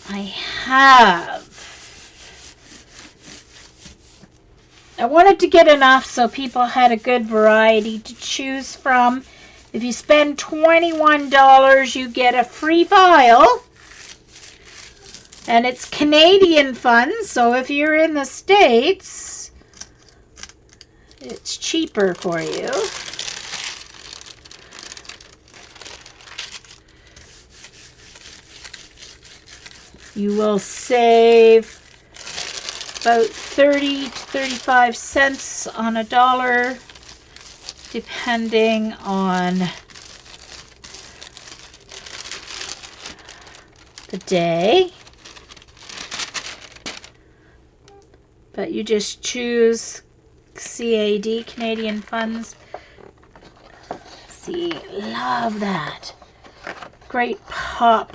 I have. I wanted to get enough so people had a good variety to choose from. If you spend $21, you get a free file. And it's Canadian funds, so if you're in the States, it's cheaper for you. You will save about 30 to 35 cents on a dollar, depending on the day. But you just choose CAD, Canadian Funds. See, love that. Great pop.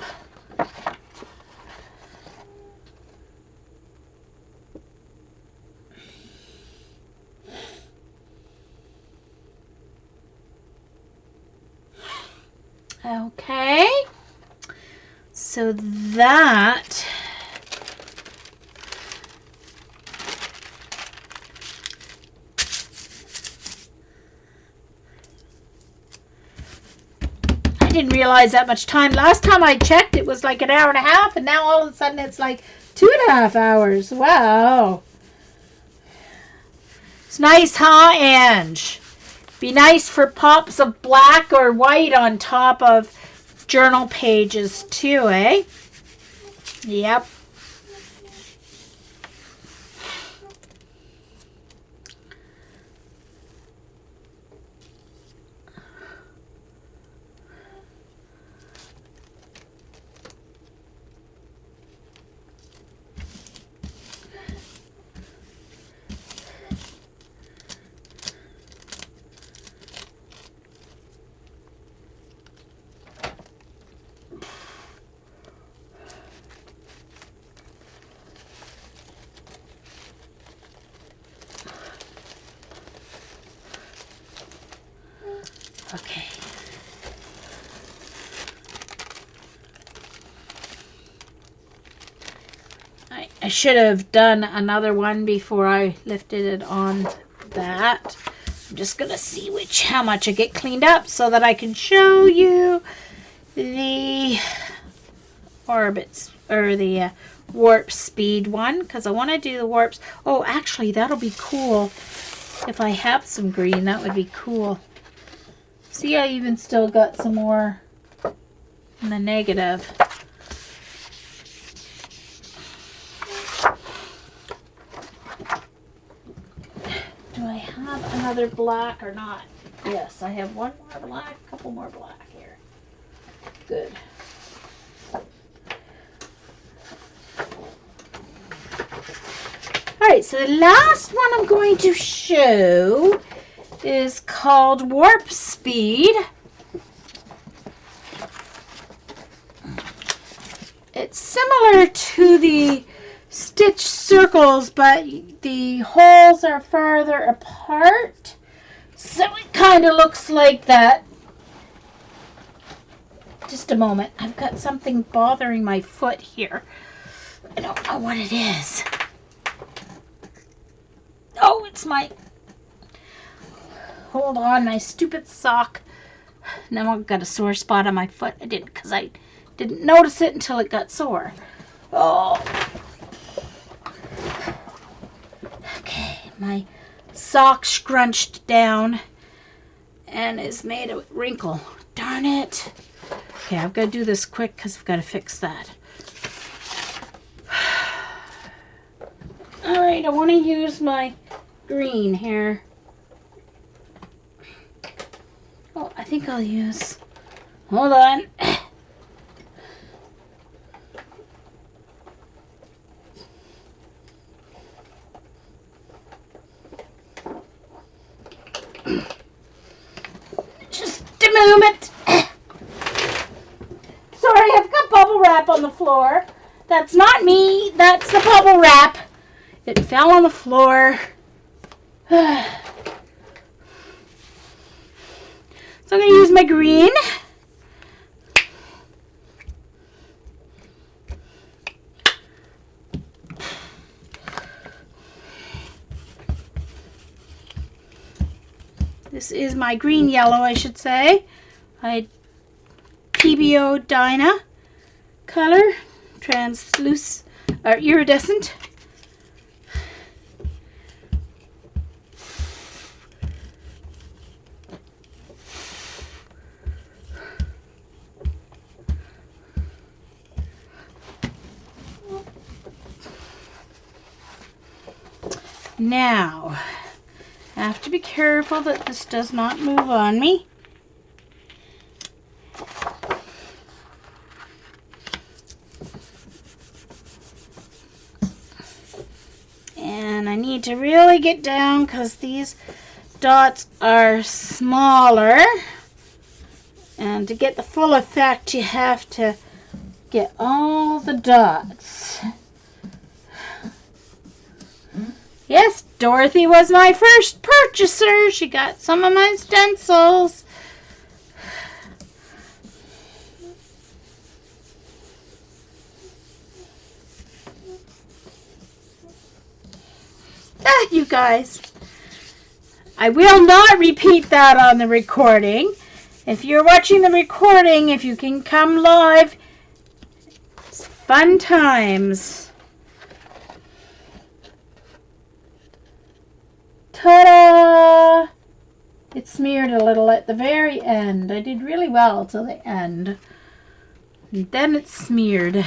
Okay, so that I didn't realize that much time. Last time I checked, it was like an hour and a half, and now all of a sudden it's like 2.5 hours. Wow. It's nice, huh, Ange? Be nice for pops of black or white on top of journal pages too, eh? Yep. Okay. I should have done another one before I lifted it on that. I'm just going to see how much I get cleaned up so that I can show you the orbits or the warp speed one, because I want to do the warps. Oh, actually, that'll be cool. If I have some green, that would be cool. See, I even still got some more in the negative. Do I have another black or not? Yes, I have one more black, a couple more black here. Good. Alright, so the last one I'm going to show is called Warp Speed. It's similar to the stitch circles, but the holes are farther apart, so it kind of looks like that. Just a moment, I've got something bothering my foot here. I don't know what it is. Oh, it's my... Hold on, my stupid sock. Now I've got a sore spot on my foot. I didn't, because I didn't notice it until it got sore. Oh. Okay, my sock scrunched down and is made a wrinkle. Darn it. Okay, I've got to do this quick because I've got to fix that. Alright, I want to use my green here. Oh, I think I'll use... Hold on. Just a moment. Sorry, I've got bubble wrap on the floor. That's not me. That's the bubble wrap. It fell on the floor. So I'm going to use my green. This is my green yellow, I should say. PBO Dyna color, translucent or iridescent. Now, I have to be careful that this does not move on me. And I need to really get down because these dots are smaller. And to get the full effect, you have to get all the dots. Yes, Dorothy was my first purchaser. She got some of my stencils. Ah, you guys. I will not repeat that on the recording. If you're watching the recording, if you can come live, it's fun times. Ta-da! It smeared a little at the very end. I did really well till the end. And then it smeared.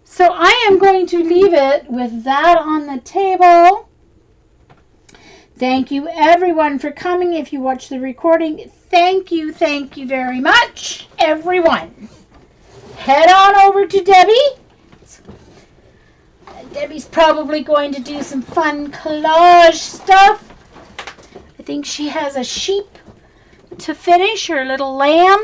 So I am going to leave it with that on the table. Thank you everyone for coming. If you watch the recording, thank you very much, everyone. Head on over to Debbie. Debbie's probably going to do some fun collage stuff. I think she has a sheep to finish, her little lamb.